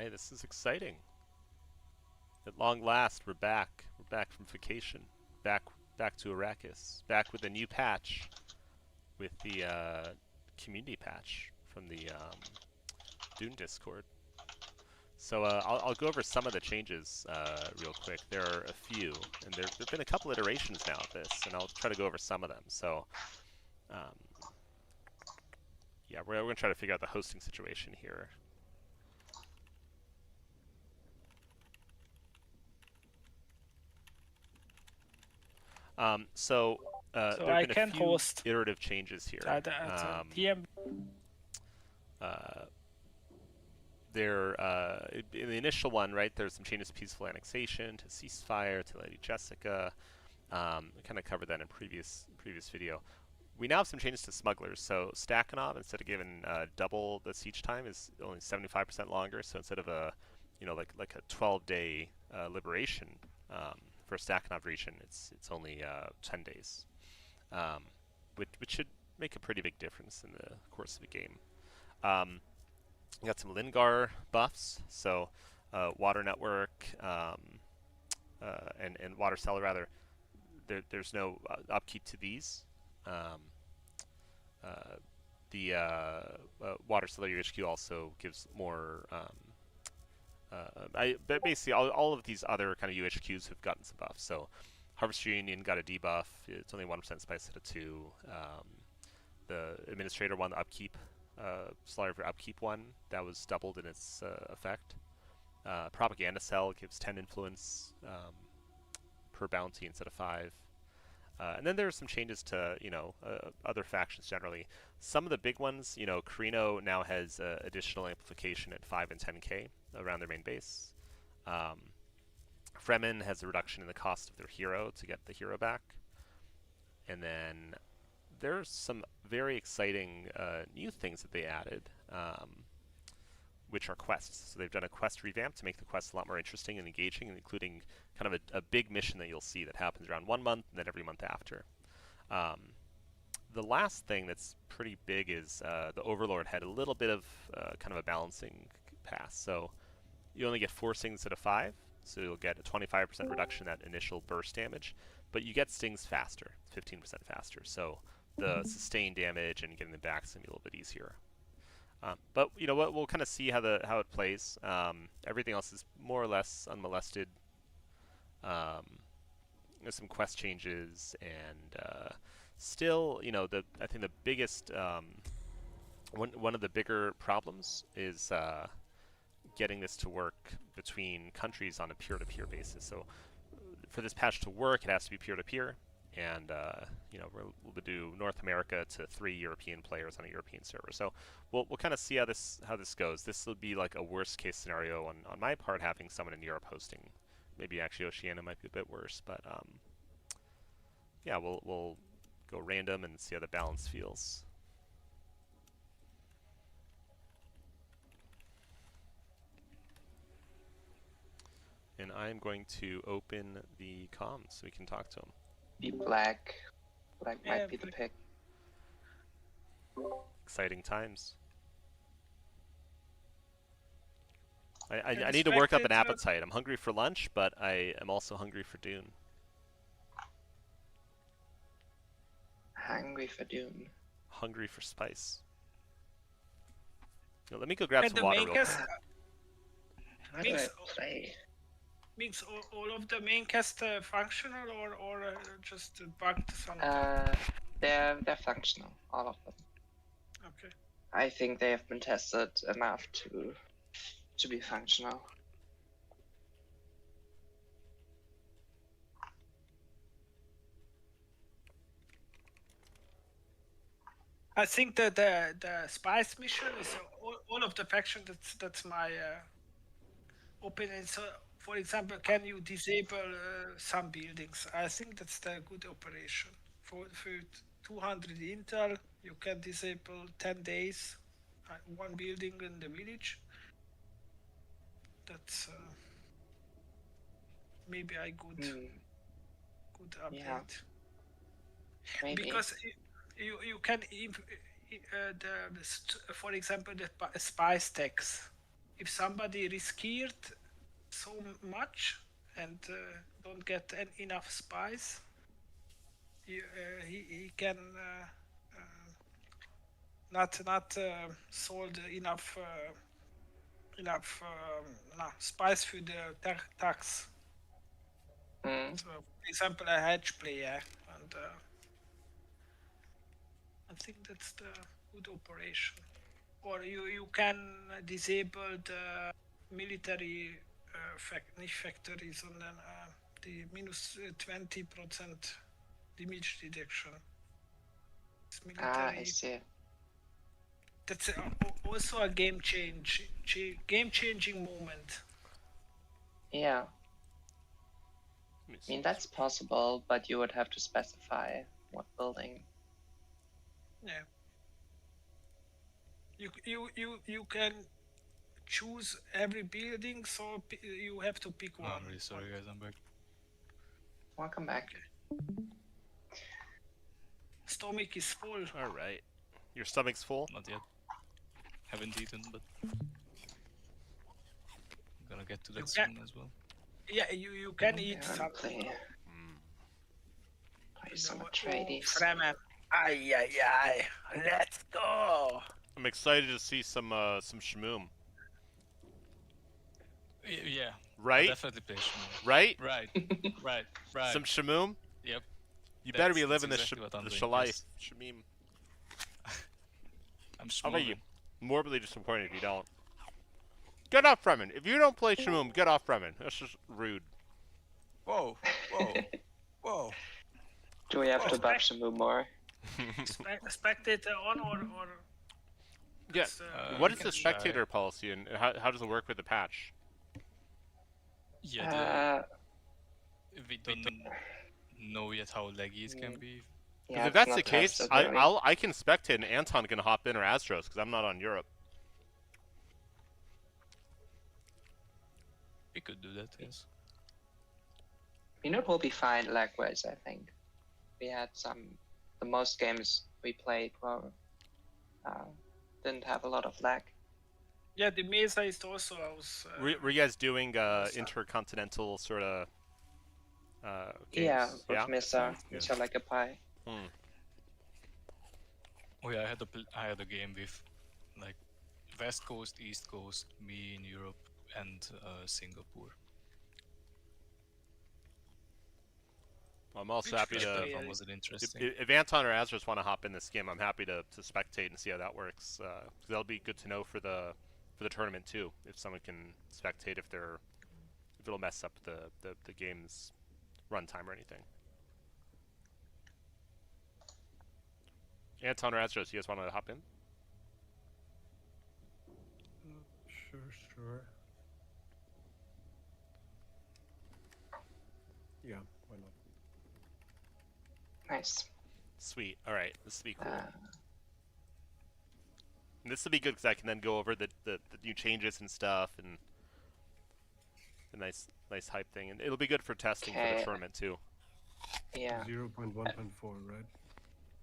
right, this is exciting. At long last, we're back. We're back from vacation. Back back to Arrakis. Back with a new patch, with the community patch from the Dune Discord. So I'll go over some of the changes real quick. There are a few, and there've been a couple iterations now of this, and I'll try to go over some of them. So um, yeah, we're gonna try to figure out the hosting situation here. So So there have I been a can few host iterative changes here. at TM. Uh, in the initial one, right, there's some changes to peaceful annexation, to ceasefire, to Lady Jessica. We kind of covered that in previous video. We now have some changes to smugglers. So Stakhanov, instead of giving double the siege time, is only 75% longer. So instead of a, like a 12-day liberation for Stakhanov region, it's only 10 days, which should make a pretty big difference in the course of the game. We got some Lingar buffs, so water network and water cellar rather. There's no upkeep to these. Um, the water cellar UHQ also gives more. But basically, all of these other kind of UHQs have gotten some buffs. So Harvester Union got a debuff. It's only 1% spice instead of 2. The Administrator one, the upkeep. Slaughter for upkeep one, that was doubled in its effect. Propaganda Cell gives 10 influence per bounty instead of 5. And then there are some changes to, other factions generally. Some of the big ones, Carino now has additional amplification at 5 and 10k around their main base. Fremen has a reduction in the cost of their hero to get the hero back. And then there's some very exciting new things that they added, which are quests. So they've done a quest revamp to make the quests a lot more interesting and engaging, including kind of a big mission that you'll see that happens around 1 month and then every month after. The last thing that's pretty big is the Overlord had a little bit of kind of a balancing pass. So you only get 4 stings instead of 5, so you'll get a 25% reduction in that initial burst damage, but you get stings faster, 15% faster. So the sustained damage and getting them back is going to be a little bit easier. But you know what? We'll kind of see how it plays. Everything else is more or less unmolested. There's some quest changes, and still, I think the biggest one of the bigger problems is getting this to work between countries on a peer-to-peer basis. So for this patch to work, it has to be peer-to-peer. And we'll do North America to 3 European players on a European server. So we'll kind of see how this goes. This will be like a worst case scenario on my part, having someone in Europe hosting. Maybe actually Oceania might be a bit worse, but yeah, we'll go random and see how the balance feels. And I'm going to open the comms so we can talk to him. Be black. Black might be the pick. Exciting times. I need to work up an appetite. I'm hungry for lunch, but I am also hungry for Dune. Hungry for Dune. Hungry for spice. Let me go grab some water real quick. How do I play? Means all of the main cast functional or just bugged something? They're functional, all of them. Okay. I think they have been tested enough to be functional. I think that the spice mission is all of the faction. That's my opinion. So, for example, can you disable some buildings? I think that's the good operation. For 200 intel, you can disable 10 days, 1 building in the village. That's maybe a good update. Yeah. Maybe. Because you can for example, the spice tax if somebody is scared so much and don't get enough spice, he can not sold enough spice for the tax. Mm. So, for example, a hedge player, and I think that's the good operation. Or you can disable the military niche factories and then the minus 20% damage reduction. It's Ah, I military. see. That's also a game changing moment. Yeah, Let me I see mean this. that's possible, but you would have to specify what building. Yeah. You can choose every building, so you have to pick Oh, one. I'm really sorry, guys. I'm back. Welcome back. Stomach is full. All right. Your stomach's full? Not yet. Haven't eaten, but I'm gonna get to that soon as well. Yeah, you can eat Yeah, something. play some Oh, Atreides. Fremen. Ay, ay, ay. Let's go. I'm excited to see some Shmoom. Yeah. I'll Right? definitely play Shmoom. Right? Right. Some Shmoom? Yep. You better be That's living exactly what I'm the doing, Shalai. yes. Shamim. I'm How about you? Shmooming. Morbidly disappointed if you don't. Get off Fremen. If you don't play Shmoom, get off Fremen. That's just rude. Whoa. Whoa. Do we have to Oh, buff Shamu more? Spectator on or Yeah. it's, What we is can the try. spectator policy and how does it work with the patch? Yeah, we don't know yet how laggy it can be. Because Yeah, if that's it's the not case, tested, really. I can spectate and Anton can hop in or Astros because I'm not on Europe. We could do that, yes. You know, it will be fine lag-wise, I think. We had the most games we played were, didn't have a lot of lag. yeah, the Mesa is also aus. Were you guys doing Mesa. intercontinental sort of games? Yeah, with Yeah? Misa, good. Misa like a pie. Oh yeah, I had a game with like West Coast, East Coast, me in Europe, and Singapore. I'm also Which happy Which to. player That is- wasn't interesting. If Anton or Astros want to hop in this game, I'm happy to spectate and see how that works. 'Cause that'll be good to know for the tournament too. If someone can spectate, if it'll mess up the game's runtime or anything. Anton or Astros, you guys want to hop in? Sure. Yeah, why not? Nice. Sweet. All right, this will be cool. Uh, And this will be good because I can then go over the new changes and stuff and the nice hype thing, and it'll be good for testing for the Okay. tournament too. yeah, 0.1.4, right?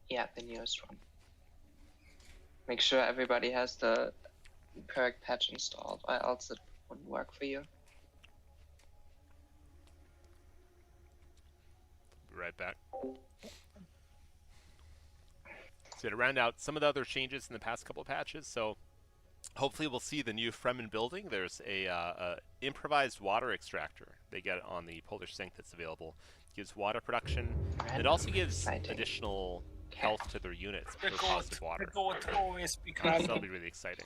yeah, the newest one. Make sure everybody has the perk patch installed, or else it wouldn't work for you. Be right back. So to round out some of the other changes in the past couple of patches, so hopefully we'll see the new Fremen building. There's a improvised water extractor they get on the Polish sink that's available. Gives water production. It also gives Exciting. additional health to their units The for goat. positive The water. goat always So becomes. that'll be really exciting.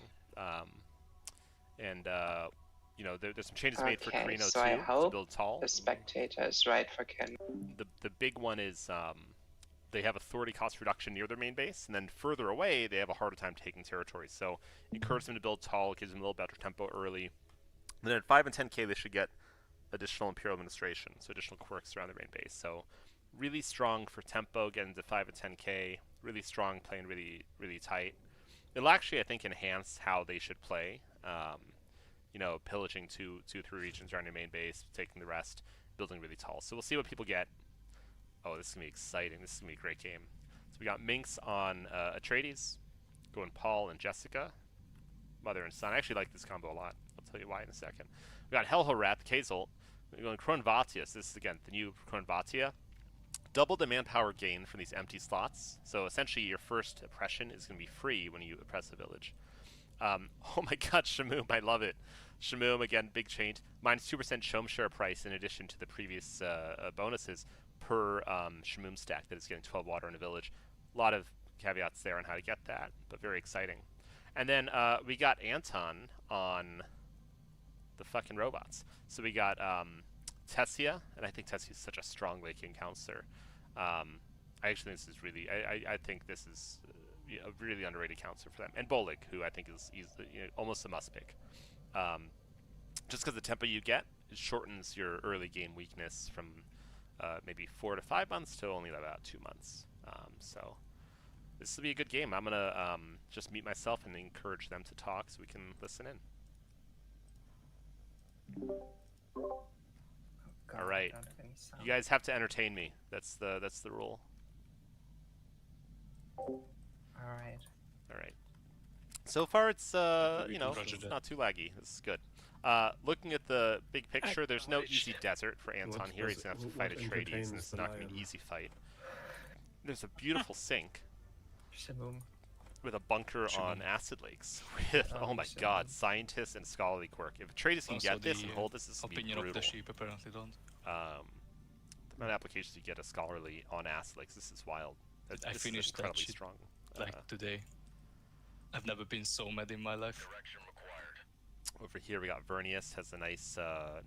You know, there's some changes made for Okay, Carino so too I to hope build tall. the spectator is right for Ken. The big one is they have authority cost reduction near their main base, and then further away they have a harder time taking territories. So encourage them to build tall, gives them a little better tempo early. And then at 5 and 10k they should get additional Imperial Administration, so additional quirks around their main base. So really strong for tempo, getting to 5 and 10k. Really strong, playing really tight. It'll actually, I think, enhance how they should play. You know, pillaging two, 3 regions around your main base, taking the rest, building really tall. So we'll see what people get. Oh, this is going to be exciting. This is going to be a great game. So we got Minx on Atreides, going Paul and Jessica. mother and son. I actually like this combo a lot. I'll tell you why in a second. We got Hellhorat, the Kazult. We're going Kronvatius. This is, again, the new Kronvatia. Double the manpower gain from these empty slots. So essentially your first oppression is going to be free when you oppress a village. Oh my god, Shamoom, I love it. Shamoom, again, big change. Minus 2% Shom share price in addition to the previous bonuses per Shamoom stack that is getting 12 water in a village. A lot of caveats there on how to get that, but very exciting. And then we got Anton on the fucking robots. So we got Tessia, and I think Tessia is such a strong late game counselor. I actually think this is really, I think this is a really underrated counselor for them. And Bolig, who I think is almost a must pick. Just because the tempo you get, it shortens your early game weakness from maybe 4 to 5 months to only about 2 months. So this will be a good game. I'm going to just mute myself and encourage them to talk so we can listen in. All right, you guys have to entertain me. That's the rule. All right. All right. So far, it's We you can know, roger it's that. not too laggy. This is good. Looking at the big picture, there's no easy desert for Anton here. He's gonna have to fight Atreides, and entertains it's the not gonna be an lion? easy fight. There's a beautiful sink Shaboom. with a bunker on Shaboom. Acid Lakes with oh my god, Shaboom. scientists and scholarly quirk. If Atreides can Also get this the, and hold this is gonna be Opinion of the brutal. sheep apparently don't. The amount of applications you get a scholarly on Acid Lakes, this is wild. I This is finished that incredibly shit, strong. Like today. I've never been so mad in my life. Over here we got Vernius, has a nice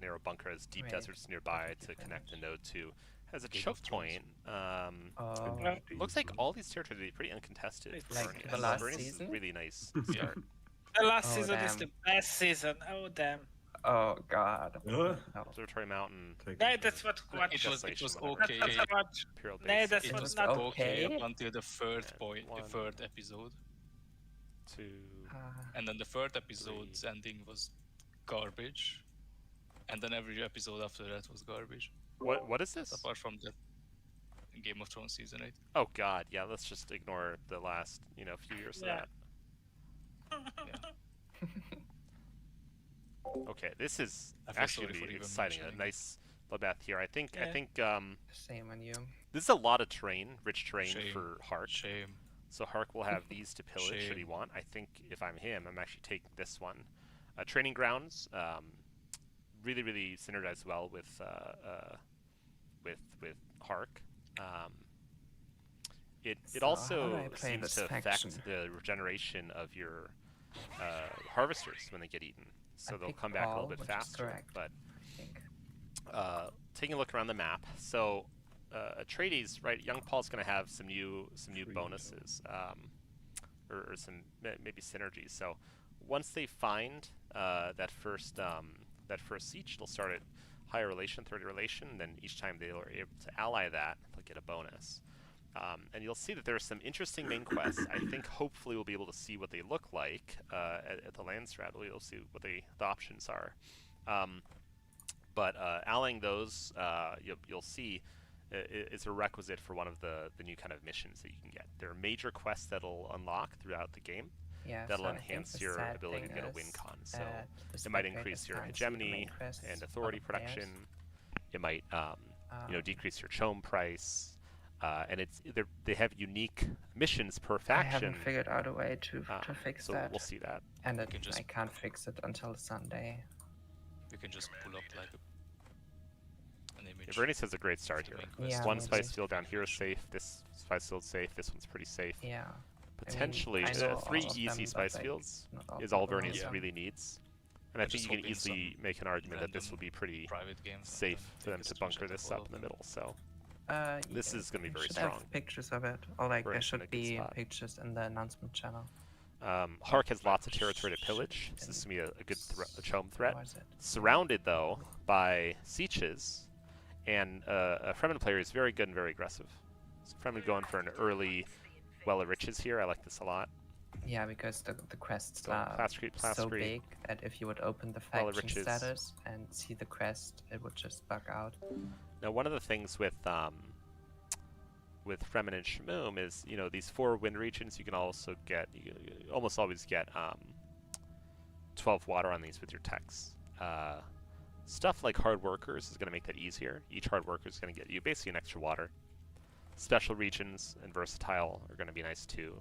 narrow bunker, has deep Wait, deserts nearby did to you connect the finish? node to. Has a Game choke of Thrones. point. Oh, Looks like all these territories are pretty uncontested for Like Vernius. the last Vernius is season? a really nice Yeah. start. The last Oh, season is damn. the best season. Oh damn! oh God. Huh? No. Observatory Mountain, Take No, it that's back. what. It was Desolation, okay. That's not what. Imperial No, Base. that's It what was not. okay okay. up until the third And point, the one. third episode, to and then the third episode's ending was garbage, and then every episode after that was garbage. what is this? Apart from that, Game of Thrones season 8. Oh god, yeah. Let's just ignore the last few years Yeah. of that. Okay, this is I feel actually sorry gonna for be even exciting. A mentioning nice bloodbath here. I think Yeah. Shame on you. this is a lot of terrain, rich terrain Shame. for Hark. Shame. So Hark will have these to pillage should he Shame. want. I think if I'm him, I'm actually taking this one. Training grounds, really, really synergize well with Hark. It So how do also I play seems this to faction? affect the regeneration of your harvesters when they get eaten. So I they'll picked come back a Paul, little bit which is faster. correct. But I think. taking a look around the map, so Atreides, right? Young Paul's going to have some new bonuses, or some maybe synergies. So once they find that first siege, they'll start at higher relation, 30 relation. And then each time they are able to ally that, they'll get a bonus. And you'll see that there are some interesting main quests. I think hopefully we'll be able to see what they look like at the land strat. You'll see what the options are. But allying those, you'll see, is a requisite for one of the new kind of missions that you can get. There are major quests that'll unlock throughout the game Yeah, that'll so I think enhance the your sad ability to thing get a is win con. So that the it might spectators increase your can't see the main hegemony quests and of authority the players. production. It might decrease your chome price. And they have unique missions per I faction. haven't figured out a way to fix so that. we'll see that. And can just- I can't fix it until Sunday. You can just pull up like an image. Vernius has a great start here. Main Yeah, One maybe. spice field down here is safe. This spice field's safe. This one's pretty safe. Yeah. Potentially, I know 3 all of easy them, spice but, like, fields not all is all people know Vernius them. really needs. And I I'm think just you can hoping some easily make an argument that this random will be pretty private games. safe for them to bunker this up in the middle. So this is going to be very should strong. have pictures of it, or like We're there in a should good be spot. pictures in the announcement channel. Hark has lots of territory to pillage, so this is going to be a good a chome threat. Or is it? Surrounded, though, by sieges, and a Fremen player is very good and very aggressive. So Fremen going for an early Well of Riches here. I like this a lot. Yeah, because the quests So are class creep, so big that if you would open the Well of faction Riches. status and see the quest, it would just bug out. Now, one of the things with Fremen and Shmoom is, these 4 wind regions, you can also get, you almost always get 12 water on these with your techs. Stuff like hard workers is going to make that easier. Each hard worker is going to get you basically an extra water. Special regions and versatile are going to be nice too.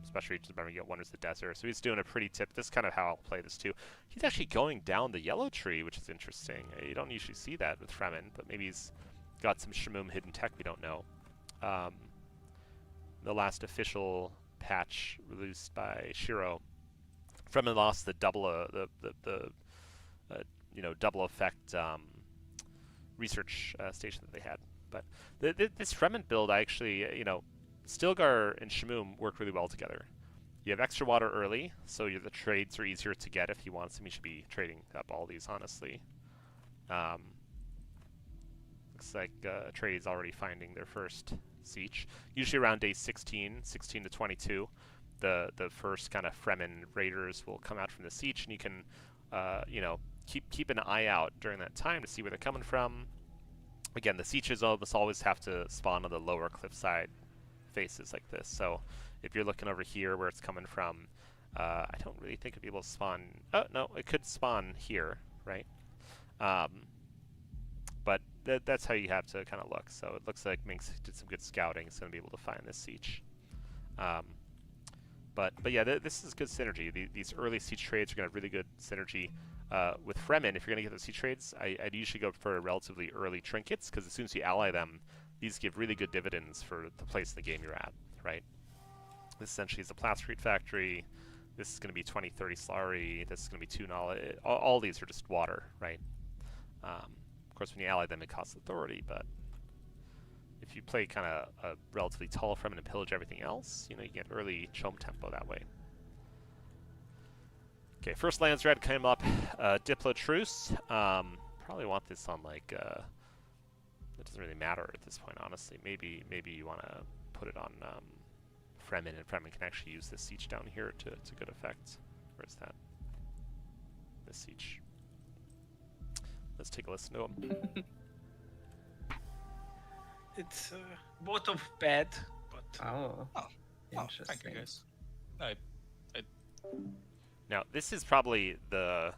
Special regions, remember, you get wonders of the desert. So he's doing a pretty tip. This is kind of how I'll play this too. He's actually going down the yellow tree, which is interesting. You don't usually see that with Fremen, but maybe he's got some Shamoom hidden tech we don't know. The last official patch released by Shiro, Fremen lost the double double effect research station that they had. But this Fremen build, I actually, Stilgar and Shamoom work really well together. You have extra water early, so the trades are easier to get if he wants them. He should be trading up all these, honestly. Looks like Atreides already finding their first siege. Usually around day 16 to 22, the first kind of Fremen raiders will come out from the siege, and you can, keep an eye out during that time to see where they're coming from. Again, the sieges almost always have to spawn on the lower cliffside faces like this. So if you're looking over here where it's coming from, I don't really think it'd be able to spawn. Oh no, it could spawn here, right? But that's how you have to kind of look. So it looks like Minx did some good scouting. It's going to be able to find this siege. But yeah, this is good synergy. These early siege trades are going to have really good synergy. With Fremen, if you're going to get those siege trades, I'd usually go for relatively early trinkets, because as soon as you ally them, these give really good dividends for the place in the game you're at, right? This essentially is a Plasterite factory. This is going to be 20-30 slurry. This is going to be 2 knowledge. All these are just water, right? Of course, when you ally them, it costs authority, but if you play kind of a relatively tall Fremen and pillage everything else, you get early chome tempo that way. Okay, first Landsred came up, Diplo Truce. Probably want this on like, it doesn't really matter at this point, honestly. Maybe you want to put it on Fremen, and Fremen can actually use this siege down here to good effect. Where is that? This siege. Let's take a listen to him. It's both of bad, but Oh, Thank you interesting. guys. Now, this is probably I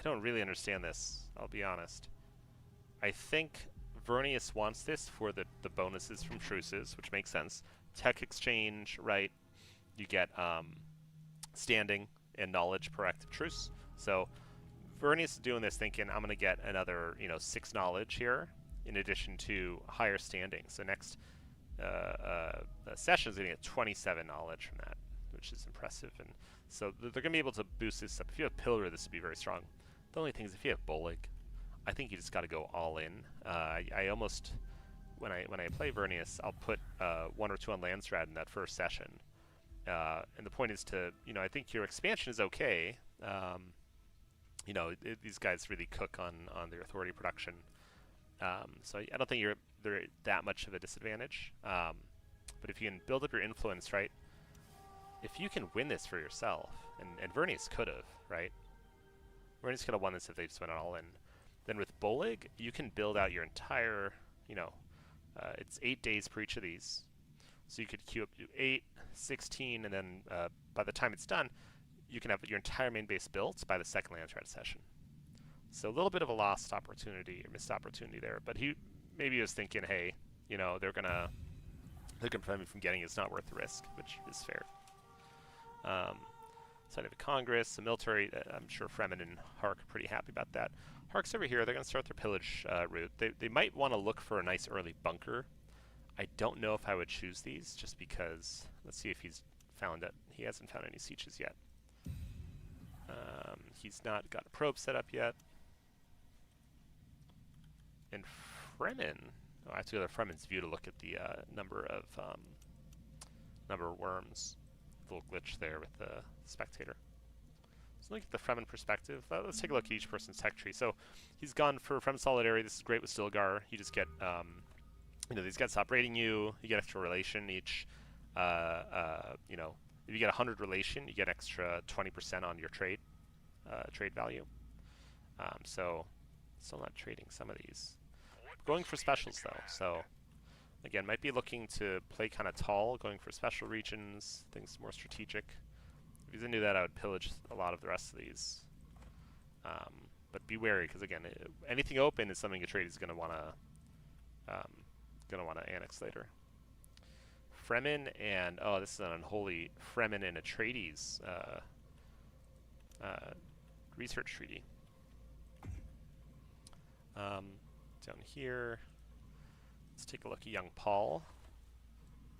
don't really understand this, I'll be honest. I think Vernius wants this for the bonuses from truces, which makes sense. Tech exchange, right? You get standing and knowledge per active truce. So Vernius is doing this thinking, I'm going to get another 6 knowledge here, in addition to higher standing. So next session is going to get 27 knowledge from that, which is impressive. And so they're going to be able to boost this up. If you have Pillar, this would be very strong. The only thing is, if you have Bolig, I think you just got to go all in. I almost, when I play Vernius, I'll put 1 or 2 on Landstrad in that first session. And the point is to, I think your expansion is okay. These guys really cook on their authority production. So I don't think they're that much of a disadvantage. But if you can build up your influence, right? If you can win this for yourself, and Vernius could have, right? Vernius could have won this if they just went all in. Then with Bolig, you can build out your entire, it's 8 days per each of these. So you could queue up to 8, 16, and then by the time it's done, you can have your entire main base built by the second Landstrad session. So a little bit of a lost opportunity, or missed opportunity there. But maybe he was thinking, hey, they're gonna prevent me from getting it. It's not worth the risk, which is fair. Scientific Congress, the military, I'm sure Fremen and Hark are pretty happy about that. Hark's over here. They're going to start their pillage route. They might want to look for a nice early bunker. I don't know if I would choose these, just because, let's see if he's found it. He hasn't found any sieges yet. He's not got a probe set up yet. And Fremen, I have to go to Fremen's view to look at the number of worms. A little glitch there with the spectator. So look at the Fremen perspective. Let's take a look at each person's tech tree. So he's gone for Fremen Solidarity. This is great with Stilgar. You just get, these guys stop rating you. You get extra relation each. If you get 100 relation, you get extra 20% on your trade value. So still not trading some of these. Going for specials though. So again, might be looking to play kind of tall, going for special regions, things more strategic. Because I knew that I would pillage a lot of the rest of these. But be wary, because again, anything open is something Atreides is gonna wanna annex later. Fremen and this is an unholy Fremen and Atreides research treaty. Down here, let's take a look at young Paul.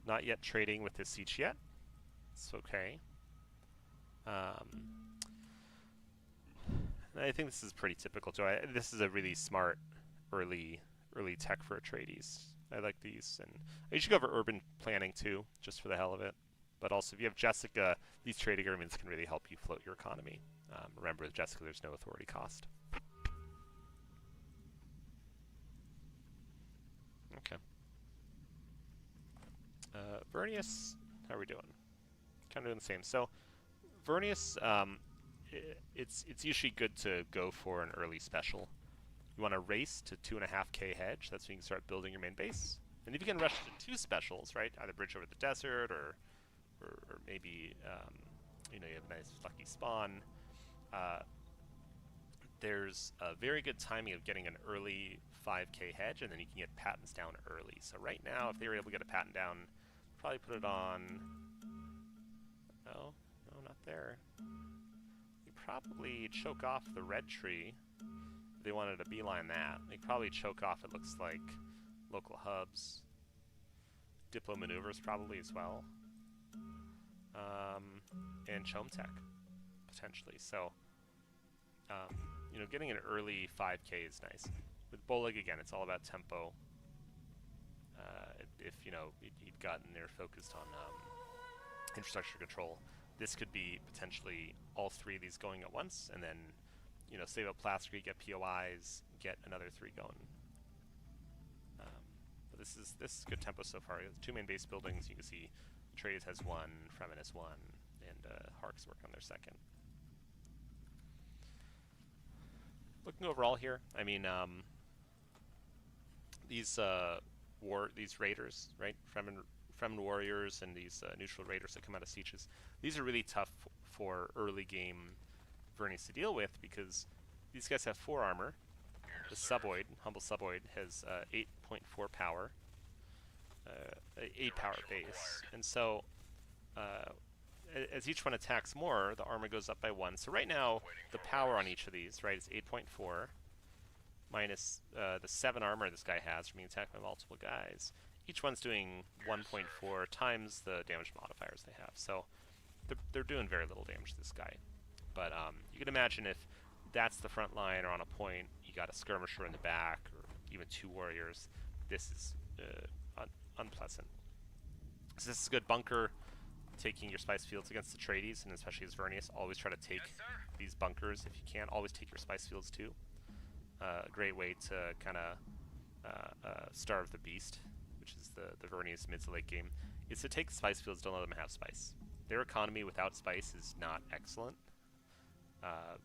Not yet trading with his siege yet. It's okay. I think this is pretty typical too. This is a really smart early tech for Atreides. I like these, and you should go over urban planning too, just for the hell of it. But also, if you have Jessica, these trade agreements can really help you float your economy. Remember, with Jessica, there's no authority cost. Okay. Vernius, how are we doing? Kind of doing the same. So, Vernius, it's usually good to go for an early special. You want to race to 2.5k hedge. That's when you can start building your main base. And if you can rush to 2 specials, right? Either bridge over the desert or maybe you have a nice lucky spawn. There's a very good timing of getting an early 5k hedge, and then you can get patents down early. So right now, if they were able to get a patent down, probably put it on. No, not there. You probably choke off the red tree. If they wanted to beeline that, they probably choke off. It looks like local hubs, diplo maneuvers probably as well, and Chome Tech potentially. So. Getting an early 5k is nice. With Bolig, again, it's all about tempo. If he'd gotten there focused on infrastructure control, this could be potentially all 3 of these going at once, and then save up Plastery, get POIs, get another 3 going. But this is good tempo so far. 2 main base buildings. You can see Atreides has 1, Fremen has 1, and Hark's working on their 2nd. Looking overall here, I mean, these raiders, right? Fremen warriors and these neutral raiders that come out of sieges. These are really tough for early game Vernius to deal with because these guys have 4 armor. The Suboid, humble Suboid, has 8.4 power, 8 power base, and so as each one attacks more, the armor goes up by 1. So right now, the power on each of these, right, is 8.4 minus the 7 armor this guy has from being attacked by multiple guys. Each one's doing 1.4 times the damage modifiers they have. So they're doing very little damage to this guy. But you can imagine if that's the front line or on a point, you got a skirmisher in the back, or even 2 warriors, this is unpleasant. So this is a good bunker. Taking your spice fields against Atreides, and especially as Vernius, always try to take these bunkers if you can. Always take your spice fields too. A great way to kind of starve the beast, which is the Vernius mid to late game, is to take the spice fields, don't let them have spice. Their economy without spice is not excellent.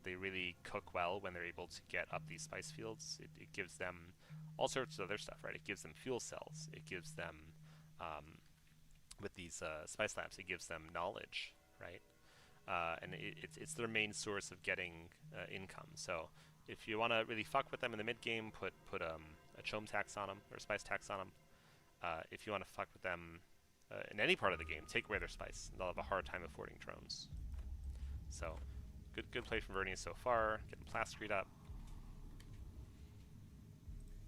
They really cook well when they're able to get up these spice fields. It gives them all sorts of other stuff, right? It gives them fuel cells. It gives them with these spice labs, it gives them knowledge, right? And it's their main source of getting income. So if you want to really fuck with them in the mid game, put a Chome tax on them or a spice tax on them. If you want to fuck with them in any part of the game, take away their spice. They'll have a hard time affording drones. So good play from Vernius so far. Getting Plascreed up.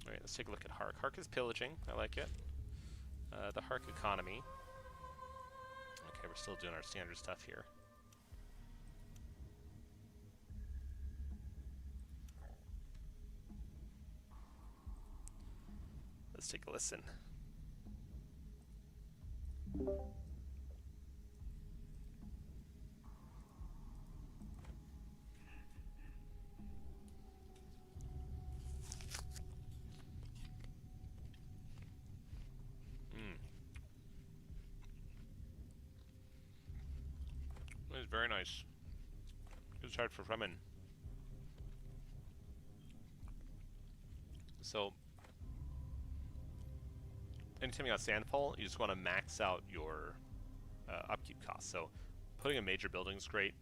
All right, let's take a look at Hark. Hark is pillaging. I like it. The Hark economy. Okay, we're still doing our standard stuff here. Let's take a listen. It's very nice. Good start for Fremen. So, anytime you got Sandfall, you just want to max out your upkeep costs. So, putting a major building is great.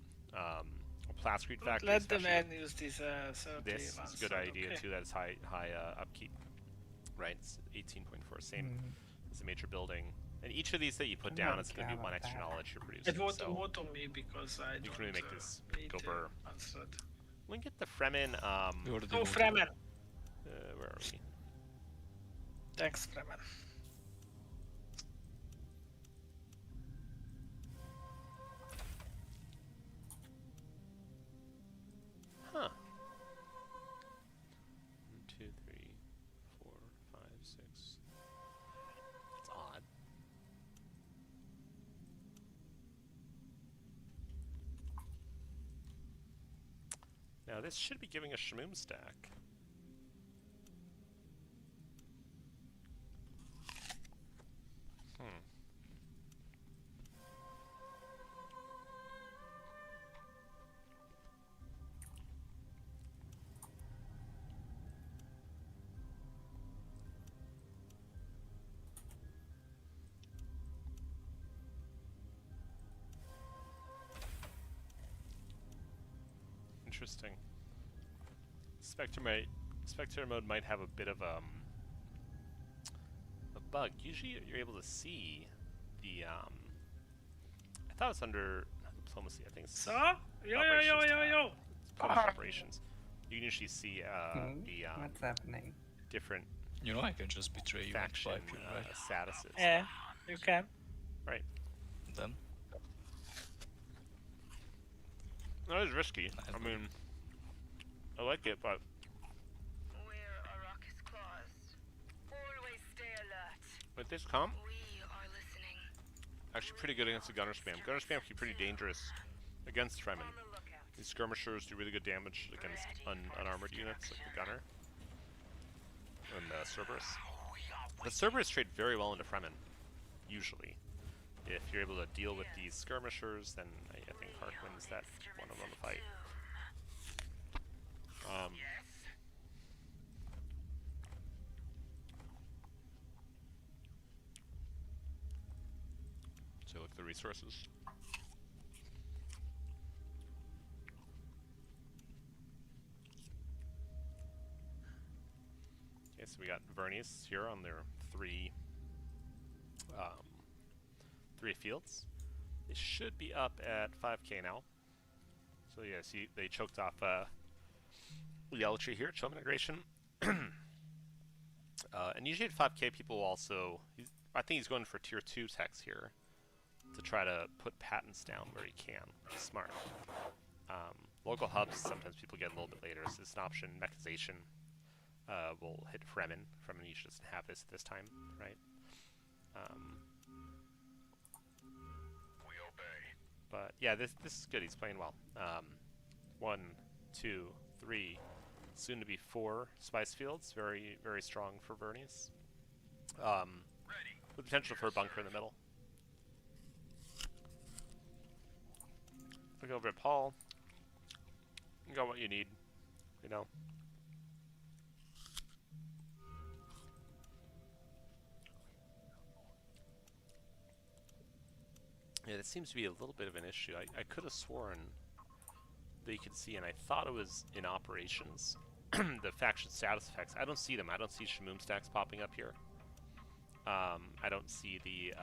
Plascrete Don't factory, let the especially. man use these 30 This is ones. a good so, idea okay. too. That it's high upkeep, right? It's 18.4, same as a major building. And each of these that you put I don't down is going to care be one about extra that. knowledge you're producing. It won't So vote on me because I you don't can really make this need go burr. answer it. We can get the Fremen. We already Oh, voted. Fremen. Where are we? Thanks, Fremen. Huh. 1, 2, 3, 4, 5, 6. That's odd. Now this should be giving a Shmoom stack. Interesting. Spectre mode might have a bit of a bug. Usually you're able to see the I thought it's under diplomacy. I think it's So, yo. it's published operations. You can usually see the What's happening? different You know, I can just betray you and faction fight you, right? statuses. Yeah, you can. Right. Then That is risky. I mean, I like it, but We're Arrakis claws. Always stay alert. with this comp, We are listening. actually pretty good against the gunner spam. Gunner spam can be pretty dangerous against Fremen. On the lookout. These skirmishers do really good damage against unarmored units like the gunner and the Cerberus. The Cerberus trade very well into Fremen, usually. If you're able to deal with these skirmishers, then I think Hark wins that one-on-one fight. So look at the resources. Okay, so we got Vernice here on their three fields. They should be up at 5k now. So yeah, see, they choked off Yellow Tree here, Chum integration. And usually at 5k people will also, I think he's going for tier 2 techs here to try to put patents down where he can. Smart. Local hubs, sometimes people get a little bit later, so it's an option. Mechanization will hit Fremen. Fremen usually doesn't have this at this time, right? But yeah, this is good. He's playing well. 1, 2, 3, soon to be 4 spice fields. Very, very strong for Vernice. With potential for a bunker in the middle. Look over at Paul. You got what you need, you know. Yeah, that seems to be a little bit of an issue. I could have sworn that you could see, and I thought it was in operations, the faction status effects. I don't see them. I don't see Shmoom stacks popping up here. I don't see the,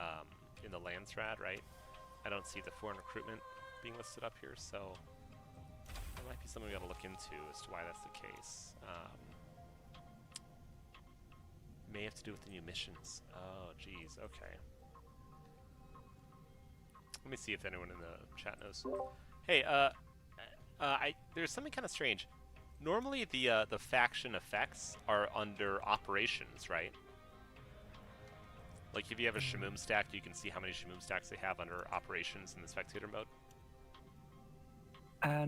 in the Landsrad, right? I don't see the foreign recruitment being listed up here, so there might be something we gotta look into as to why that's the case. May have to do with the new missions. Oh, geez, okay. Let me see if anyone in the chat knows. Hey, there's something kind of strange. Normally, the faction effects are under operations, right? Like if you have a Shmoom stack, you can see how many Shmoom stacks they have under operations in the spectator mode.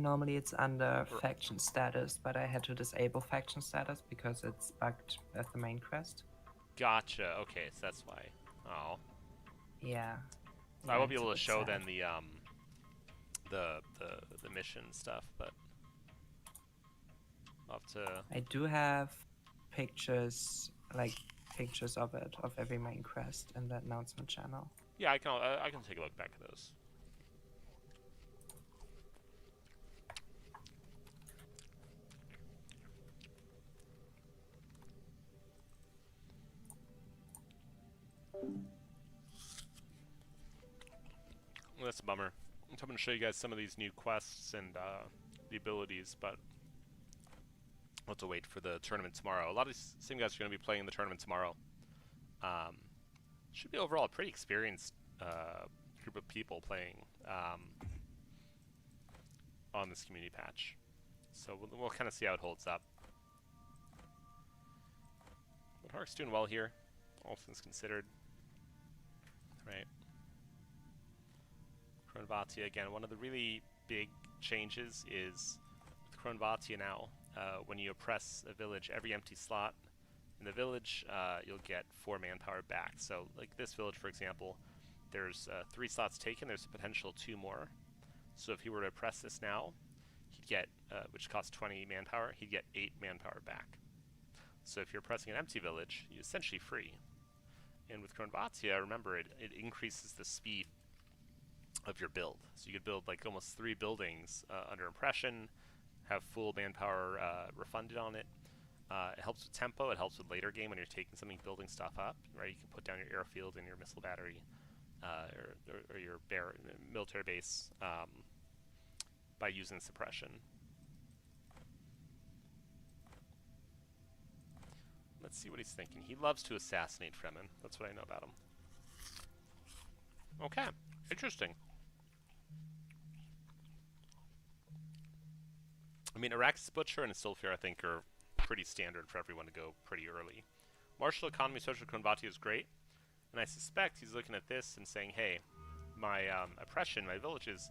Normally it's under faction status, but I had to disable faction status because it's bugged as the main quest. Gotcha. Okay, so that's why. Oh. Yeah. So I won't be it's a able to bit show sad. then the mission stuff, but I'll have to. I do have pictures, like pictures of it, of every main quest in the announcement channel. Yeah, I can take a look back at those. Well, that's a bummer. I'm hoping to show you guys some of these new quests and the abilities, but we'll have to wait for the tournament tomorrow. A lot of these same guys are going to be playing in the tournament tomorrow. Should be overall a pretty experienced group of people playing on this community patch. So we'll kind of see how it holds up. But Hark's doing well here, all things considered. Right. Kronvatia again. One of the really big changes is with Kronvatia now, when you oppress a village, every empty slot in the village, you'll get 4 manpower back. So, like this village, for example, there's 3 slots taken. There's a potential 2 more. So if he were to oppress this now, he'd get, which costs 20 manpower, he'd get 8 manpower back. So if you're pressing an empty village, you're essentially free. And with Kronvatia, remember, it increases the speed of your build. So you could build like almost 3 buildings under impression, have full manpower refunded on it. It helps with tempo, it helps with later game when you're taking something, building stuff up, right? You can put down your airfield and your missile battery, or your military base by using suppression. Let's see what he's thinking. He loves to assassinate Fremen. That's what I know about him. Okay, interesting. I mean, Arrakis Butcher and Sylphir, I think, are pretty standard for everyone to go pretty early. Martial economy, social Kronvatia is great, and I suspect he's looking at this and saying, hey, my oppression, my villages,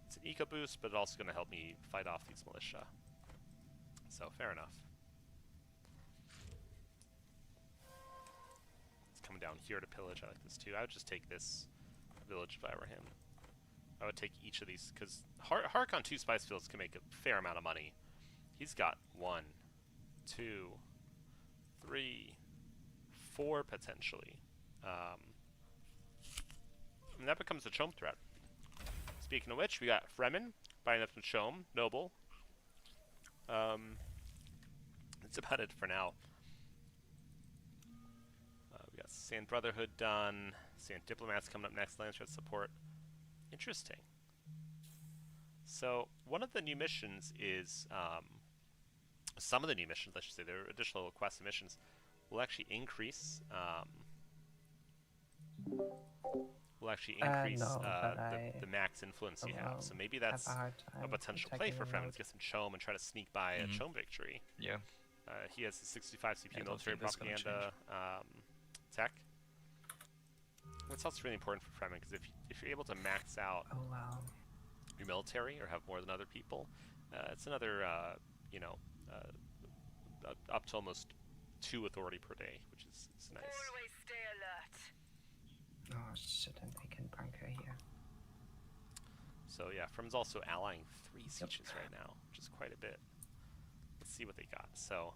it's an eco boost, but it's also going to help me fight off these militia. So, fair enough. It's coming down here to pillage. I like this too. I would just take this village if I were him. I would take each of these, because Hark on 2 spice fields can make a fair amount of money. He's got 1, 2, 3, 4 potentially. And that becomes a Chom threat. Speaking of which, we got Fremen buying up some Chom, Noble. That's about it for now. We got Sand Brotherhood done. Sand Diplomats coming up next, Land Threat Support. Interesting. So, one of the new missions is, some of the new missions, I should say, there are additional quests and missions, will actually increase, the max influence you have. So maybe that's a potential play for Fremen to get some Chom and try to sneak by a Chom victory. Yeah. He has the 65 CPU I don't military think that's gonna propaganda tech. That's also really important for Fremen, because if you're able to max out your military or have more than other people, it's another, up to almost 2 authority per day, which is nice. Always stay alert. Oh shit, and they can bunker here. So yeah, Fremen's also allying 3 sieges right now, which is quite a bit. Let's see what they got. So,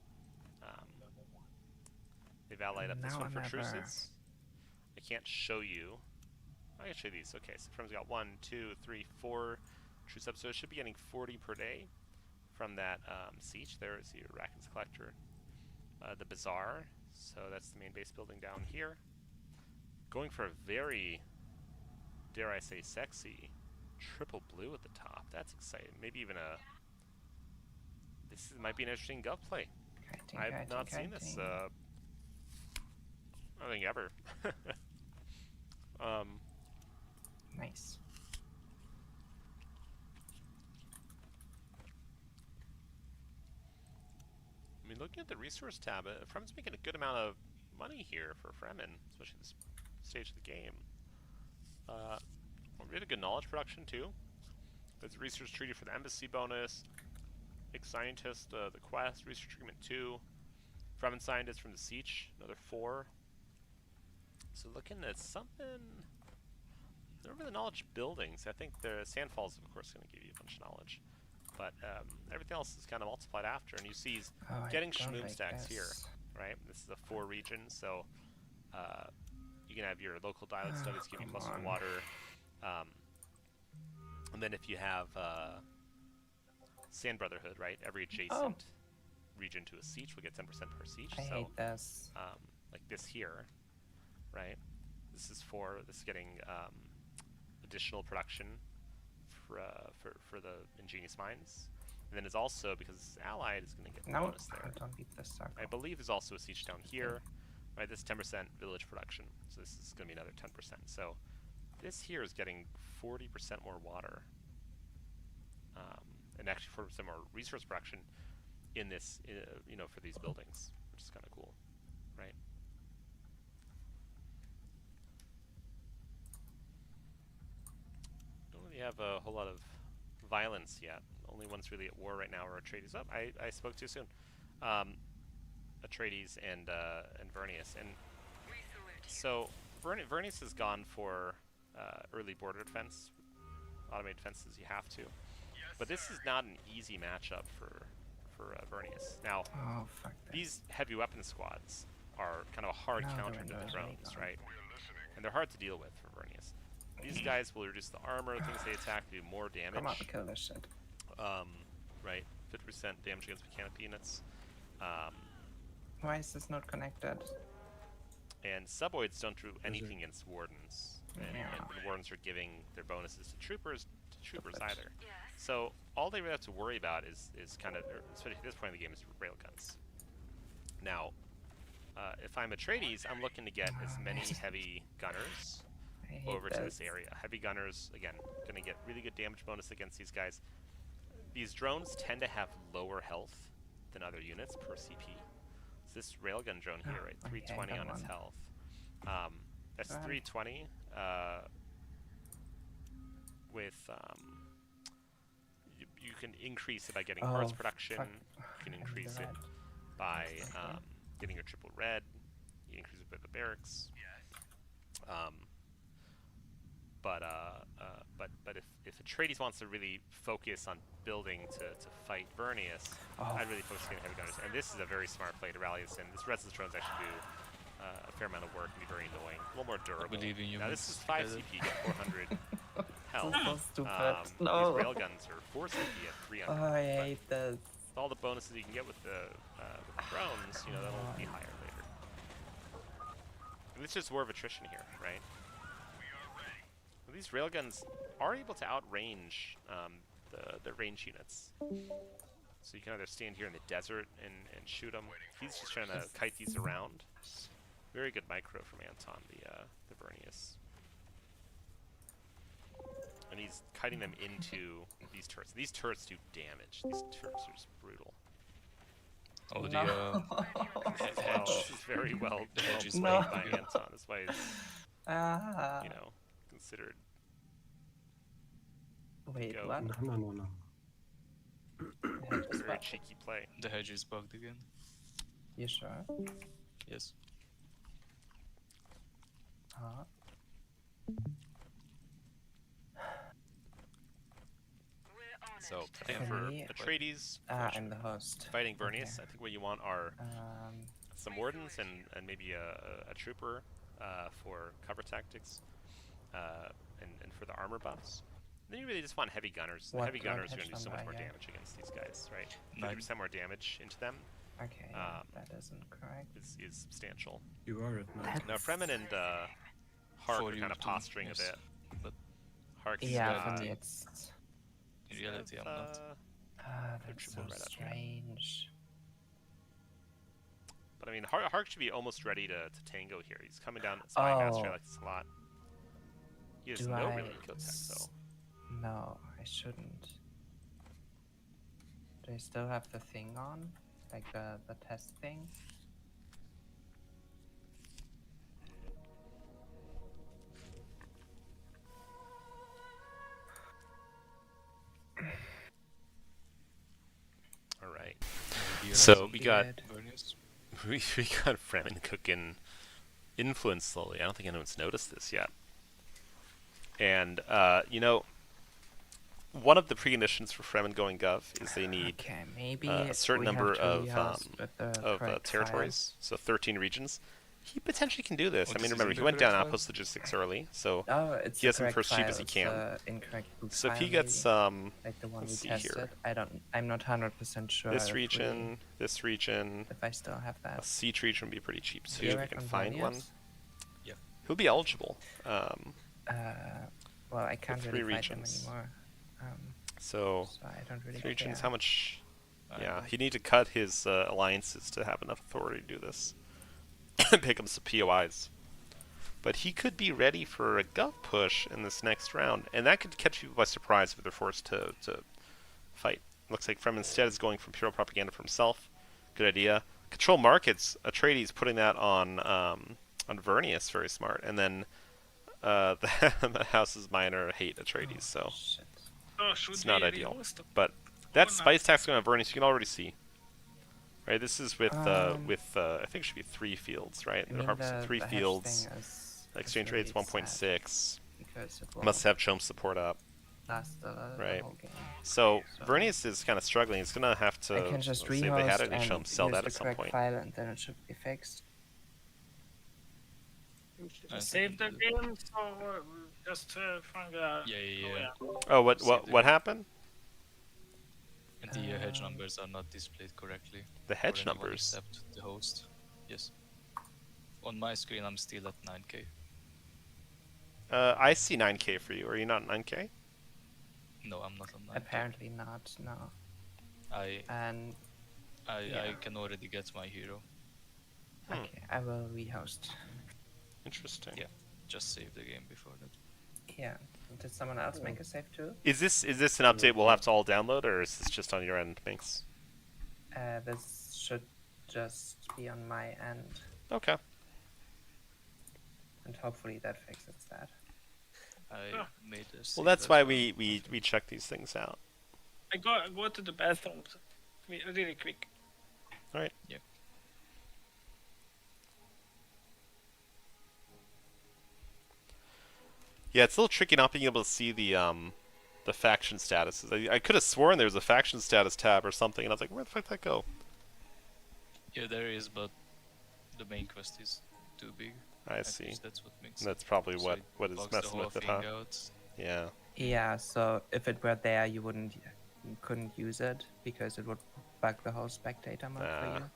they've allied up this Now one for or never. truces. I can't show you. I can show you these. Okay, so Fremen's got 1, 2, 3, 4 truce up. So it should be getting 40 per day from that siege. There is your Racken's Collector. The Bazaar. So that's the main base building down here. Going for a very, dare I say, sexy triple blue at the top. That's exciting. Maybe even a... This might be an interesting gov play. I've not seen this, I don't think ever. Nice. I mean, looking at the resource tab, Fremen's making a good amount of money here for Fremen, especially this stage of the game. Really good knowledge production too. There's a research treaty for the embassy bonus. Big scientist, the quest, research agreement 2. Fremen scientist from the siege, another 4. So looking at something. Remember the knowledge buildings. I think the Sandfall is of course going to give you a bunch of knowledge, but everything else is kind of multiplied after, and you see he's getting Shmoom stacks here, right? This is a 4 region, so you can have your local dialect studies give you +1 water, and then if you have Sand Brotherhood, right? Every adjacent region to a siege will get 10% per siege. I hate this. Like this here, right? This is getting additional production for the Ingenious Mines. And then it's also, because it's allied, is going to get the No, bonus there. don't beat the circle. I believe there's also a siege down here. Right, this is 10% village production, so this is going to be another 10%. So this here is getting 40% more water, and actually 40% more resource production in this, for these buildings, which is kind of cool, right? Don't really have a whole lot of violence yet. Only ones really at war right now are Atreides. Oh, I spoke too soon. Atreides and Vernius, and so Vernius has gone for early border defense, automated defenses. You have to, but this is not an easy matchup for Vernius. Now, Oh, fuck that. these heavy weapon squads are kind of a hard No, counter they're to the not drones, really right? And they're hard to deal with for Vernius. These guys will reduce the armor, things they attack, do more damage. Come on, kill this shit. Right, 50% damage against mechanical units. Why is this not connected? And suboids don't do anything against wardens, and Yeah. the wardens are giving their bonuses to troopers Stupid. either. Yes. So all they really have to worry about is kind of, especially at this point in the game, is railguns. Now, if I'm Atreides, I'm looking to get as many heavy gunners I hate over to this area. Heavy gunners, again, going to get really good damage bonus against these guys. These drones tend to have lower health than other units per CP. So this railgun drone here, right, Okay, 320 got on its one. health. That's Go ahead. 320 with you can increase it by getting parts production. fuck. You can I'm increase it red. by Okay. getting your triple red. You increase it by the barracks. But if Atreides wants to really focus on building to fight Vernius, Oh, I'd really focus on getting heavy gunners. And this is a very smart play to rally this in. This resistance drones actually do a fair amount of work and be very annoying. A little more durable. believe in Now this humans. is 5 Together. CP, get 400 health. So stupid. These No. railguns are 4 CP at 300. Oh, I but hate this. with all the bonuses you can get with the drones, that'll be higher later. And it's just war of attrition here, right? Well, these railguns are able to outrange the range units. So you can either stand here in the desert and shoot them. He's just trying to kite these around. Very good micro from Anton, the Vernius. And he's kiting them into these turrets. These turrets do damage. These turrets are just brutal. Oh, the No. Well, this is very well hedge is played No. by Anton. That's why he's, Ah. considered. Wait, go. what? No. Very cheeky play. The hedge is bugged again. You sure? Yes. Huh? We're on So it. I think for Okay. Atreides I'm the host. fighting Vernius, Okay. I think what you want are Um, some wardens and maybe a trooper for cover tactics, and for the armor buffs. Then you really just want heavy gunners. The What heavy gunners are hedge going to do so much number, more yeah. damage against these guys, right? Nine. 50% more damage into them okay, that isn't correct. is substantial. You are at 9. Now Fremen and Hark For are you kind of to- posturing yes. a bit. But Hark's Yeah, for got- me it's... in reality, I'm not. Ah, They're that's so triple red up here. strange. But I mean, Hark should be almost ready to tango here. He's coming down Spy Master. I like this a lot. He has Do no I really kill tech though. No, I shouldn't. Do I still have the thing on? Like the test thing? All right. Maybe So we got Good. Vernius. we got Fremen cooking influence slowly. I don't think anyone's noticed this yet. And one of the preconditions for Fremen going Gov is they need Okay, maybe a certain we number have to of rehouse with the correct territories, so 13 regions. He potentially can do this. Oh, I mean, this remember, isn't he the went down correct outpost logistics early, so files. Oh, it's He the has them correct for as cheap as he file, can. it's the incorrect boot so if he file, gets maybe. Like the one let's we see here. tested. I'm not 100% sure. this if we- region, this region, If I still have a that. siege region would be pretty cheap too Do you if we reckon can find one. Vernius? He'll be eligible. Well, I can't three really fight them regions. anymore. So So I don't really three regions. care. How much? I Yeah, don't- he'd need to cut his alliances to have enough authority to do this. Pick him some POIs. But he could be ready for a gov push in this next round, and that could catch people by surprise if they're forced to fight. Looks like Frem instead is going for pure propaganda for himself. Good idea. Control markets. Atreides putting that on Vernius, very smart. And then the House's minor hate Atreides, so Shit. Oh, should it's not we ideal. rehost them? But that no. spice tax going on Vernius, you can already see. Right, this is with I think it should be 3 fields, right? I They're mean, harvesting 3 the hedge fields. thing is Exchange really rate's sad 1.6. because it will Must have chump support up. last the Right. whole game. So So- Vernius is kind of struggling. He's gonna have to. I can just let's see if they had rehost any and chumps, sell use that the at some correct point. file, and then it should be fixed. I Save the think- game, so just find a... Yeah. Oh, what Save what the what game. happened? And the hedge Um, numbers are not displayed correctly. The for hedge anyone numbers. Except the host. Yes. On my screen, I'm still at 9k. I see 9K for you. Are you not 9K? No, I'm not on 9k. Apparently not. No. I And I yeah. can already get my hero. Hmm. okay, I will rehost. Interesting. Yeah. Just save the game before that. Yeah. Did someone else make a save too? Is this an update we'll have to all download, or is this just on your end, Minx? This should just be on my end, Okay. and hopefully that fixes that. I Ah. made a Well, save that's as why well. we check these things out. I go to the bathroom really quick. All right. Yeah. Yeah, it's a little tricky not being able to see the faction statuses. I could have sworn there was a faction status tab or something, and I was like, where the fuck did that go? Yeah, there is, but the main quest is too big. I At see. least that's what makes That's probably so what it is bugs the messing whole with it, thing huh? out. Yeah. Yeah, so if it were there, you couldn't use it because it would bug the whole spectator mode for Ah. you.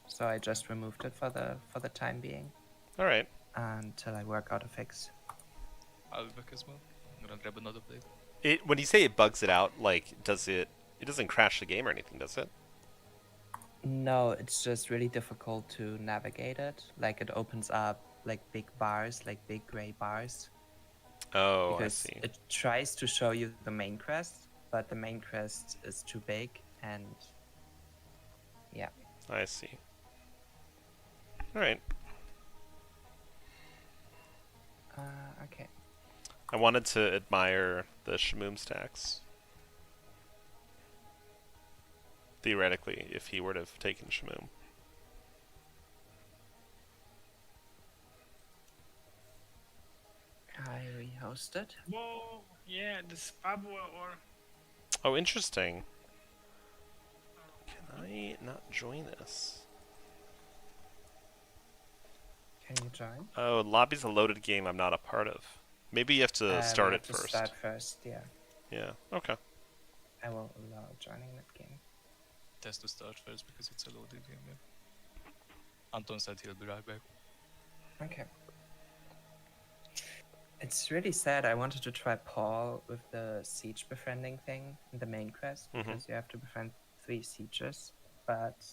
So I just removed it for the time being All right. until I work out a fix. I'll be back as well. I'm gonna grab another blade. When you say it bugs it out, like, does it? It doesn't crash the game or anything, does it? No, it's just really difficult to navigate it. Like it opens up like big bars, like big gray bars. Oh, I Because see. it tries to show you the main crest, but the main crest is too big, and yeah. I see. All right. Okay. I wanted to admire the Shamoom stacks. Theoretically, if he were to have taken Shamoom. I rehosted. Whoa, yeah, this Babu or... Oh, interesting. Can I not join this? Can you join? Oh, lobby's a loaded game I'm not a part of. Maybe you have to start we it have to first. Start first, yeah. Yeah. Okay. I will allow joining that game. It has to start first because it's a loaded game. Yeah. Anton said he'll be right back. Okay. It's really sad. I wanted to try Paul with the siege befriending thing in the main quest Mhm. because you have to befriend 3 sieges, but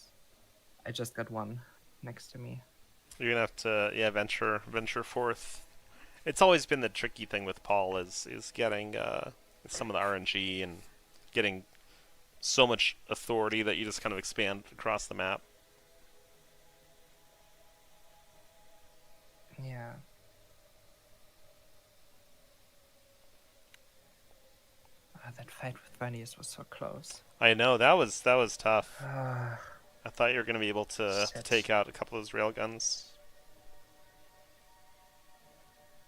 I just got one next to me. You're gonna have to venture forth. It's always been the tricky thing with Paul is getting some of the RNG and getting so much authority that you just kind of expand across the map. Yeah. That fight with Vernius was so close. I know that was tough. Ah, I thought you were gonna be able to Shit. take out a couple of those railguns.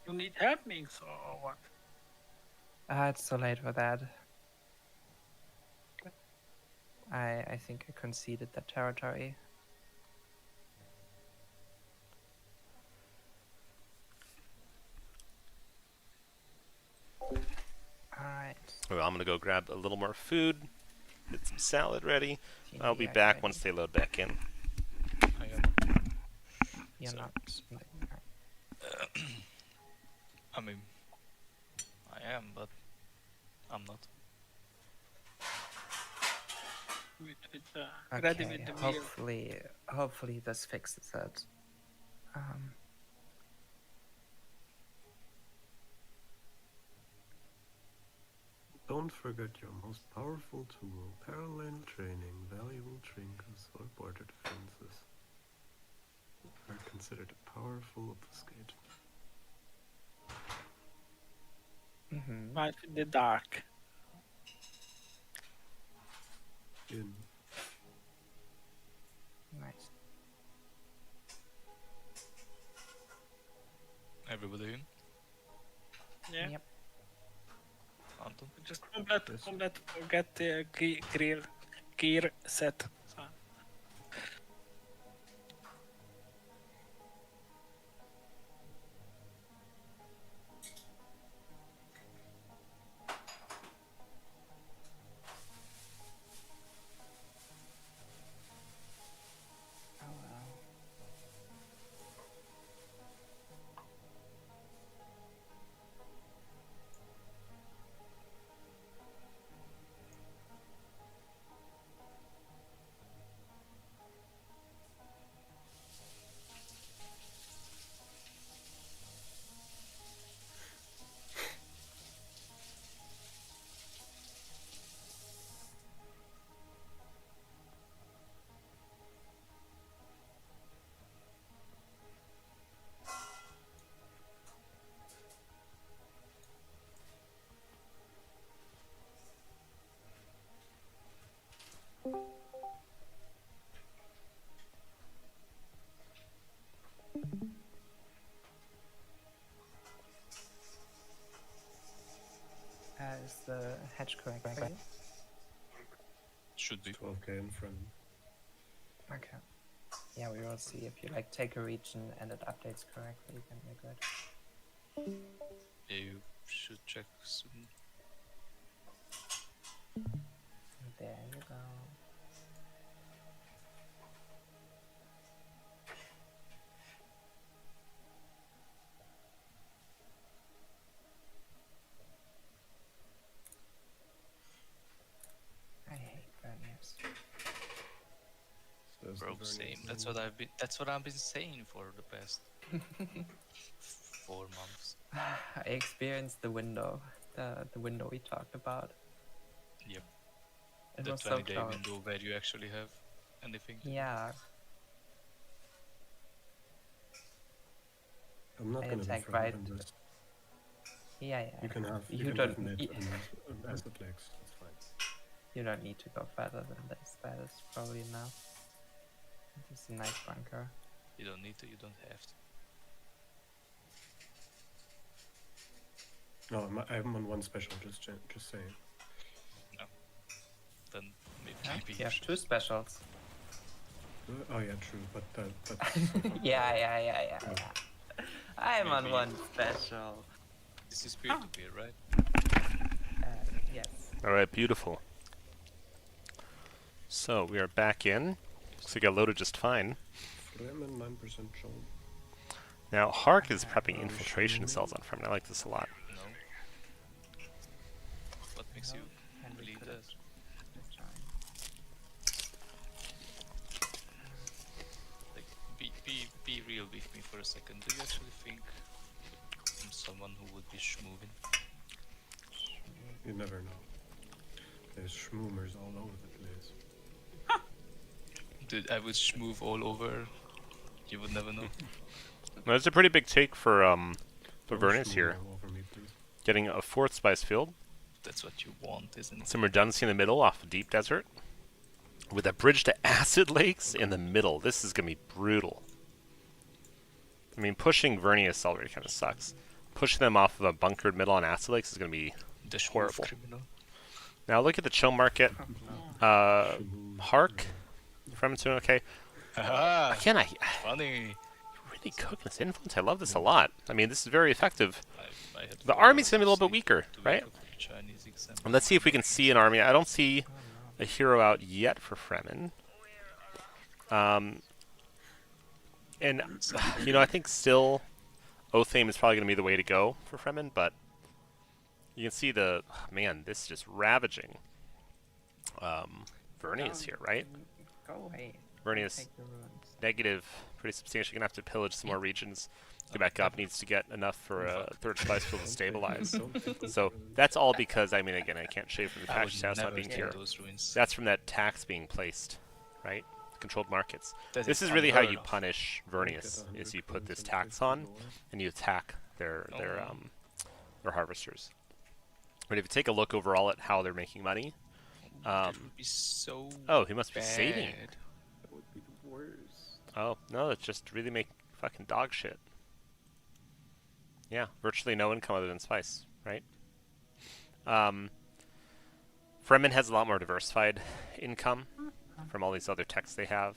You need help, Minx, or what? it's so late for that. I think I conceded that territory. Alright. Well, I'm gonna go grab a little more food, get some salad ready. I'll be TNT back activated. once they load back in. I am. You're so- not. I mean, I am, but I'm not. Ready Okay, with the meal. hopefully this fixes it. Don't forget your most powerful tool, parallel training, valuable trinkets, or border defenses are considered a powerful obfuscate. Life in the dark. In Nice. Everybody in? Yeah. Yep. Anton? Just don't let Yes. forget the gear set. So, Oh well. Is the hedge correct for you? Should be. 12k in front. Okay. Yeah, we will see if you like take a region and it updates correctly, then you're good. Yeah, you should check soon. There you go. I hate Verniers. So Bro, same. That's what I've been saying for the past 4 months. I experienced the window, the window we talked about. Yep. It The was so 20-day close. window where you actually have anything to do. Yeah, I'm not I gonna be attack front right. on this. yeah. You can have You you can don't. have mid You, and acid legs. It's fine. you don't need to go further than this. That is probably enough. This is a nice bunker. You don't need to, you don't have to. No, I'm on one special. Just saying. Then maybe, Yeah, maybe you have should. 2 specials. Oh yeah, true. But that's Yeah. I'm on Maybe- 1 special. This is peer-to-peer, right? Yes. All right, beautiful. So we are back in. Looks like I loaded just fine. Fremen 9% shown. Now Hark is prepping infiltration cells on Fremen. I like this a lot. No. What makes you And we believe could that? have just joined. Like, be real with me for a second. Do you actually think I'm someone who would be schmoving? You never know. There's schmoomers all over the place. Dude, I would schmoove all over. You would never know. That's a pretty big take for Don't Vernis schmoo here. all over me, please. Getting a 4th spice field. That's what you want, isn't it? Some redundancy in the middle off a deep desert. With a bridge to acid lakes in the middle. This is going to be brutal. I mean, pushing Vernius already kind of sucks. Pushing them off of a bunkered middle on acid lakes is going to be... The schmoove horrible. criminal. Now look at the chill market. Hark. Fremen's doing okay. Haha! Again, I Funny! really cooking this influence. I love this a lot. I mean, this is very effective. I had The 4 army's gonna be a little bit sleep weaker, to right? wake up with Chinese exam. And let's see if we can see an army. I don't see a hero out yet for Fremen. And, you know, I think still Othame is probably going to be the way to go for Fremen, but you can see man, this is just ravaging. Verni is here, right? Go away. Verni Don't is take the ruins. negative, pretty substantial. You're going to have to pillage some more regions. Get back up. Needs to get enough for a third spice field to stabilize. So that's all because, I mean, again, I can't shave from the I would patch house not never being get here. those ruins. That's from that tax being placed, right? Controlled markets. That This is really how unheard you of. punish Vernius, is you put this tax on, and you attack their harvesters. But if you take a look overall at how they're making money, That would be so. oh, he must be saving. bad. That would be the worst. Oh, no, it's just really make fucking dog shit. Yeah, virtually no income other than spice, right? Fremen has a lot more diversified income from all these other techs they have.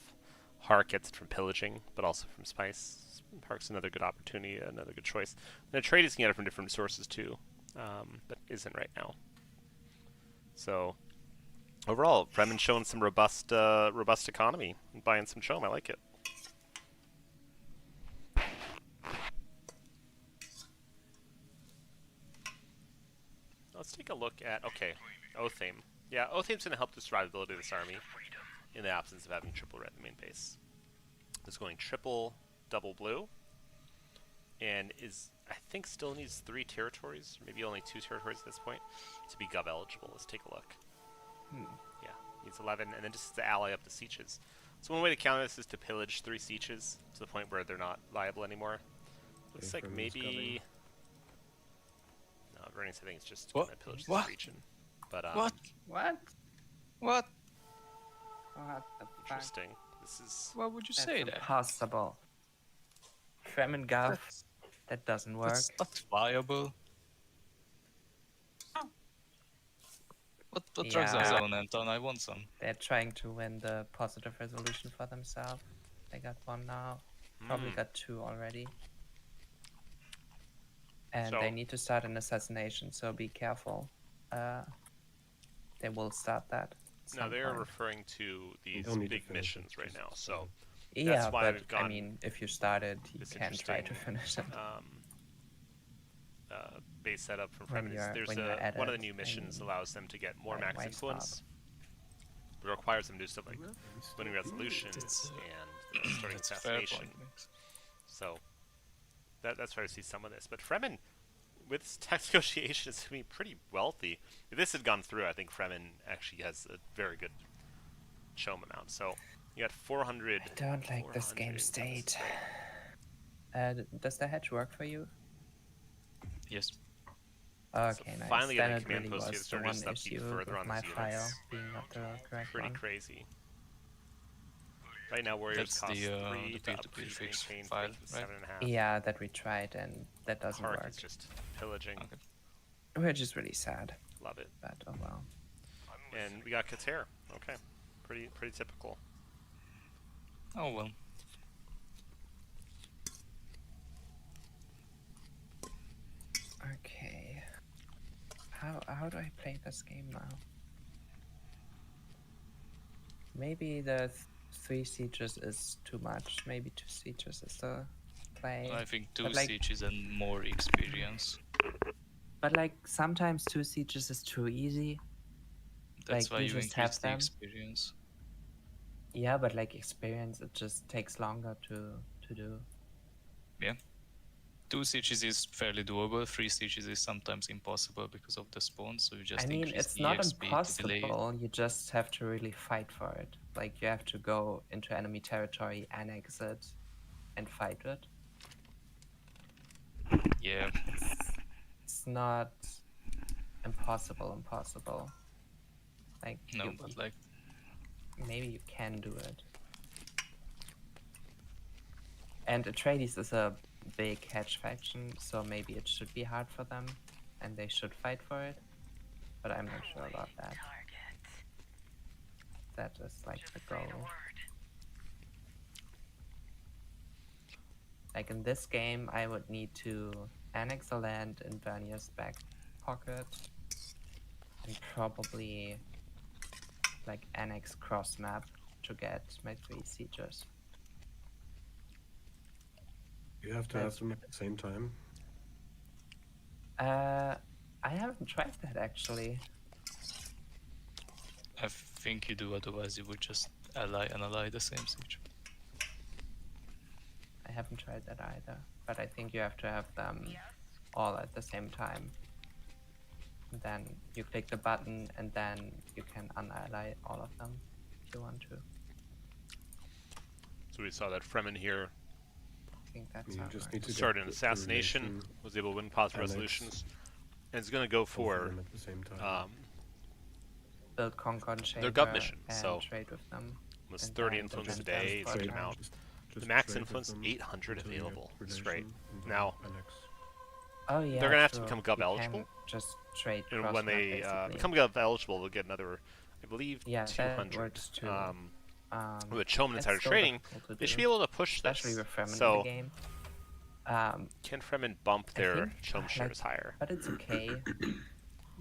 Hark gets it from pillaging, but also from spice. Hark's another good opportunity, another good choice. And Atreides can get it from different sources too, but isn't right now. So overall, Fremen's showing some robust economy and buying some chom. I like it. Let's take a look at, okay, Othame. Yeah, Othame's going to help the survivability of this army in the absence of having triple red in the main base. It's going triple, double blue, and I think still needs 3 territories, maybe only 2 territories at this point, to be gov eligible. Let's take a look. Yeah, needs 11, and then just to ally up the sieges. So one way to counter this is to pillage 3 sieges to the point where they're not viable anymore. Looks like maybe... No, Vernius, I think, it's just going to pillage this region. But, What? What? What? What the fuck? interesting. This is... Why would you That's say that? impossible. Fremen Gov, that doesn't work. That's not viable. What drugs are Yeah. on, Anton? I want some. They're trying to win the positive resolution for themselves. They got 1 now. Probably got 2 already. And So- they need to start an assassination, so be careful. They will start that. at No, some they're point. referring to these don't need to big finish it, missions right just now. So, Yeah, why but we've gone I mean, if you started, you this can try to interesting, finish it. base setup from When Fremen. you're- There's when you're at one of the it, new I missions mean, allows them to get more why- max why influence. But it requires them to do stuff like winning resolutions That's, and starting That's a fair assassination. point. Max. So that's why I see some of this. But Fremen, with this tax negotiation, is going to be pretty wealthy. If this had gone through, I think Fremen actually has a very good chom amount. So you got 400. I don't like this 400 game into state. Does the hedge work for you? Yes. Okay, nice. finally Then getting a it command really post here was to the start one doing stuff even issue further with on my these file units. being not the correct Pretty one. crazy. Right now, Warriors That's cost the 3 to peer-to-peer upkeep, fix maintain, file, strength is right? 7.5. Yeah, that we tried and that doesn't Hark work. is just pillaging. Okay. Which is really sad, Love it. but oh well. And we got Kater. Okay. Pretty typical. Oh well. Okay. How do I play this game now? Maybe the 3 sieges is too much. Maybe 2 sieges is the play. I think 2 But, like- sieges and more experience. But like sometimes 2 sieges is too easy. That's Like, why you you just increase have the them. experience. Yeah, but like experience, it just takes longer to do. 2 sieges is fairly doable. 3 sieges is sometimes impossible because of the spawn. So you just I mean, increase it's the not EXP to delay it. impossible. You just have to really fight for it. Like you have to go into enemy territory, annex it, and fight it. Yeah, It's not impossible. Like no, you- but like maybe you can do it. And Atreides is a big hedge faction, so maybe it should be hard for them, and they should fight for it. But I'm not sure about that. That is like the goal. Like in this game, I would need to annex a land in Vernia's back pocket, and probably like annex cross map to get my 3 sieges. You have to have them at the same time. I haven't tried that actually. I think you do, otherwise you would just ally the same siege. I haven't tried that either. But I think you have to have them all at the same time. And then you click the button and then you can unally all of them if you want to. So we saw that Fremen here I think that's You how it just works. need to started get an the assassination, relation was able to win positive annex resolutions, and it's going to go both of for them at the same time. Build Concord Chamber their gov mission. and So trade with them. almost and 30 then influence the a day, Gentiles check for them turn. out. Just The max trade with influence, them 800 until you get available. It's relation, great. and then Now, annex. Oh yeah, They're gonna have to true. become gov You eligible. can just trade And cross when map, they basically. become gov eligible, they'll get another, I believe, Yeah, that 200. works too. With Chom it's Insider still Trading, difficult to they should do, be able to push especially this. with Fremen in So, the game. can Fremen bump I their think, Chom like, shares higher? But it's okay.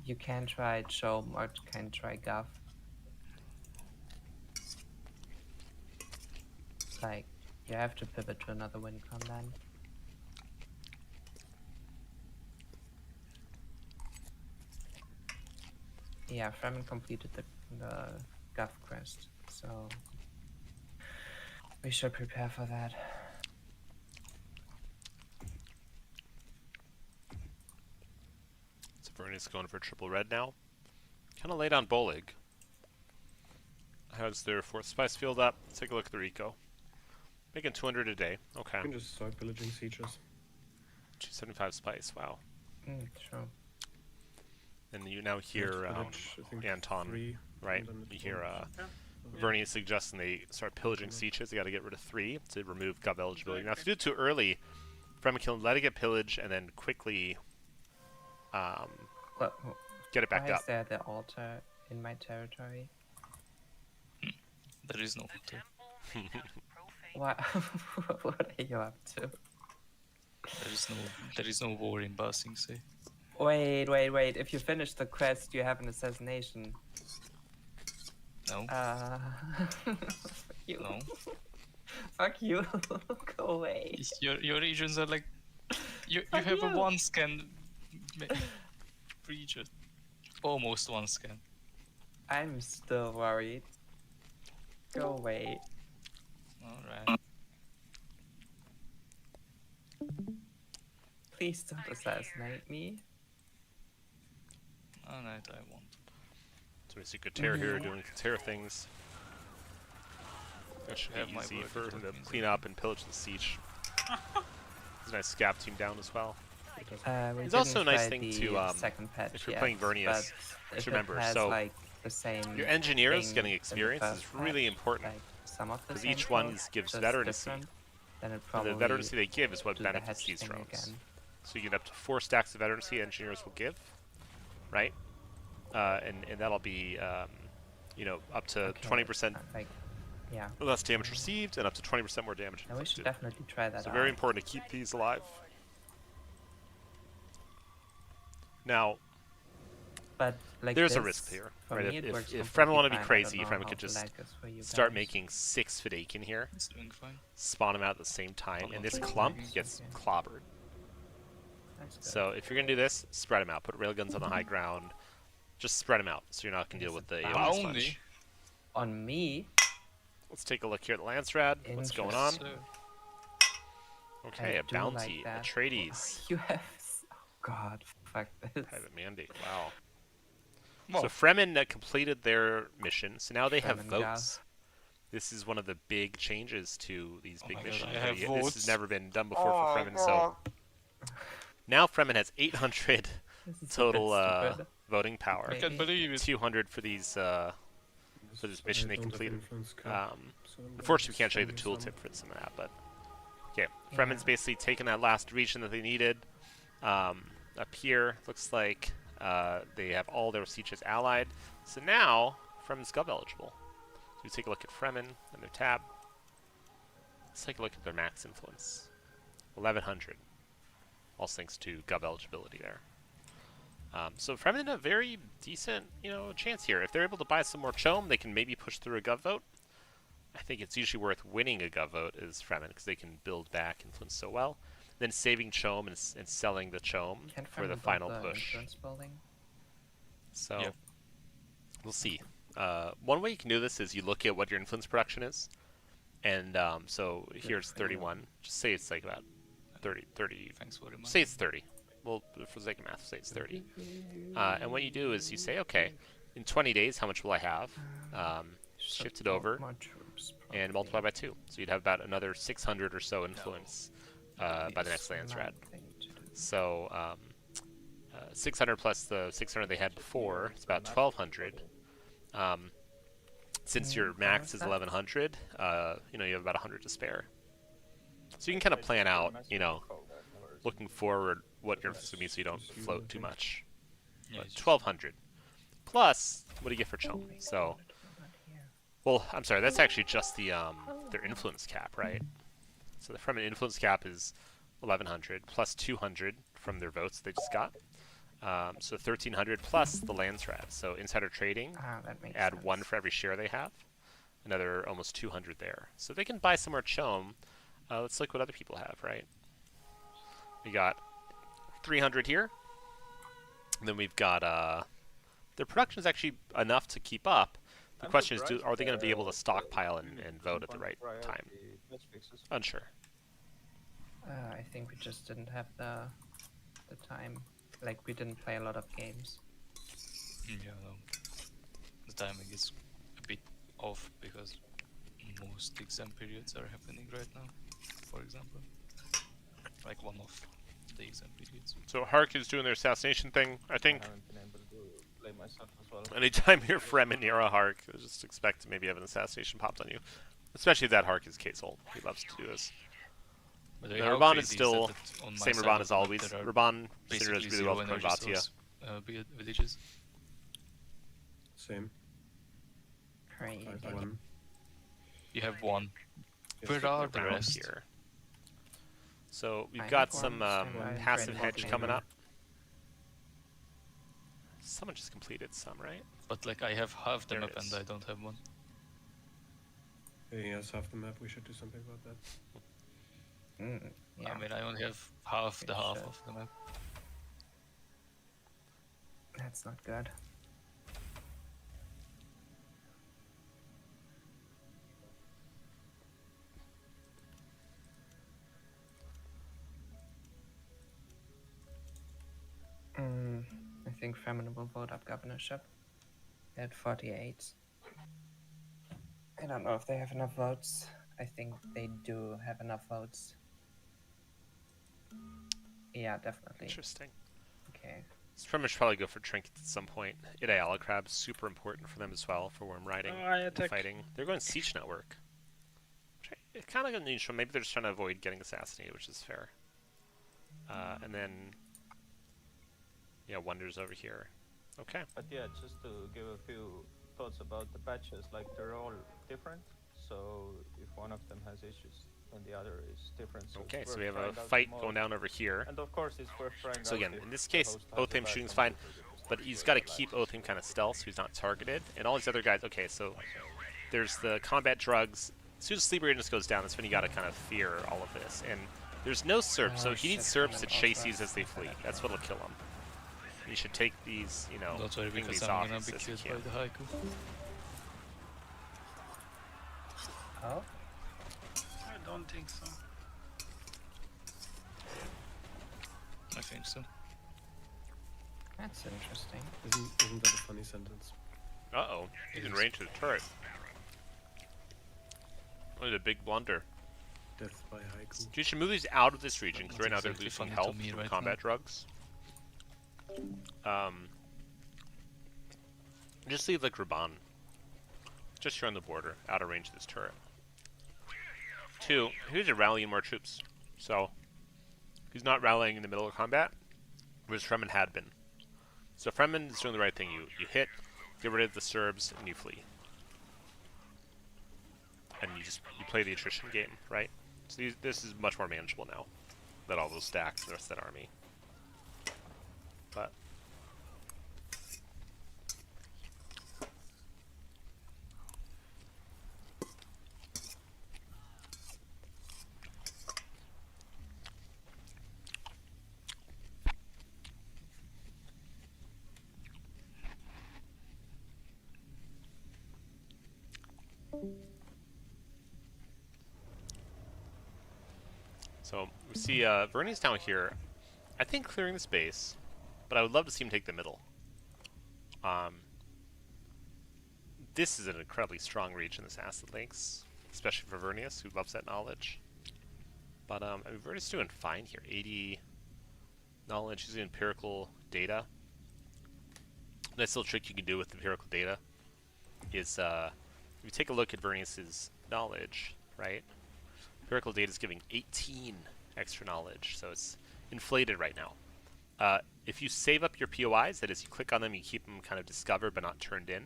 You can try Chom or can try Gov. Like, you have to pivot to another win con then. Yeah, Fremen completed the Gov quest, so we should prepare for that. So Vernius going for triple red now. Kind of late on Bolig. How's their fourth spice field up? Let's take a look at the Rico. Making 200 a day. Okay. You can just start pillaging sieges. 275 spice. Wow. True. And you now hear Village, I think Anton, 3, right? and then it's You hear one. Vernius suggesting they start pillaging sieges. They got to get rid of 3 to remove gov eligibility. Now, if you do it too early, Fremen can let it get pillaged and then quickly What, get it back why up. is there the altar in my territory? There is no altar. What? What are you up to? There is no war in Ba Sing Se. Wait. If you finish the quest, you have an assassination. No, You. no. Fuck you. Go away. Your regions are like you Fuck have a you. 1 scan region, almost 1 scan. I'm still worried. Go away. All right. Please don't assassinate me. All right, I won't. So we see Kater here doing Kater things. That should Have be my easy word for if him that to means clean up and pillage the siege. There's a nice scav team down as well. We It's also a didn't nice try thing the to, second patch if you're yet, playing Vernius, but to if remember, it has, so like, the same your engineers thing getting in the experience is first really patch, important, like some of the because same each one code, gives just veterancy. different, then it And probably the veterancy they give is what do the benefits hedge these thing drones. again. So you get up to 4 stacks of veterancy engineers will give, right? And that'll be, you know, up to Okay, 20% like, yeah. less damage received and up to 20% more damage No, we should inflicted. definitely try that So out. very important to keep these alive. Now, But like there's a this, risk here, for right? me, it works If Fremen want to be completely fine. I crazy, don't know Fremen how could the just lag is for you start guys. making 6 Fadakin here, It's doing fine. spawn them out at the same time, I'm and not this sure. clump gets Okay. clobbered. That's good. So if you're going to do this, spread them out. Put railguns on the high ground. Just spread them out so you're not going to deal Is with it the bound? AoE Bounty? sponge. On me, Let's take a look here at Lancerad. What's going on? Interesting. So, Okay, I a do bounty, like that. Atreides, You have. Oh God, fuck this. private mandate. Wow. well, So Fremen completed their mission, so now they have Fremen votes. This is one of the big changes to these Oh big my God, missions. I have This has votes. never been done before for Fremen, so now Fremen has 800 This is a bit total stupid. voting power. I can't believe it. 200 for these for this mission they I don't have completed. influence cap, Unfortunately, so I'm gonna we can't show you the send you tooltip some. for some of that, but okay. Fremen's Yeah. basically taken that last region that they needed. Up here, looks like they have all their sieges allied. So now, Fremen's gov eligible. So we take a look at Fremen and their tab. Let's take a look at their max influence. 1100. All thanks to gov eligibility there. So Fremen a very decent, chance here. If they're able to buy some more Chom, they can maybe push through a gov vote. I think it's usually worth winning a gov vote is Fremen because they can build back influence so well. Then saving Chom and selling the Chom Can for the Fremen build final the push. influence building? So Yep. we'll see. One way you can do this is you look at what your influence production is, and so here's 31. Just say it's like about 30. Thanks for reminding. Say it's 30. Well, for the sake of math, say it's 30. And what you do is you say, okay, in 20 days, how much will I have? Shift it over More troops, and probably. multiply by 2. So you'd have about another 600 or so influence by the next lands rad. Nothing to do. So 600 plus the 600 they had before, it's about 1200. Since your max is 1100, you have about 100 to spare. So you can kind of plan out, looking forward what your influence would be so you don't float too much. Yeah, But it's just- 1200 plus what do you get for Chom? So, well, I'm sorry, that's actually just the their influence cap, right? So the Fremen influence cap is 1100 plus 200 from their votes they just got. So 1300 plus the lands rad. So insider trading, That makes add sense. 1 for every share they have. Another almost 200 there. So they can buy some more Chom. Let's look what other people have, right? We got 300 here. And then we've got their production is actually enough to keep up. The question is, are they going to be able to stockpile and vote at the right time? Unsure. I think we just didn't have the time. Like, we didn't play a lot of games. Yeah, no. The timing is a bit off because most exam periods are happening right now, for example. Like one of the exam periods. So Hark is doing their assassination thing. I think haven't been able to play myself as well. anytime you're Fremen near a Hark, just expect to maybe have an assassination popped on you. Especially if that Hark is case hold. He loves to do this. But The how Raban crazy is still that on my same side Raban of as the map always. there are Raban basically considers really zero well for energy Konvatia. source, villages. Same. Crazy. 5-1. You have one. Yes. Where are the Around rest? here. So we've I got have some one, so I passive trade hedge one coming favor. up. Someone just completed some, right? But like I have half the There map it is. and I don't have one. He has half the map. We should do something about that. Yeah. I mean, I only have half the We half should. of the map. That's not good. I think Fremen will vote up governorship. They had 48. I don't know if they have enough votes. I think they do have enough votes. Yeah, definitely. Interesting. Okay. Fremen should probably go for trinkets at some point. Ideala Crab, super important for them as well for worm riding I and attack. fighting. They're going Siege Network. It's kind of unusual. Maybe they're just trying to avoid getting assassinated, which is fair. And then, yeah, Wonders over here. Okay. But yeah, just to give a few thoughts about the patches, like they're all different. So if one of them has issues, then the other is different. So Okay, it's so worth we have a trying out fight more. going down over here. And of course, it's worth trying So out again, if in this the case, host has a Oatham bad shooting's fine, computer, because but then he's it's got to like- keep Oatham kind of stealth so he's not targeted. And all these other guys, okay, so there's the combat drugs. As soon as Sleeper Radiance goes down, that's when you got to kind of fear all of this. And there's no SERPs, so Oh, he needs shit, SERPs to Fremen chase also these as they flee. That's what'll kill him. You should take these, Don't worry, ping because these I'm off gonna as be best you killed by can. the haiku. Oh, I don't think so. I think so. that's interesting. Isn't that a funny sentence? Uh-oh, he's in range of the turret. What a big blunder. Death by haiku. You should move these out of this region, because right now they're Exactly losing funny to health me from right combat now. drugs. Just leave like Raban. Just here on the border, out of range of this turret. 2, here's a rallying more troops. So, he's not rallying in the middle of combat, whereas Fremen had been. So Fremen is doing the right thing. You hit, get rid of the Serbs, and you flee. And you play the attrition game, right? So this is much more manageable now. Than all those stacks and the rest of that army. But So we see Verni's down here. I think clearing the space, but I would love to see him take the middle. This is an incredibly strong region, this Acid Links, especially for Vernius, who loves that knowledge. But I mean, Vernius doing fine here. 80 knowledge, using empirical data. Nice little trick you can do with empirical data is if you take a look at Vernius's knowledge, right? Empirical data is giving 18 extra knowledge, so it's inflated right now. If you save up your POIs, that is, you click on them, you keep them kind of discovered but not turned in,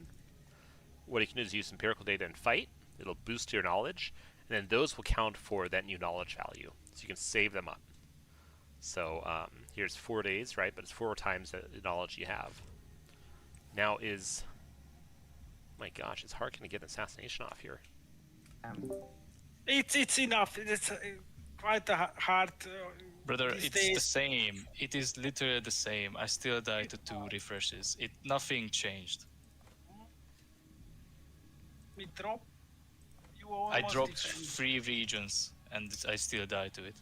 what you can do is use empirical data and fight. It'll boost your knowledge, and then those will count for that new knowledge value. So you can save them up. So here's 4 days, right? But it's 4 times the knowledge you have. Now is... My gosh, it's hard to get an assassination off here. It's enough. It's quite hard. Brother, these it's days. the same. It is literally the same. I still died to 2 refreshes. Nothing changed. We drop. You I almost dropped defend. 3 regions and I still died to it.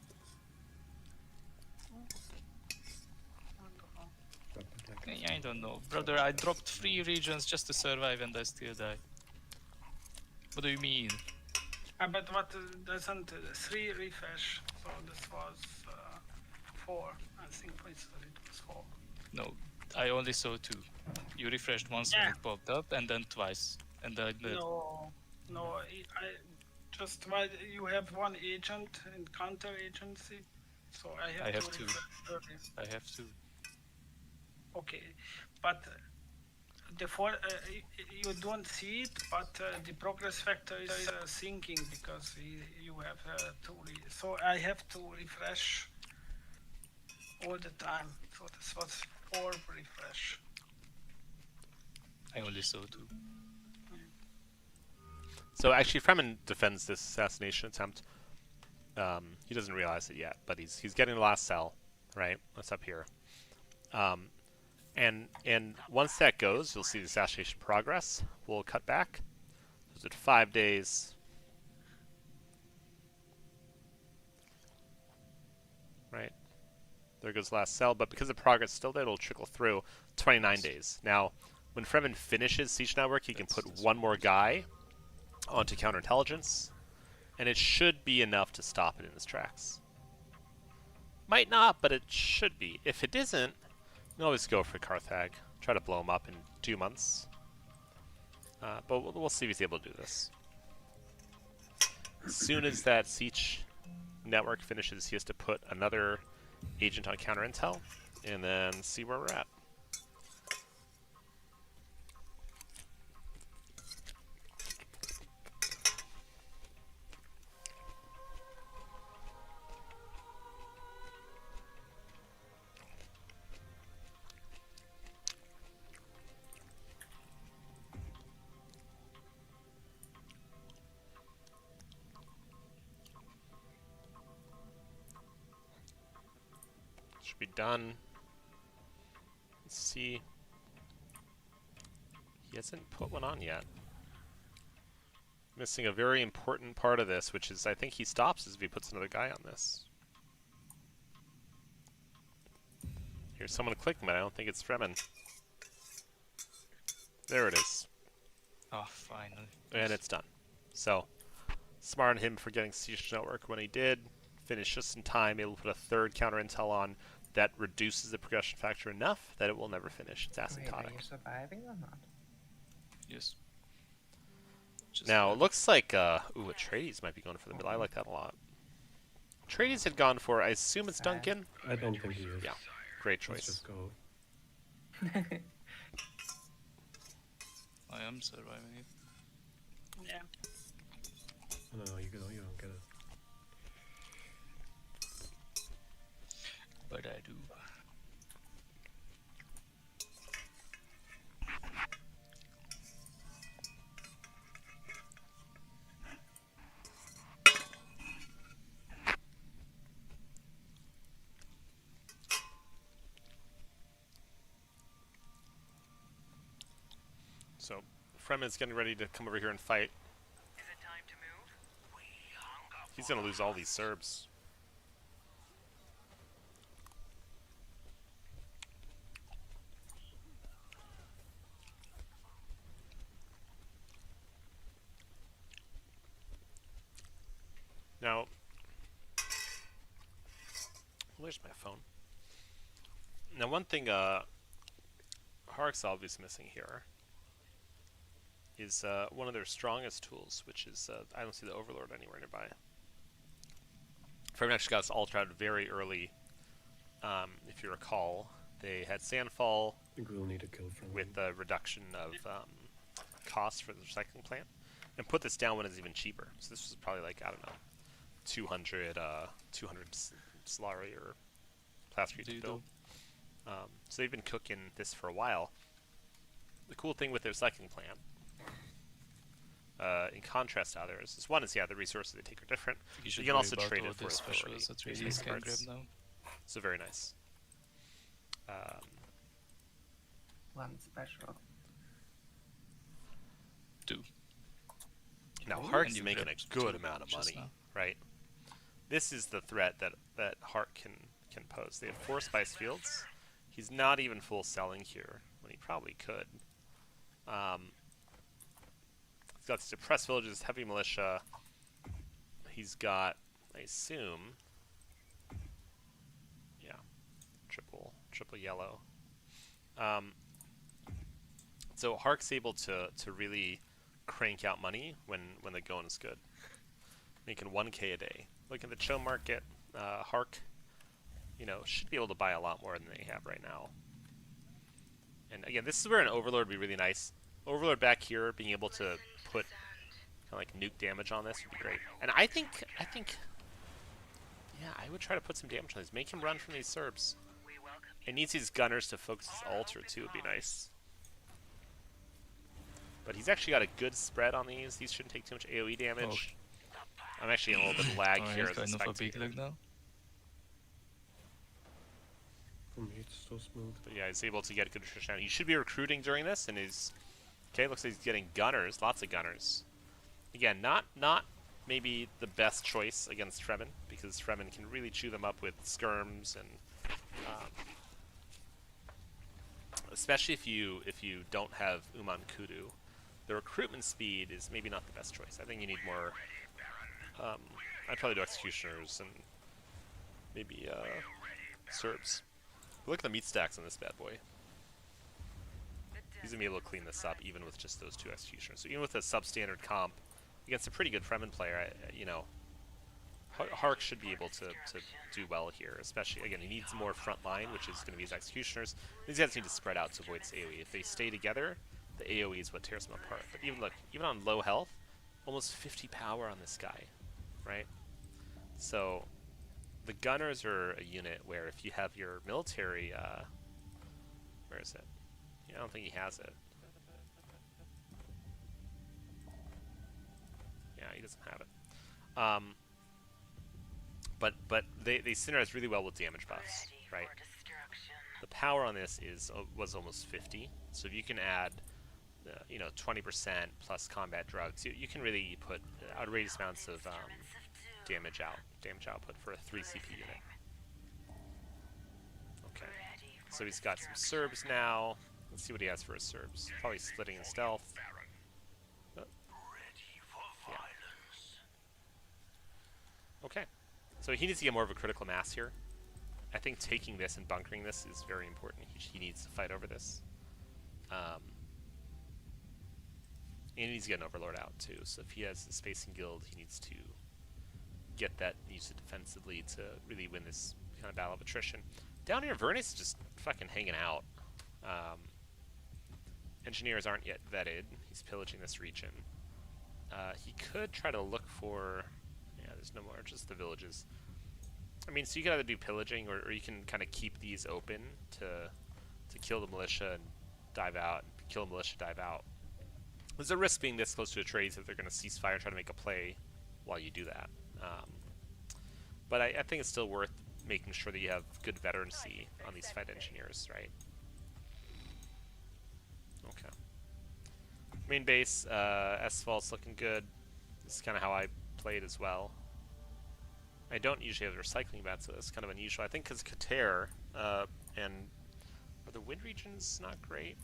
I don't know. Brother, I dropped 3 regions just to survive and I still died. What do you mean? But what doesn't 3 refresh? So this was 4. I think it was 4. No, I only saw 2. You refreshed once Yeah. when it popped up and then twice. And then No, I just why you have 1 agent and counter agency, so I have, I have to 2. refresh early. I have 2. Okay, but the you don't see it, but the progress factor is sinking because you have 2. So I have to refresh all the time. So this was 4 refresh. I only saw 2. So actually, Fremen defends this assassination attempt. He doesn't realize it yet, but he's getting the last cell, right? That's up here. And once that goes, you'll see the assassination progress. We'll cut back. So it's 5 days. Right? There goes the last cell, but because the progress is still there, it'll trickle through. 29 days. Now, when Fremen finishes Siege Network, he can put 1 more guy onto counterintelligence, and it should be enough to stop it in its tracks. Might not, but it should be. If it isn't, you can always go for Carthag. Try to blow him up in 2 months. But we'll see if he's able to do this. As soon as that Siege Network finishes, he has to put another agent on counterintel, and then see where we're at. Should be done. Let's see. He hasn't put one on yet. Missing a very important part of this, which is I think he stops as if he puts another guy on this. Here's someone clicking, but I don't think it's Fremen. There it is. Oh, finally. And it's done. So, smart on him for getting Siege Network when he did. Finished just in time, able to put a 3rd counter intel on that reduces the progression factor enough that it will never finish. It's Wait, are asymptotic. you surviving or not? Yes. Just Now, it looks like, ooh, Atreides might be going for the middle. I like that a lot. Atreides had gone for, I assume it's Duncan? I don't think he is. Yeah, great Let's choice. just go. I am surviving it. Yeah. No, you don't get it. But I do. So, Fremen's getting ready to come over here and fight. Is it time to move? He's going to lose all these Serbs. there's my phone. Now, one thing Hark's obviously missing here is one of their strongest tools, which is I don't see the Overlord anywhere nearby. Fremen actually got this altered out very early. If you recall, they had Sandfall I think we'll need a kill from with him. a reduction of cost for the recycling plant, and put this down when it's even cheaper. So this was probably like, I don't know, 200 Solari or Plascrete to build. So they've been cooking this for a while. The cool thing with their recycling plant, in contrast to others, is one is the resources they take are different. You should can worry also about trade all it for the authority. specials that These really can grab cards. now. So very nice. One special. Now Oh, Hark's and you making a grabbed good two amount of just money, now. right? This is the threat that Hark can pose. They have 4 spice fields. He's not even full selling here when he probably could. He's got suppressed villages, heavy militia. He's got, I assume, yeah, triple yellow. So Hark's able to really crank out money when the going is good, making 1K a day. Look at the Cho market. Hark, should be able to buy a lot more than they have right now. And again, this is where an Overlord would be really nice. Overlord back here, being able to put kind of like nuke damage on this would be great. And I think, yeah, I would try to put some damage on these. Make him run from these Serbs. It needs these gunners to focus his altar too. Would be nice. But he's actually got a good spread on these. These shouldn't take too much AoE damage. I'm actually in a little bit of lag here as a Kind of a big spectator. lag now. For me, it's so smooth. But yeah, he's able to get good attrition out. He should be recruiting during this, and he's okay. Looks like he's getting gunners, lots of gunners. Again, not maybe the best choice against Fremen, because Fremen can really chew them up with skirms, and especially if you don't have Uman Kudu, the recruitment speed is maybe not the best choice. I think you need more. I'd probably do executioners and maybe Serbs. But look at the meat stacks on this bad boy. He's gonna be able to clean this up even with just those 2 executioners. So even with a substandard comp against a pretty good Fremen player, Hark should be able to do well here. Especially again, he needs more front line, which is going to be his executioners. These guys need to spread out to avoid this AoE. If they stay together, the AoE is what tears them apart. But even on low health, almost 50 power on this guy, right? So the gunners are a unit where if you have your military, where is it? Yeah, I don't think he has it. Yeah, he doesn't have it. But they synergize really well with damage buffs, right? The power on this was almost 50. So if you can add, 20% plus combat drugs, you can really put outrageous amounts of damage output for a 3 CP unit. Okay, so he's got some Serbs now. Let's see what he has for his Serbs. Probably splitting in stealth. Yeah. Okay, so he needs to get more of a critical mass here. I think taking this and bunkering this is very important. He needs to fight over this. And he needs to get an Overlord out too. So if he has the Spacing Guild, he needs to get that, use it defensively to really win this kind of battle of attrition. Down here, Vernus is just fucking hanging out. Engineers aren't yet vetted. He's pillaging this region. He could try to look for... Yeah, there's no more, just the villages. I mean, so you can either do pillaging, or you can kind of keep these open to kill the militia and dive out, and kill the militia, dive out. There's a risk being this close to a trade that they're going to cease fire and try to make a play while you do that. But I think it's still worth making sure that you have good veterancy on these fight engineers, right? Okay. Main base, S-Fal's looking good. This is kind of how I played as well. I don't usually have recycling bats, so that's kind of unusual. I think because Qatar and are the wind regions not great?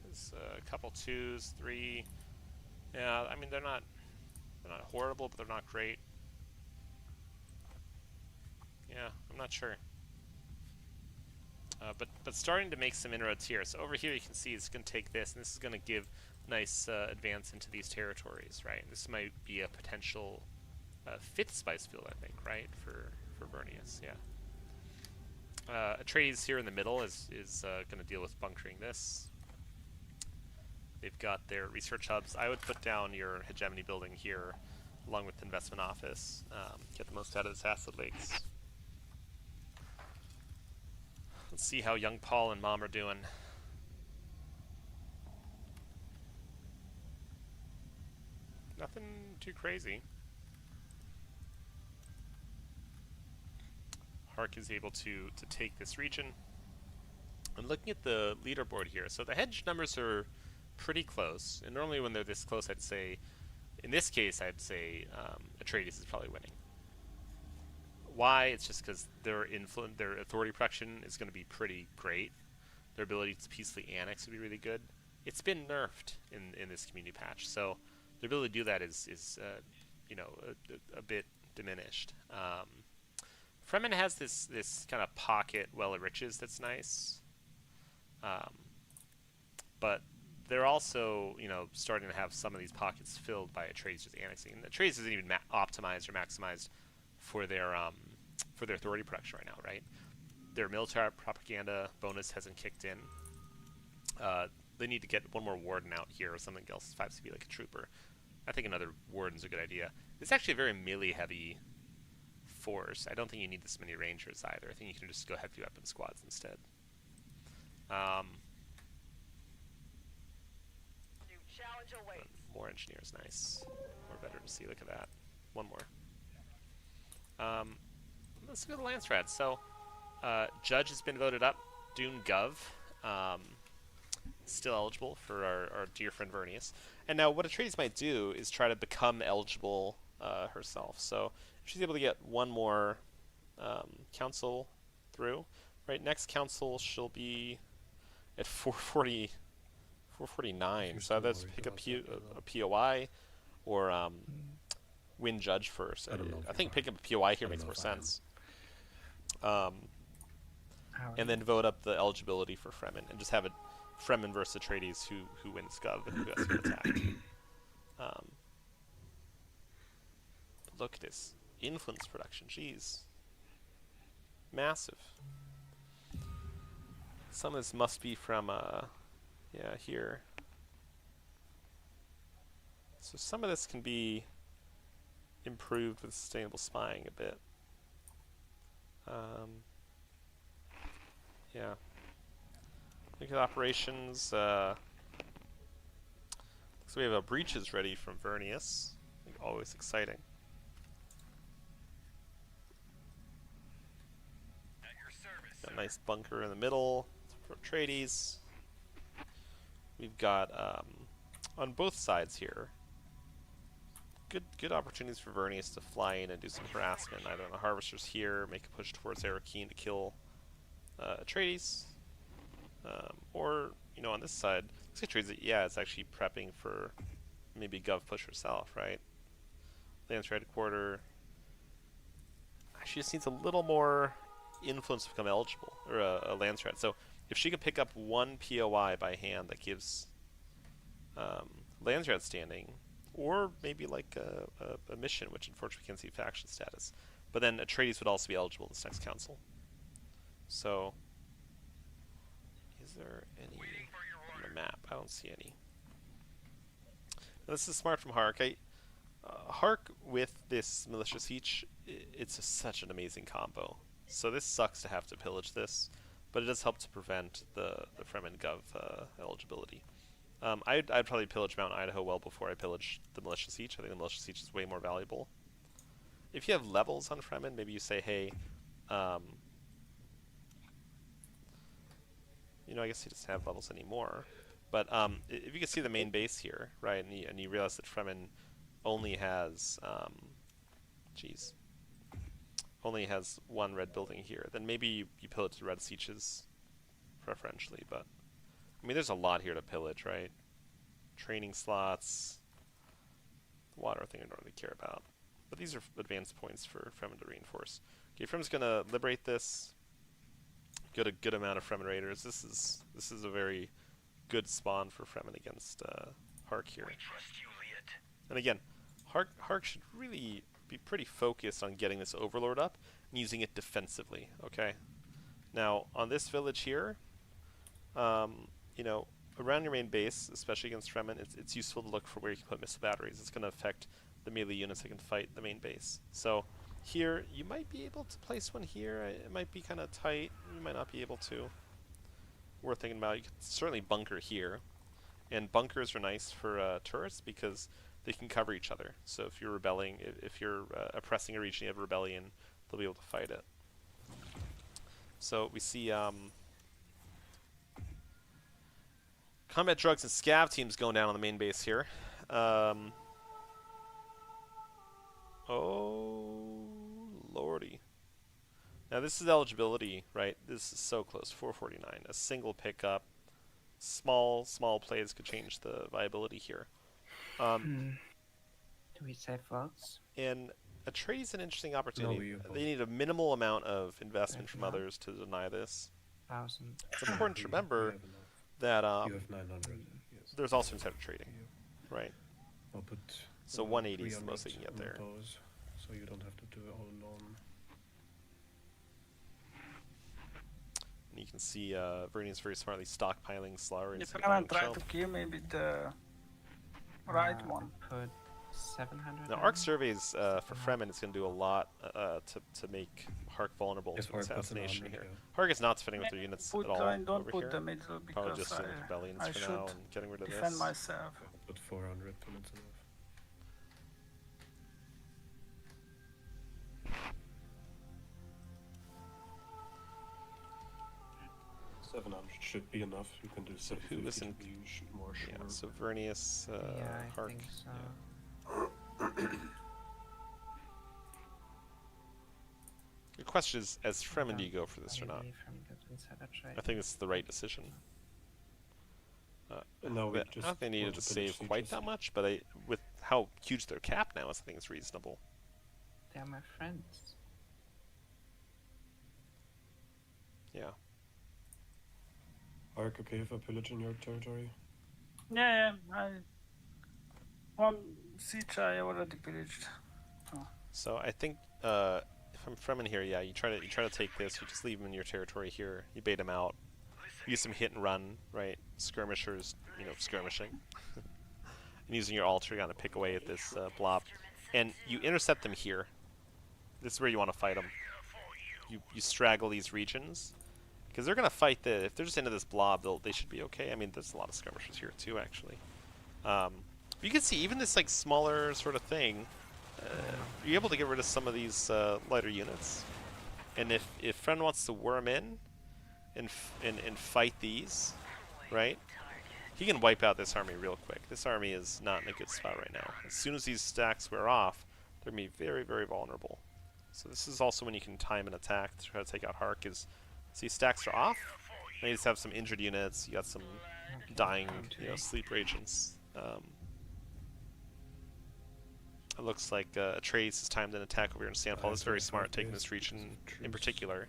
There's a couple 2s, 3. Yeah, I mean they're not horrible, but they're not great. Yeah, I'm not sure. But starting to make some inroads here. So over here you can see it's going to take this, and this is going to give nice advance into these territories, right? This might be a potential fifth spice field, I think, right, for Vernius, yeah. Atreides here in the middle is going to deal with bunkering this. They've got their research hubs. I would put down your hegemony building here, along with the investment office. Get the most out of this acid lakes. Let's see how young Paul and Mom are doing. Nothing too crazy. Hark is able to take this region. I'm looking at the leaderboard here. So the hedge numbers are pretty close. And normally when they're this close, I'd say, in this case, I'd say Atreides is probably winning. Why? It's just because their authority production is going to be pretty great. Their ability to peacefully annex would be really good. It's been nerfed in this community patch, so their ability to do that is a bit diminished. Fremen has this kind of pocket well of riches that's nice, but they're also starting to have some of these pockets filled by Atreides just annexing. And Atreides isn't even optimized or maximized for their authority production right now, right? Their military propaganda bonus hasn't kicked in. They need to get one more warden out here or something else. 5CB like a trooper. I think another warden's a good idea. It's actually a very melee-heavy force. I don't think you need this many rangers either. I think you can just go heavy weapon squads instead. More engineers, nice. More veterans, see, look at that. One more. Let's go to the Lance Rats. So, Judge has been voted up. Dune Gov, still eligible for our dear friend Vernius. And now what Atreides might do is try to become eligible herself. So if she's able to get one more council through, right? Next council she'll be at 440, 449. So that's pick a POI or win Judge first. I think picking up a POI here makes more sense. And then vote up the eligibility for Fremen and just have it Fremen versus Atreides who wins Gov and who has to attack. Look at this influence production, jeez, massive. Some of this must be from here. So some of this can be improved with sustainable spying a bit. Yeah. Look at operations. So we have breaches ready from Vernius. Always exciting. At your service, Got a nice bunker in the middle for Atreides. We've got on both sides here good opportunities for Vernius to fly in and do some harassment. Either on the harvesters here, make a push towards Arakeen to kill Atreides, or on this side, looks like Atreides, yeah, it's actually prepping for maybe Gov push herself, right? Lance Headquarter. She just needs a little more influence to become eligible, or a Lance Rat. So if she could pick up one POI by hand, that gives Lance Rat standing, or maybe like a mission, which unfortunately can't see faction status. But then Atreides would also be eligible in this next council. So, is there any on the map? I don't see any. Now, this is smart from Hark. Hark with this Militia Siege, it's such an amazing combo. So this sucks to have to pillage this, but it does help to prevent the Fremen Gov eligibility. I'd probably pillage Mount Idaho well before I pillage the Militia Siege. I think the Militia Siege is way more valuable. If you have levels on Fremen, maybe you say, hey, I guess he doesn't have levels anymore. But if you can see the main base here, right, and you realize that Fremen only has, only has one red building here, then maybe you pillage the red sieges preferentially. But I mean, there's a lot here to pillage, right? Training slots, the water thing I don't really care about. But these are advanced points for Fremen to reinforce. Okay, Fremen's gonna liberate this. Get a good amount of Fremen raiders. This is a very good spawn for Fremen against Hark here. And again, Hark should really be pretty focused on getting this Overlord up and using it defensively. Okay. Now on this village here, you know, around your main base, especially against Fremen, it's useful to look for where you can put missile batteries. It's going to affect the melee units that can fight the main base. So here, you might be able to place one here. It might be kind of tight. You might not be able to. Worth thinking about. You could certainly bunker here. And bunkers are nice for turrets because they can cover each other. So if you're rebelling, if you're oppressing a region, you have rebellion, they'll be able to fight it. So we see combat drugs and scav teams going down on the main base here. Oh, lordy. Now this is eligibility, right? This is so close, 449. A single pickup. Small plays could change the viability here. Do we save votes? And a trade is an interesting opportunity. No, They need a minimal amount of investment from Yeah. others to deny this. 1,000. It's important to remember You have enough. that You have 900. Yes. there's also insider trading, right? I'll put. So 180 is the most they can get 300 there. on those, so you don't have to do it all alone. And you can see Vernia's very smartly stockpiling slurries. If I try to kill me with the right one. Put 700. Now, in. Arc Surveys for Fremen is going to do a lot to make Hark vulnerable If to Hark puts an assassination 100, here. yeah. Hark is not defending with their units Put, at all don't over put here. the middle Probably because just doing rebellions I for should now and getting rid of defend this. myself. I'll put 400 when it's enough. 700 should be enough. You can do So who 750 isn't- to be more sure. Yeah, so Vernius, Yeah, I Hark. think so. Yeah. The question is, as Fremen, do you go for this or not? Maybe from that insider trade. I think this is the right decision. And now we I just don't think they needed want to to save finish quite sieges. that much, but with how huge their cap now is, I think it's reasonable. They're my friends. Yeah. Ark, okay if I pillage in your territory? Yeah, one siege I already pillaged. So I think if I'm Fremen here, yeah, you try to take this. You just leave them in your territory here. You bait them out. Use some hit and run, right? Skirmishers, you know, skirmishing. And using your altar, you're gonna pick away at this blob, and you intercept them here. This is where you want to fight them. You straggle these regions, because they're gonna fight if they're just into this blob, they should be okay. I mean, there's a lot of skirmishers here too, actually. You can see even this like smaller sort of thing. You're able to get rid of some of these lighter units, and if Friend wants to worm in and fight these, right? He can wipe out this army real quick. This army is not in a good spot right now. As soon as these stacks wear off, they're gonna be very, very vulnerable. So this is also when you can time an attack to try to take out Hark. Is see stacks are off. Now you just have some injured units. You got some dying, sleep agents. It looks like Atreus has timed an attack over here in Sandfall. That's very smart, taking this region in particular.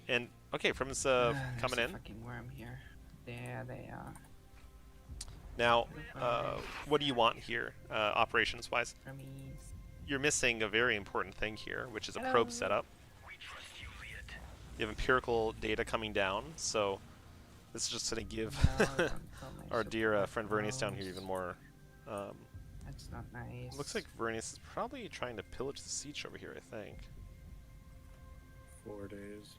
And okay, Fremen's coming There's in. a fucking worm here. There they are. Now, what do you want here, operations-wise? Wormies. You're missing a very important thing here, which is a Hello. probe setup. You have empirical data coming down, so this is just going to give No, don't tell my our dear super friend Vernius down here pros. even more. That's not nice. Looks like Vernius is probably trying to pillage the siege over here, I think. 4 days.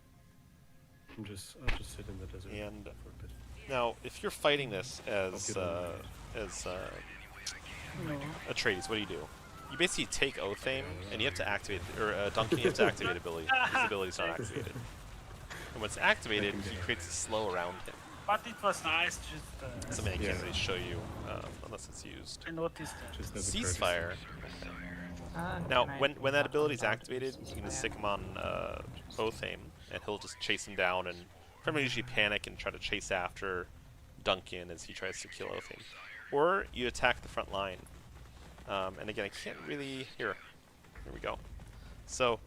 I'll just sit in the desert And for a bit. now, if you're fighting this as Atreides, what do? You basically take Oathame, and you have to activate, or Duncan, you have to activate ability. His ability's not activated. And when it's activated, he creates a slow around him. But it was nice, just Something I can't Yeah. really show you unless it's used. I noticed that. Just as a Ceasefire. Now, when that ability's activated, you can just stick him on Oathame, and he'll just chase him down, and Fremen usually panic and try to chase after Duncan as he tries to kill Oathame. Or you attack the front line. And again, I can't really... Here. Here we go. So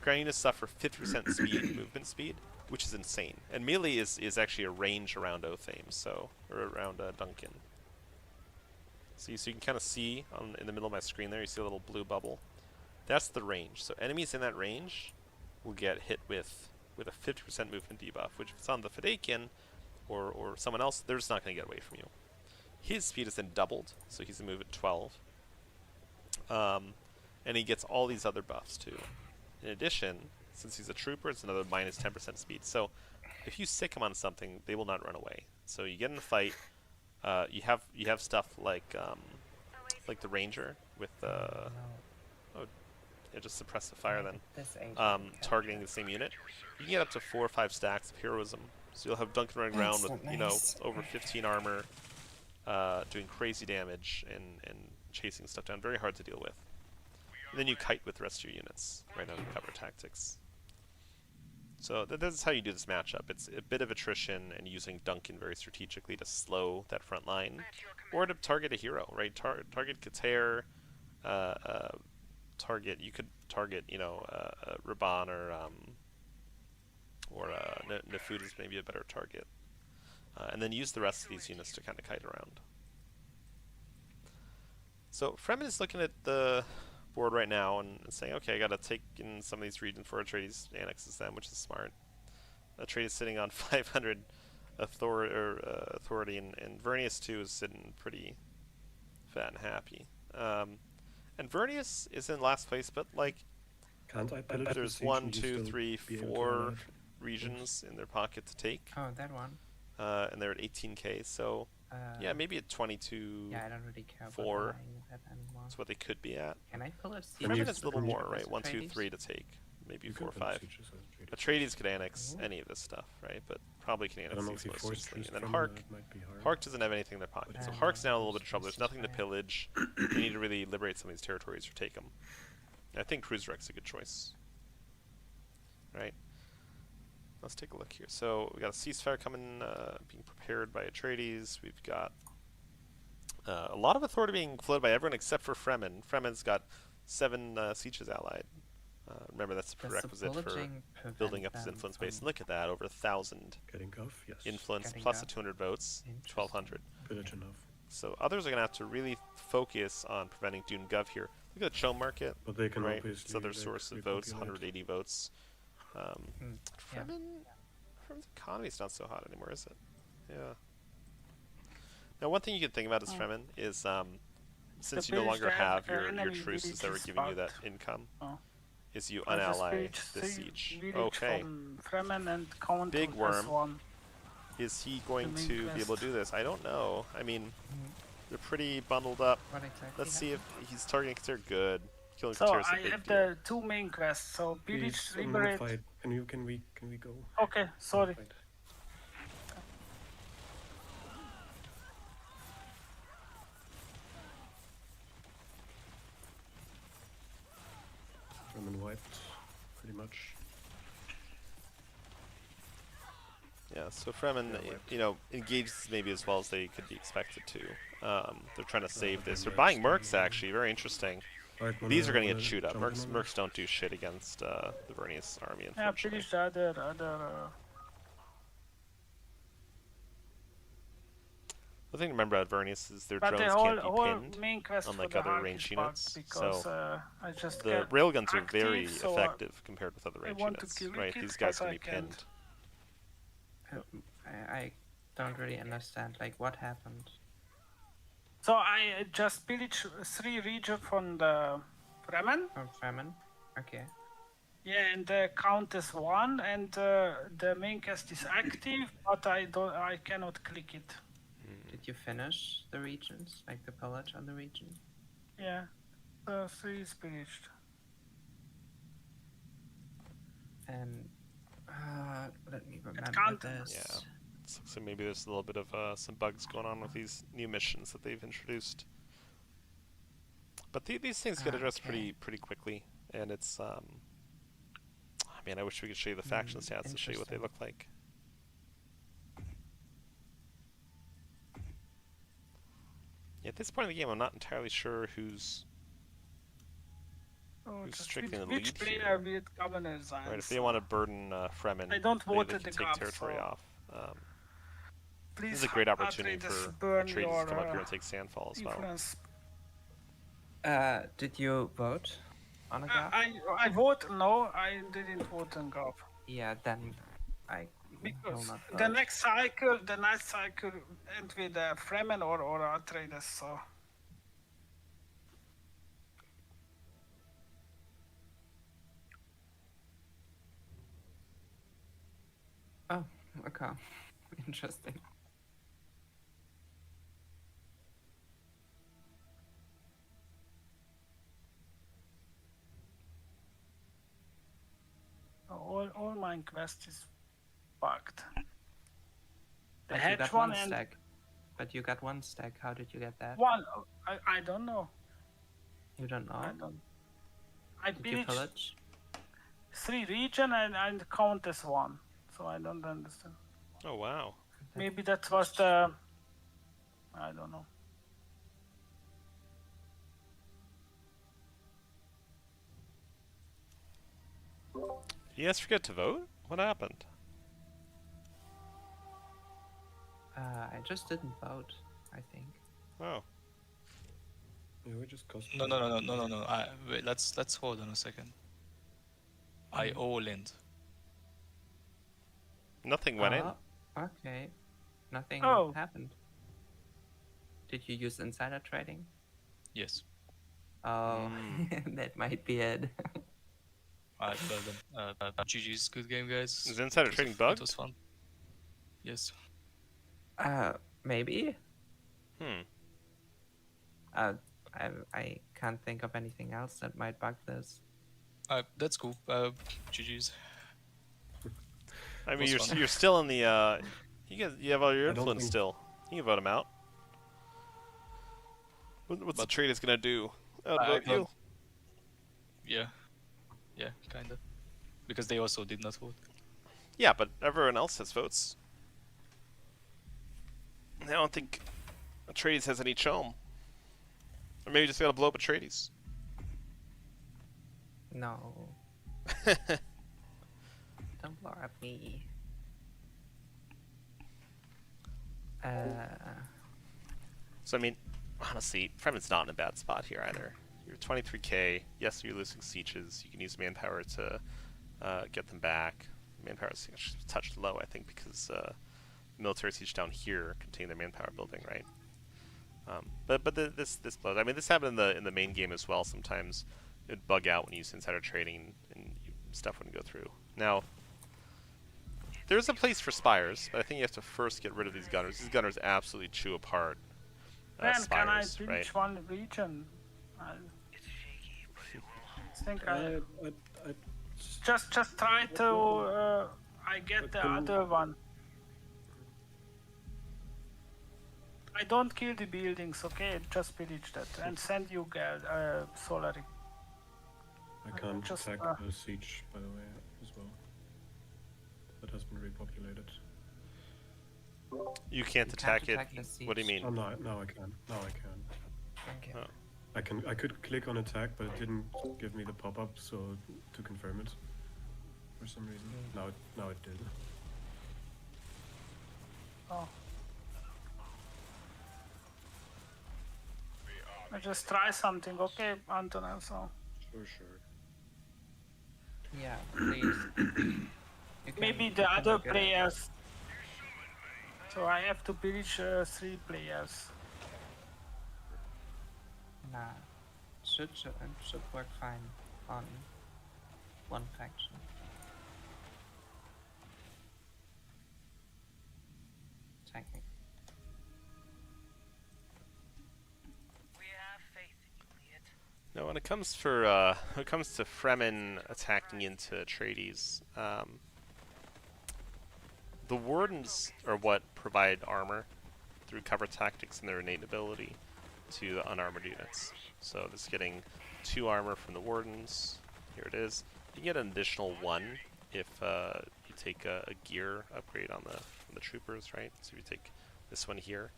ground units suffer 50% speed, movement speed, which is insane. And melee is actually a range around Othame, so or around Duncan. So you can kind of see in the middle of my screen there, you see a little blue bubble. That's the range. So enemies in that range will get hit with a 50% movement debuff, which if it's on the Fadakian or someone else, they're just not going to get away from you. His speed is then doubled, so he's a move at 12. And he gets all these other buffs too. In addition, since he's a trooper, it's another minus 10% speed. So if you sick him on something, they will not run away. So you get in a fight, you have stuff like the ranger with No, yeah, just suppress the fire then. this agent Targeting the same unit. You can get up to 4 or 5 stacks of heroism. So you'll have Duncan running around with, That's you know, nice. over 15 armor, doing crazy damage and chasing stuff down. Very hard to deal with. And then you kite with the rest of your units right under cover tactics. So this is how you do this matchup. It's a bit of attrition and using Duncan very strategically to slow that front line, or to target a hero, right? Target Kater, you could target, you know, Raban or Nefud is maybe a better target, and then use the rest of these units to kind of kite around. So Fremen is looking at the board right now and saying, okay, I got to take in some of these regions for Atreides annexes them, which is smart. Atreides is sitting on 500 authority, and Vernius too is sitting pretty fat and happy. And Vernius is in last place, but like, Can't I pillage the there's siege 1, and 2, still 3, be able to 4 run out? regions in their pocket to take, Oh, that one. and they're at 18k. So yeah, maybe at 22. Yeah, I don't really care about 4. buying that anymore. That's what they could be at. Can I pull a siege? Fremen you- is a little can you- more, right? 1, 2, Atreides? 3 to take, maybe You 4, can pillage 5. sieges as Atreides. Atreides could annex any of this stuff, right? But probably can I annex don't know these if you most force easily. choose And then from Hark, that might be hard. Hark doesn't have anything in their pocket, so Yeah, Hark's now in a no, little bit of trouble. There's it's nothing to fine. pillage. You need to really liberate some of these territories or take them. I think Cruiserwreck's a good choice, right? Let's take a look here. So we got a ceasefire coming, being prepared by Atreides. We've got a lot of authority being floated by everyone except for Fremen. Fremen's got 7 sieges allied. Remember, that's a Does the prerequisite for pillaging prevent building up his them influence base. from And look at that, over 1,000 Getting Guff, yes. influence Getting plus up. the 200 votes, 1,200. Pillage enough. So others are going to have to really focus on preventing Dune Gov here. Look at the Cho market, But they can right? obviously It's other like, source of votes, repopulate. 180 votes. Yeah. Fremen's economy's not so hot anymore, is it? Yeah. Now, one thing you can think about as Fremen is, since you no village longer that have your enemy truces that were villages giving you that fought. income, Oh. is you I just unally reached the the siege. village Okay. from Fremen and count Big to worm. S1. Is he going main to be able to quest. do this? I don't know. I mean, they're pretty bundled up. What exactly? Let's see if he's targeting Kater good. Killing So Kater is a I big have deal. the 2 main quests. So pillage, Please, I'm liberate. fight. Can we go? Okay, sorry. Fight. Fremen wiped, pretty much. Yeah, so Fremen, Yeah, wiped. you know, engages maybe as well as they could be expected to. They're trying to save this. then They're buying Mercs Mercs, can- actually. Very interesting. Alright, These are going to wanna get chewed up. jump in Mercs, on Mercs that? don't do shit against the Vernius army, Yeah, unfortunately. pillage the other. The thing to remember about Vernius is their But the drones whole, can't be whole pinned. main quest unlike for the other Hark ranged is bugged units, because so I just The get railguns are very active, so, effective compared with other I ranged want to units, kill right? it, These guys but can I be pinned. can't. I don't really understand. Like, what happened? So I just pillage 3 regions from the Fremen. Oh, Fremen? Okay. Yeah, and the count is 1, and the main cast is active, but I cannot click it. Did you finish the regions? Like the pillage on the region? Yeah, 3 is pillaged. And let me remember can't- this. Yeah. So maybe there's a little bit of some bugs going on with these new missions that they've introduced. But these things get addressed Okay. pretty quickly, and it's I mean, I wish we could show you the faction stats to show you what they interesting. look like. At this point in the game, I'm not entirely sure who's Oh, Who's just strictly in the which lead player here? will governor signs? Right, if they want to burden Fremen, I don't they vote can at the take cup, territory so off. This is please a great opportunity Atreides for burn Atreides to your come up here and take Sandfall as well. influence. Did you vote on a graph? I vote no. I didn't vote on Gov. Yeah, then I will Because not the vote. next cycle end with Fremen or Atreides. So Oh, okay. Interesting. all my quest is bugged. The But you hedge got one one and stack. But you got one stack. How did you get that? one. I don't know. You don't know? I don't. I Did you pillaged pillage? 3 region and count as one. So I don't understand. Oh wow. Maybe that was the. I don't know. You guys forget to vote? What happened? I just didn't vote, I think. Oh. Yeah, we just cost. No. Wait, let's hold on a second. I all in. Nothing went in. Okay. Nothing Oh. happened. Did you use insider trading? Yes. Oh, that might be it. Alright, well then. GG's, good game, guys. Is insider It was- trading It bugged? was fun. Yes. Maybe. I can't think of anything else that might bug this. That's cool. GG's. I mean, Was you're fun. you're still in the you have all your I don't influence think- still. You can vote him out. What's the But- trade is gonna do? Outvote I you. don't- Yeah, kinda. Because they also did not vote. Yeah, but everyone else has votes. I don't think Atreides has any chom. Or maybe you just gotta blow up Atreides. No. Don't blow up me. So I mean, honestly, Fremen's not in a bad spot here either. You're 23k. Yes, you're losing sieges. You can use manpower to get them back. Manpower is touched low, I think, because military siege down here contain their manpower building, right? This blows. I mean, this happened in the main game as well. Sometimes it would bug out when you use insider trading and stuff wouldn't go through. Now, there's a place for spires, but I think you have to first get rid of these gunners. These gunners absolutely chew apart Then can I spires, finish right? one region? I think I just try to. I get the other one. I don't kill the buildings, okay? Just pillage that and send you Solari. I can't Just, attack the siege, by the way, as well. That has been repopulated. You can't You attack can't it. attack the What do you siege. mean? Oh, now I can. Now I can. Okay. Oh. I could click on attack, but it didn't give me the pop-up, so to confirm it for some reason. Now it did. Oh. I just try something, okay, Antonel? So Sure. Yeah, please. You maybe can- the you can other look at it. players. So I have to pillage 3 players. Nah, should work fine on one faction. Technically. We have faith in you, Elliot. No, when it comes to Fremen attacking into Atreides, the Wardens are what provide armor through cover tactics and their innate ability to the unarmored units. So this is getting 2 armor from the Wardens. Here it is. You get an additional 1 if you take a gear upgrade on the troopers, right? So if you take this one here.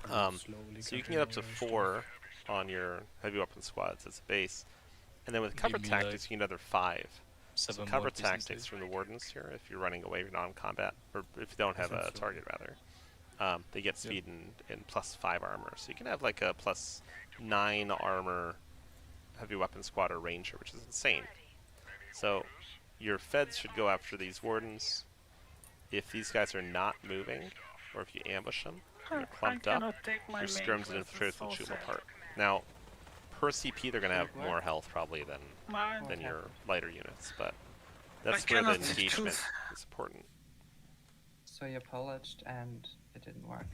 So you can get up to 4 on your heavy weapon squads as a base. And then with cover Give me, tactics, you get another 5. So 7 cover more tactics dysentery. from the wardens here, if you're running away non-combat, or if you don't have a Essentially. target rather, they get speed and plus 5 armor. So you can have like a plus 9 armor heavy weapon squad or ranger, which is insane. So your feds should go after these wardens. If these guys are not moving, or if you ambush them, they're I clumped up, cannot take my your main skirms and quest, infiltrators it's will so shoot them sad. apart. Now, per CP, they're going to have Good more work. health probably than Mine. Okay. your lighter units, but that's I where the cannot engagement choose. is important. So you pillaged and it didn't work.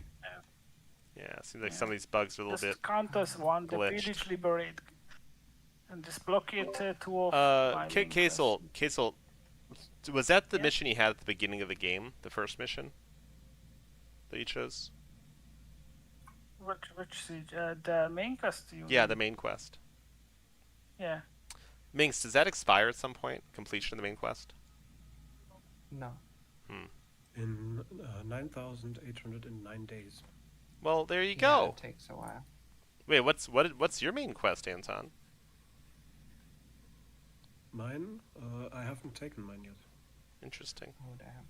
Yeah, it seems like some of these bugs are a little Just bit. count as one, the glitched. village liberate. And just blockade 2 of my main quests. Kazel, was that the Yeah. mission you had at the beginning of the game? The first mission that you chose? Which siege? The main quest you Yeah, mean? the main quest. Yeah. Minx, does that expire at some point? Completion of the main quest? No. In 9,809 days. Well, there you Yeah, go. it takes a while. Wait, what's your main quest, Anton? Mine? I haven't taken mine yet. Interesting. Oh damn.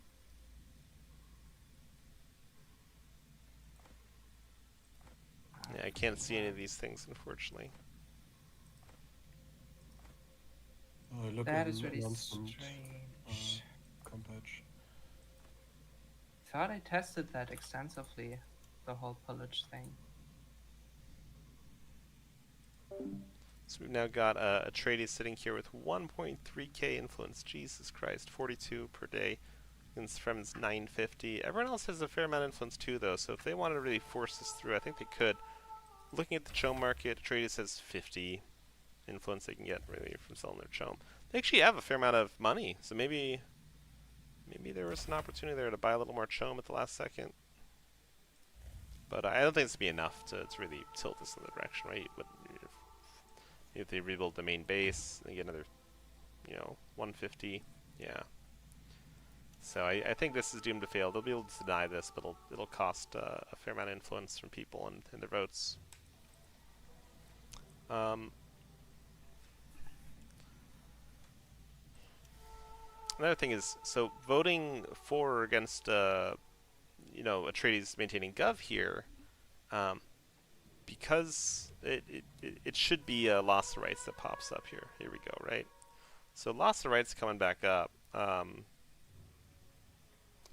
Yeah, I can't see any of these things, unfortunately. Look That in is really announcement, strange. Compatch. Thought I tested that extensively, the whole pillage thing. So we've now got a tradie sitting here with 1.3k influence. Jesus Christ, 42 per day. And Frem's 950. Everyone else has a fair amount of influence too, though. So if they wanted to really force this through, I think they could. Looking at the chome market, Atreides has 50 influence they can get really from selling their chome. They actually have a fair amount of money, so maybe there was an opportunity there to buy a little more chome at the last second. But I don't think it's be enough to really tilt this in the direction, right? But if they rebuild the main base, they get another, 150. Yeah. So I think this is doomed to fail. They'll be able to deny this, but it'll cost a fair amount of influence from people and their votes. Another thing is, so voting for or against, Atreides maintaining Gov here, because it should be a loss of rights that pops up here. Here we go, right? So loss of rights coming back up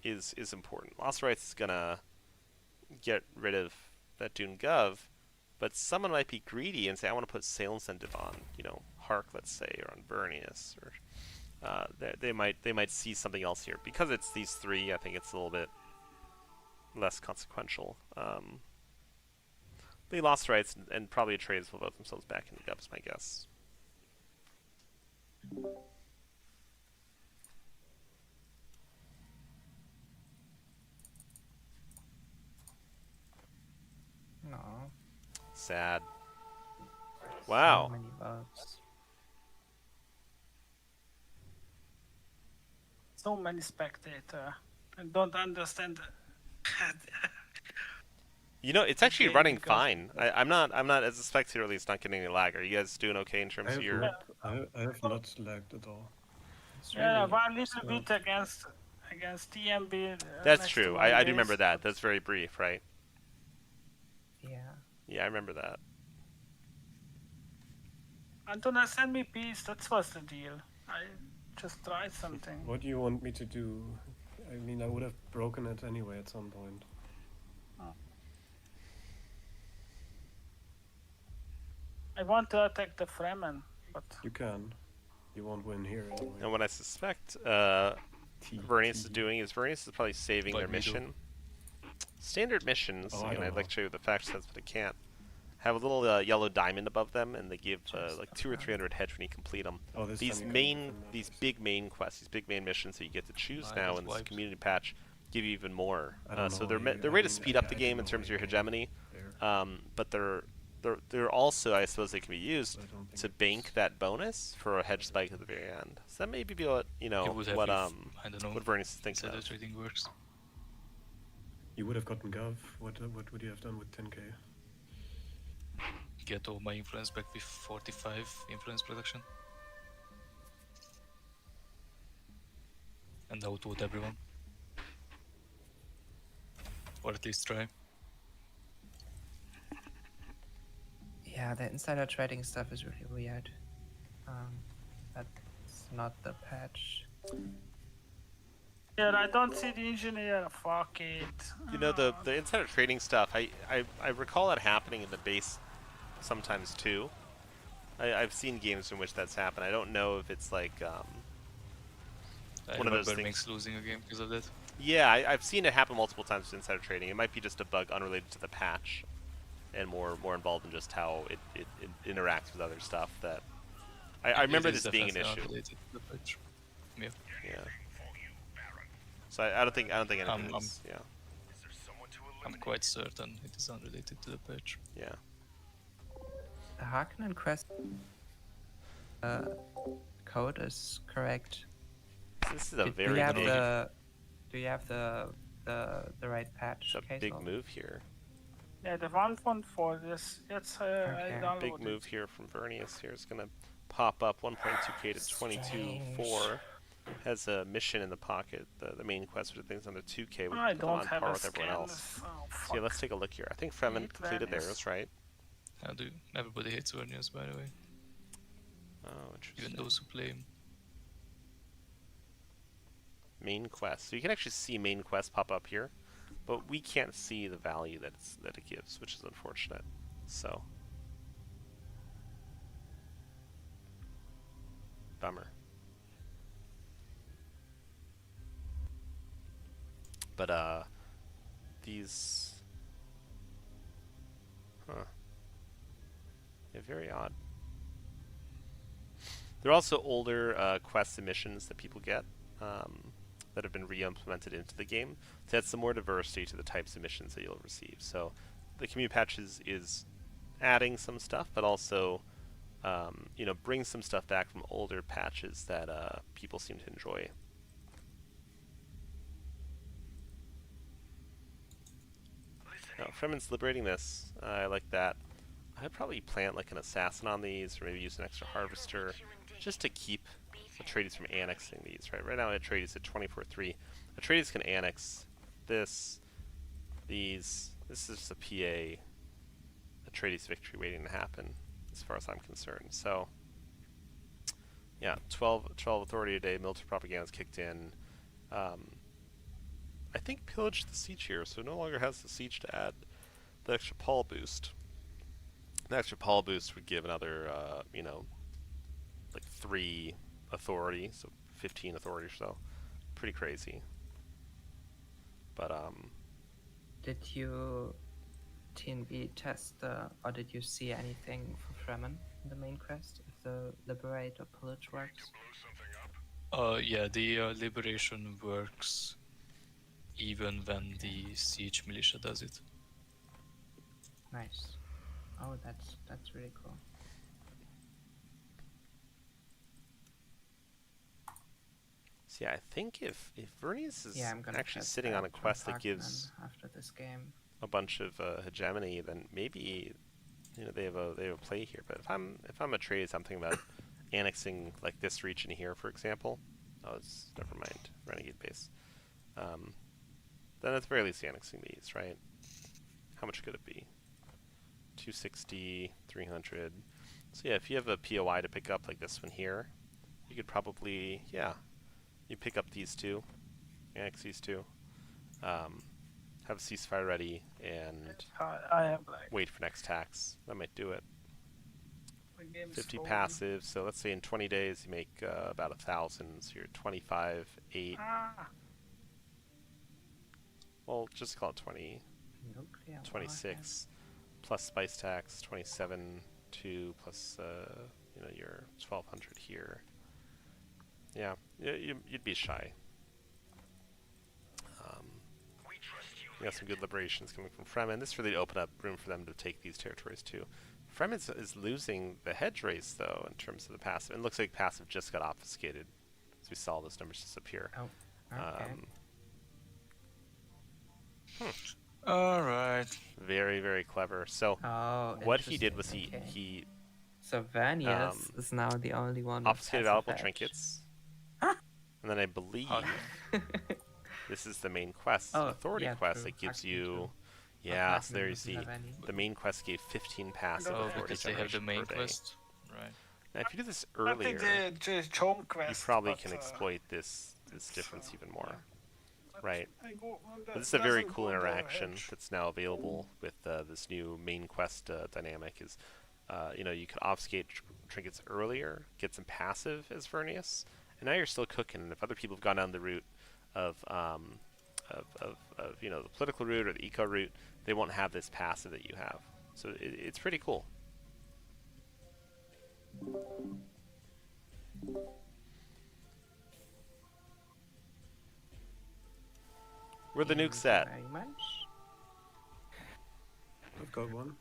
is important. Loss of rights is gonna get rid of that Dune Gov, but someone might be greedy and say, I want to put sale incentive on, Hark, let's say, or on Vernius, or they might see something else here. Because it's these three, I think it's a little bit less consequential. They lost rights, and probably Atreides will vote themselves back into Gov, is my guess. No. Sad. Wow. So many votes. So many spectators. I don't understand. It's actually Okay, running because- fine. I'm not as a spectator, at least not getting any lag. Are you guys doing okay in terms of your? I have not lagged at all. It's Yeah, really one little bit against TMB. That's next true. to my I do base, remember that. but- That's very brief, right? yeah. Yeah, I remember that. Antona, send me peace. That was the deal. I just tried something. What do you want me to do? I mean, I would have broken it anyway at some point. I want to attack the Fremen, but You can. You won't win here anyway. And what I suspect Vernius is doing is Vernius is probably saving But their we mission. Standard missions, Oh, I and don't I'd like know. to show you the fact sets, but I can't. Have a little yellow diamond above them, and they give like 200 or 300 hedge when you complete them. Oh, this These time you main, can defend that, these I see. big main quests, these big main missions that you get to choose Mine now is in this wiped. community patch, give you even more. I don't So know they're why they're you- ready I to mean, speed I- up the I game don't in know terms of why your you hegemony. There. But they're also, I suppose, they can be used But I don't think to it's- bank that bonus for a hedge spike at the very end. So that may be what You would have what if, I don't know, what Vernius is thinking insider of. trading works. You would have gotten Gov. What would you have done with 10k? Get all my influence back with 45 influence production. and outvote everyone. Or at least try. Yeah, the insider trading stuff is really weird. That's not the patch. Yeah, I don't see the engineer. Fuck it. You know, the insider trading stuff, I recall that happening in the base sometimes too. I've seen games in which that's happened. I don't know if it's like I one of those remember things. Minx losing a game because of that. Yeah, I've seen it happen multiple times with insider trading. It might be just a bug unrelated to the patch, and more involved in just how it interacts with other stuff. That I remember It is this being an definitely issue. unrelated to the patch. Yeah. Yeah. So I don't think anything is. Yeah. I'm quite certain it is unrelated to the patch. Yeah. The Harkonnen quest code is correct. This is a Do very you have big, do you have the right patch? it's a big Casel? move here. Yeah, the 1.4. Yes, it's Okay. I downloaded. Big move here from Vernius. Here it's gonna pop up 1.2k to 22.4. Has a mission in the pocket. The main quest for things under 2k with I on don't have par a with everyone else. scan. Oh, So fuck. yeah, let's take a look here. I think Fremen Eight completed values. theirs, right? How do everybody hates Vernius, by the way, Oh, even interesting. those who play him. Main quest. So you can actually see main quest pop up here, but we can't see the value that it gives, which is unfortunate. So bummer. But these, yeah, very odd. There are also older quest submissions that people get that have been re-implemented into the game to add some more diversity to the types of missions that you'll receive. So the community patches is adding some stuff, but also bring some stuff back from older patches that people seem to enjoy. Now, Fremen's liberating this. I like that. I'd probably plant like an assassin on these, or maybe use an extra harvester, just to keep Atreides from annexing these. Right now, Atreides at 24-3. Atreides can annex this, these. This is a PA Atreides victory waiting to happen, as far as I'm concerned. So, yeah, 12 authority a day. Military propaganda is kicked in. I think pillaged the siege here, so no longer has the siege to add the extra Paul boost. The extra Paul boost would give another, like 3 authority, so 15 authority or so. Pretty crazy. But Did you TNB test or did you see anything for Fremen in the main quest if the liberate or pillage works? Yeah, the liberation works even when the siege militia does it. Nice. Oh, that's really cool. so yeah, I think if Vernius is Yeah, I'm gonna actually test sitting on a that quest from that gives Harkonnen after this game. a bunch of hegemony, then maybe they have a play here. But if I'm Atreides, I'm thinking about annexing like this region here, for example. Oh, never mind, renegade base. Then at the very least annexing these, right? How much could it be? 260, 300. So yeah, if you have a POI to pick up like this one here, you could probably, you pick up these two, annex these two, have a ceasefire ready, and I have like wait for next tax. That might do it. the game 50 slowly. passive, so let's say in 20 days you make about 1,000, so you're 25, 8. Ah, Well, just call it 20, Nuclear 26, plus spice tax, 27, 2, plus, your 1,200 here. Yeah, you'd be shy. You got some good liberations coming from Fremen. This really opened up room for them to take these territories too. Fremen is losing the hedge race though in terms of the passive. It looks like passive just got obfuscated, as we saw those numbers disappear. Oh, okay. Alright. Very, very clever. So Oh, what he did was interesting, okay. he So Vernius is now the only one with obfuscated passive valuable edge. trinkets. And then I believe this is the main quest, Oh, authority yeah, quest true. that gives Actually, you. true. Yeah, so Platinum there you doesn't see. have any. The main quest gave 15 passive Oh, authority because they have the generation main per day. quest, right? Now, if you do this I think earlier, the Chome quest. you probably but, can exploit this it's, difference even more, yeah. right? I go on the, But this is a very doesn't cool go on the interaction hedge. that's now available with this new main quest dynamic. Is you can obfuscate trinkets earlier, get some passive as Vernius, and now you're still cooking. And if other people have gone down the route of the political route or the eco route, they won't have this passive that you have. So it's pretty cool. Where the nukes Thank at? you very much. I've got one.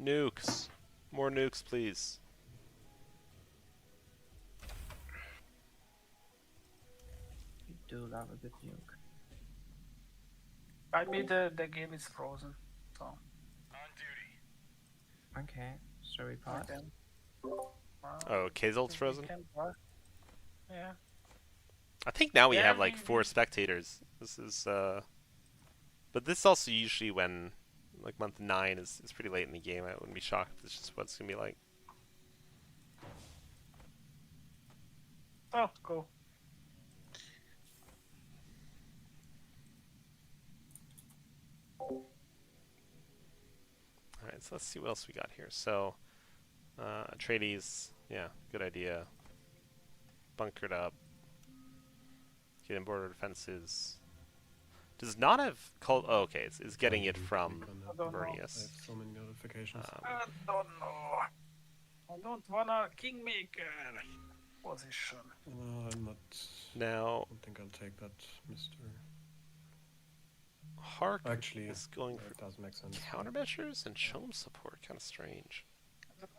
Nukes. More nukes, please. You do love a good nuke. I mean, the game is frozen. So. Okay, shall we pause? Okay. Oh, Kazel's frozen? Yeah. I think now we Yeah, have like we- 4 spectators. This is but this is also usually when like month 9 is pretty late in the game. I wouldn't be shocked if it's just what it's gonna be like. Oh, go. Alright, so let's see what else we got here. So Atreides, yeah, good idea. Bunkered up. Get in border defenses. Does not have called. Oh, okay, it's getting it from I don't know. I have Vernius. so many notifications. I don't know. I don't wanna kingmaker position. I'm not. Now, I don't think I'll take that, Mister. Hark Actually, is going it for does make sense. countermeasures and Chome support. Kind of strange.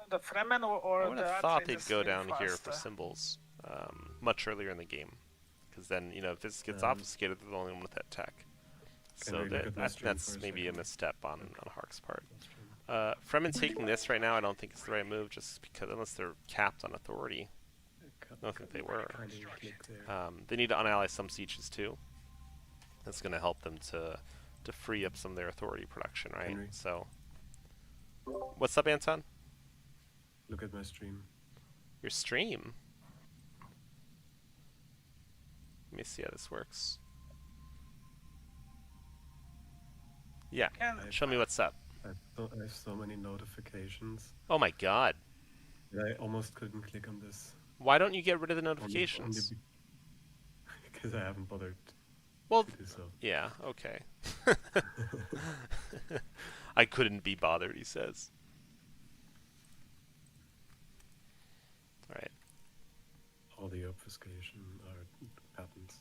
The Fremen or I would the have thought Atreides they'd is go really down here for faster. symbols much earlier in the game, because then if this gets Um, obfuscated, they're the only one with that tech. Can So we look at my stream that's for a maybe a second? misstep on Hark's part. That's true. Fremen taking this right now, I don't think it's the right move, just because unless they're capped on authority. I don't think they were. Can't even click there. They need to unally some sieges too. That's going to help them to free up some of their authority production, right? Henry. So, what's up, Anton? Look at my stream. Your stream? Let me see how this works. Yeah, Can- show me what's up. I have so many notifications. Oh my god. that I almost couldn't click on this. Why don't you get rid of the Only notifications? because I haven't bothered Well, to do so. yeah, okay. I couldn't be bothered, he says. Alright. All the obfuscation are patents.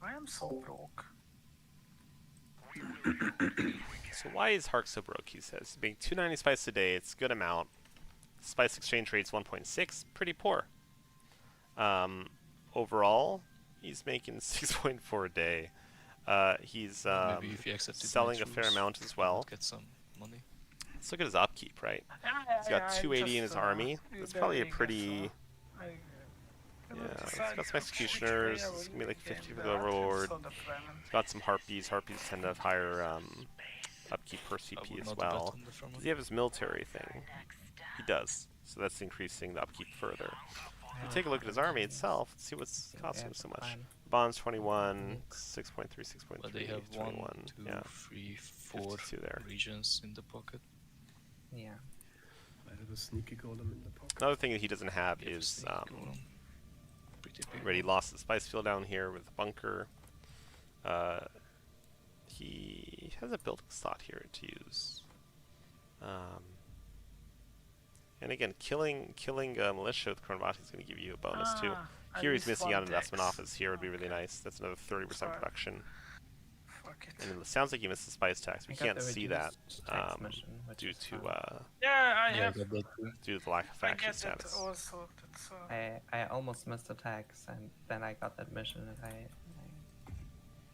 I am so broke. So why is Hark so broke, he says? He's making 290 spice a day, it's a good amount. Spice exchange rate's 1.6, pretty poor. Overall, he's making 6.4 a day. He's Maybe if you accepted my selling a fair truce, amount as you well. would get some money. Let's look at his upkeep, right? He's got 280 in his army. That's probably a pretty... Yeah, it's got some executioners. It's gonna be like 50 for the overlord. It's got some harpies. Harpies tend to have higher upkeep per I CP would as not well. bet on the front Does he have his military thing? He does. So that's increasing the upkeep further. If you take a look at his army itself, let's see what's costing him so much. Bonds 21, 6.3, 6.3, But they have 21. 1, 2, Yeah, 3, 4 52 there. regions in the pocket. Yeah. I have a sneaky golem in the pocket. Another thing that he doesn't have You have is sneak golem. Pretty big already one. lost the spice field down here with the bunker. He has a building slot here to use. And again, killing militia with Chronobati is going to give you a bonus too. Here he's missing out on investment office. Here would be really nice. That's another 30% Sorry. production. Fuck it. And it sounds like you missed the spice tax. We I got can't the see that reduced tax mission, which due is to fun. Yeah, I Yeah, have. I got that too. due to the lack of I faction get it status. also. That's, I almost missed the tax, and then I got that mission, and I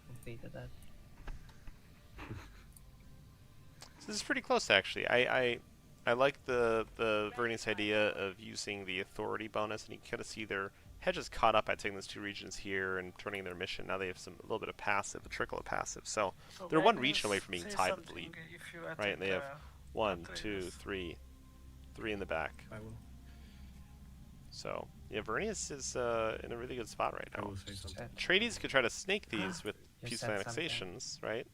completed it. This is pretty close, actually. I like the Vernius idea of using the authority bonus, and you kind of see their hedges caught up at taking those 2 regions here and turning their mission. Now they have a little bit of passive, a trickle of passive. So they're 1 region away from being say tied with the something lead, if you right? And they have attack, 1, Atreides. 2, 3 in the back. I will. So yeah, Vernius is in a really good spot right I now. will say something. Trades could try to snake these with You peaceful said something. annexations, right? I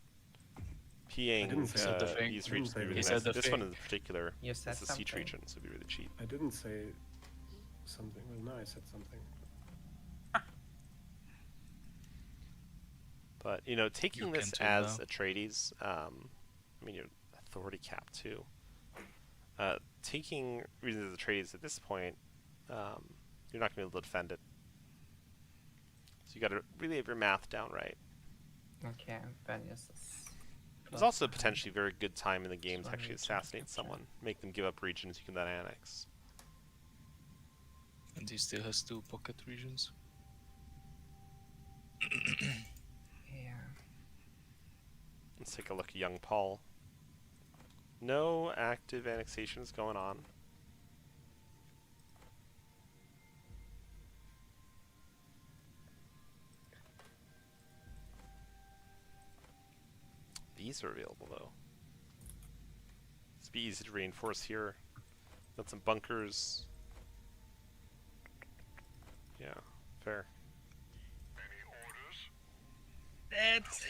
Peeing didn't say the thing. these I didn't regions say would be really that. He said nice. the This one thing. in particular You is said a siege something. region, so it'd be really cheap. I didn't say something. Well, no, I said something. But you know, taking You this can too as now. Atreides, I mean, your authority cap too. Taking regions as Atreides at this point, you're not going to be able to defend it. So you got to really have your math down right. Okay, Venice is. There's close also behind. potentially very good time in the game to One actually region assassinate capture. someone, make them give up regions you can then annex. And he still has 2 pocket regions. Yeah. Let's take a look at young Paul. No active annexations going on. These are available though. It's be easy to reinforce here. Got some bunkers. Yeah, fair. That's it.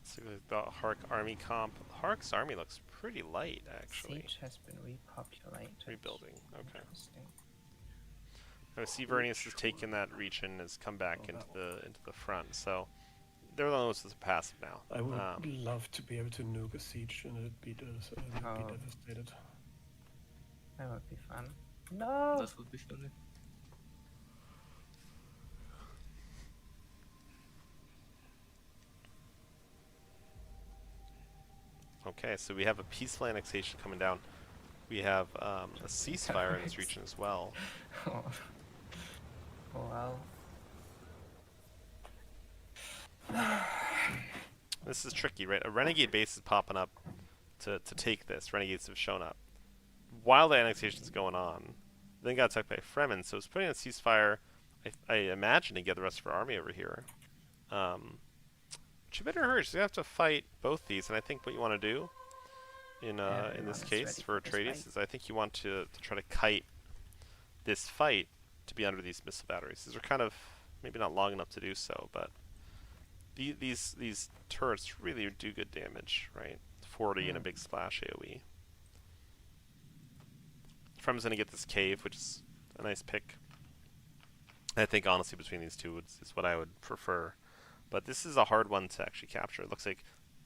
So the Hark army comp. Hark's army looks pretty light actually. Siege has been repopulated. Rebuilding. Okay. Interesting. Now Severnius has taken that region, has come back into the front. So they're the ones with the passive now. I would love to be able to nuke a siege and it'd be, Oh. devastated. That would be fun. No! That would be funny. Okay, so we have a peaceful annexation coming down. We have a ceasefire in this region as well. Oh. Well. This is tricky, right? A renegade base is popping up to take this. Renegades have shown up while the annexation is going on. Then got attacked by Fremen, so it's putting a ceasefire. I imagine to get the rest of our army over here. But you better hurry. So you have to fight both these, and I think what you want to do in this everyone is case ready for for this Atreides fight. is I think you want to try to kite this fight to be under these missile batteries. These are kind of maybe not long enough to do so, but these turrets really do good damage, right? 40 and a big splash AoE. Frem's gonna get this cave, which is a nice pick. I think honestly between these two is what I would prefer. But this is a hard one to actually capture. It looks like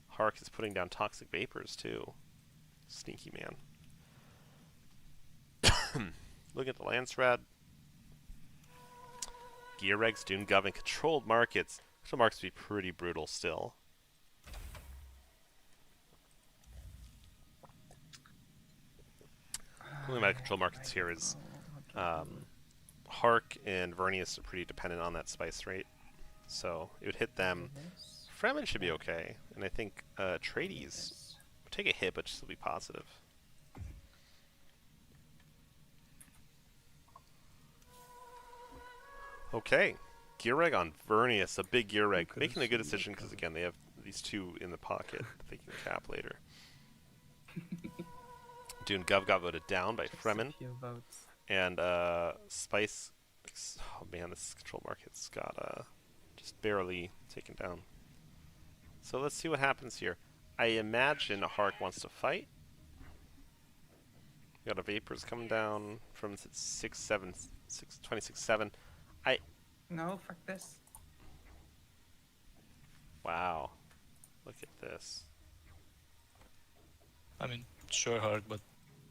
Hark is putting down toxic vapors too. Sneaky man. Look at the Lance Rad. Gear regs, Dune Gov, and controlled markets. Controlled markets would be pretty brutal still. Only my control markets here is Hark and Vernius are pretty dependent on that spice rate, so it would hit them. Fremen should be okay, and I think Atreides would take a hit, but still be positive. Okay, gear reg on Vernius, a big gear reg, could've making a good seen that decision because again they have these 2 in the pocket that they can cap later. Dune Gov got voted down by Fremen. Few votes. And Spice, oh man, this control market's got just barely taken down. So let's see what happens here. I imagine Hark wants to fight. We got a Vapors coming down from 26-7. No, fuck this. Wow, look at this. I mean, sure, hard, but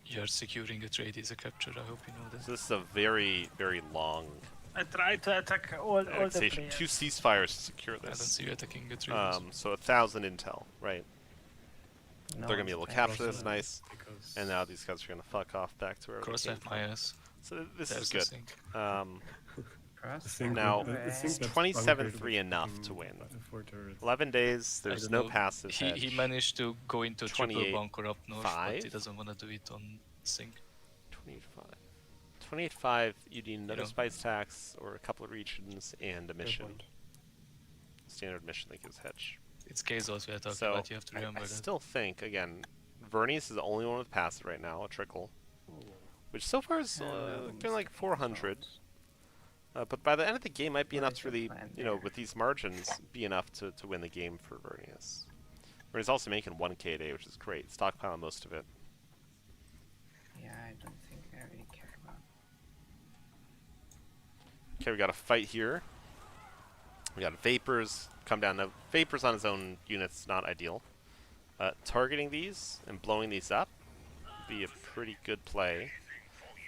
you're securing a trade is a capture. I hope you know that. So this is a very, very long I try to attack all the annexation. players. 2 ceasefires to secure I don't this. see you attacking a trade. So 1,000 intel, right? No They're gonna be able to one's capture attacking. this, nice. Because And now these guys are gonna fuck off back to where Cross they came F my from. ass. So this There's is the good. thing. Crossfire. Now, I is think that's 27-3 bunkered with enough fucking to win? 4 turrets. 11 days, I there's don't no know. passive He hedge. managed to go into triple 28, bunker up north, but he 5? doesn't want to do it on sync. 25. 28-5, you need another know. spice tax or a couple of regions and a mission. point. Standard mission that gives hedge. It's chaos we are talking So, about, you have to remember I that. still think, again, Vernius is the only one with passive right now, a trickle. Which so far has been like 400. But by the end of the game might be enough to really, you know, with these margins, be enough to win the game for Vernius. Vernius also making 1k a day, which is great. Stockpiling most of it. Yeah, I don't think I really care about. Okay, we got a fight here. We got Vapors come down. Now, Vapors on his own unit's not ideal. Targeting these and blowing these up would be a pretty good play.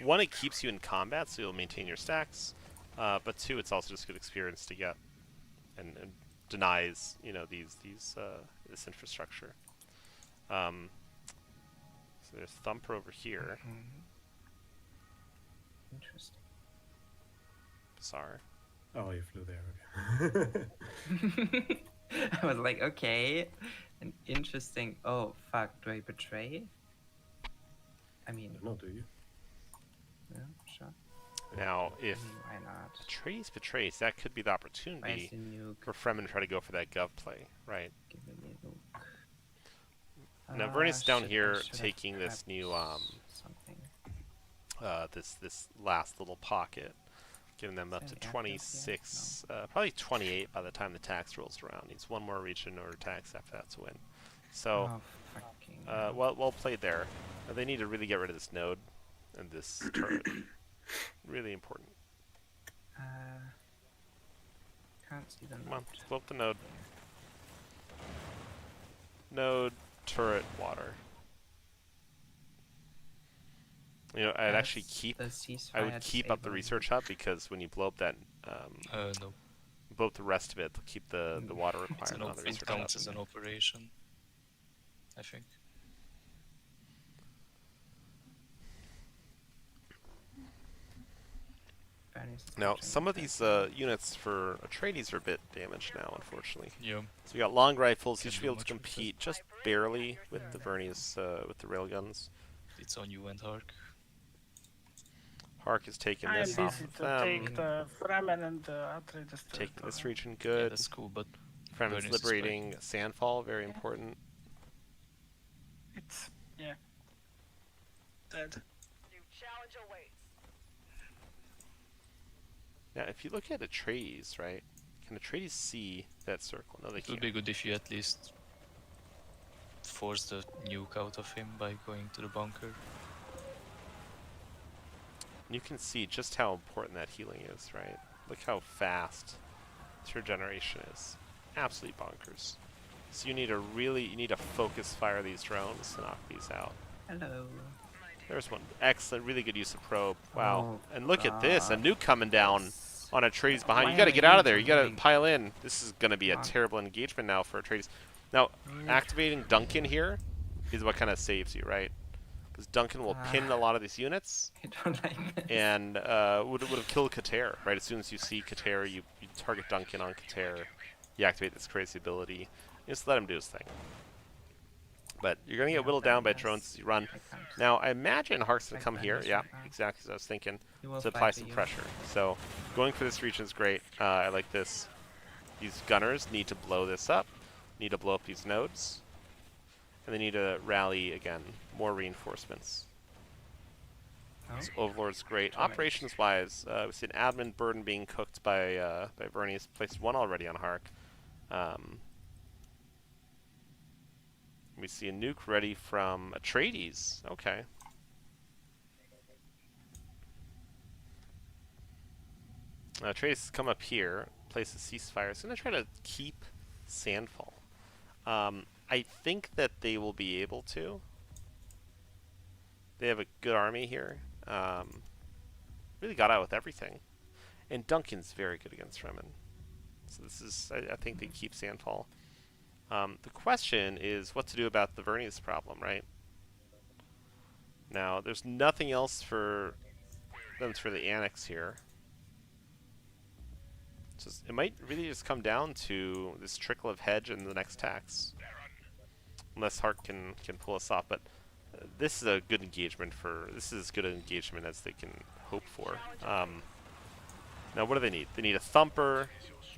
One, it keeps you in combat, so you'll maintain your stacks. But two, it's also just good experience to get, and denies, you know, this infrastructure. So there's Thumper over here. Interesting. Bizarre. Oh, you flew there. Okay. I was like, okay, an interesting. Oh fuck! Do I betray? I mean, No, do you? yeah, sure. Now, if I mean, why not? Atreides betrays, that could be the Why opportunity is the nuke for Fremen to try to go for that gov play, right? giving me a nuke? Now, Vernius down Shit, I here should have taking this grabbed new something. this last little pocket, getting them up Is to that an active? 26, probably 28 by the time the tax rolls around. Needs one more region or tax after that to win. So, Oh, fucking. well played there. They need to really get rid of this node and this turret. Really important. Can't see them. Come on, blow up the node. Node, turret, water. You know, I'd actually keep. I would keep up the research hub because when you blow up that, No. blow up the rest of it, they'll keep the water It's requirement on the it research hub. counts as an operation, I think. Now, some of these units for Atreides are a bit damaged now, unfortunately. Yeah. So you got long rifles. You Can't should do be able to much with compete just barely with the Vernius, with the railguns. It's on you and Hark. Hark is taking I'm this off busy of to them. take the Fremen and the Atreides. Taking this region Yeah, good. that's cool, but Fremen's Vernius is liberating Sandfall, very important. It's dead. New challenge awaits. Now, if you look at Atreides, right? Can Atreides see that circle? No, they it would can't. be good if you at least force the nuke out of him by going to the bunker. You can see just how important that healing is, right? Look how fast this regeneration is. Absolutely bonkers. So you need to focus fire these drones to knock these out. Hello. There's one. Excellent, really good use of probe. Wow. Oh, And look at this, a nuke coming down Yes. on Atreides behind you. Why You gotta are get out of you there. You gotta doing- pile in. This is gonna be a Come on. terrible engagement now for Atreides. Now, activating Duncan here is what kind of saves you, right? Because Duncan will pin a lot of these units I don't like this. and would have killed Kater, right? As soon as you see Kater, you target Duncan on Kater. You activate this crazy ability. You just let him do his thing. But you're gonna get whittled down by drones as you run. I can't. Now, I imagine Hark's gonna Like come here. Vernius Yeah, right now. exactly as I was thinking. You will To apply fight some you. pressure. So, going for this region is great. I like this. These gunners need to blow this up. Need to blow up these nodes. And they need to rally, again, more reinforcements. Oh. So Overlord's great. Damage. Operations-wise, we see an admin burden being cooked by Vernius. Placed one already on Hark. We see a nuke ready from Atreides. Okay. Atreides come up here, place a ceasefire. It's going to try to keep Sandfall. I think that they will be able to. They have a good army here. Really got out with everything. And Duncan's very good against Fremen. So this is, I think they keep Sandfall. The question is what to do about the Vernius problem, right? Now, there's nothing else for them for the annex here. it might really just come down to this trickle of hedge and the next tax. Unless Hart can pull us off, but this is a good engagement this is as good an engagement as they can hope for. Now what do they need? They need a thumper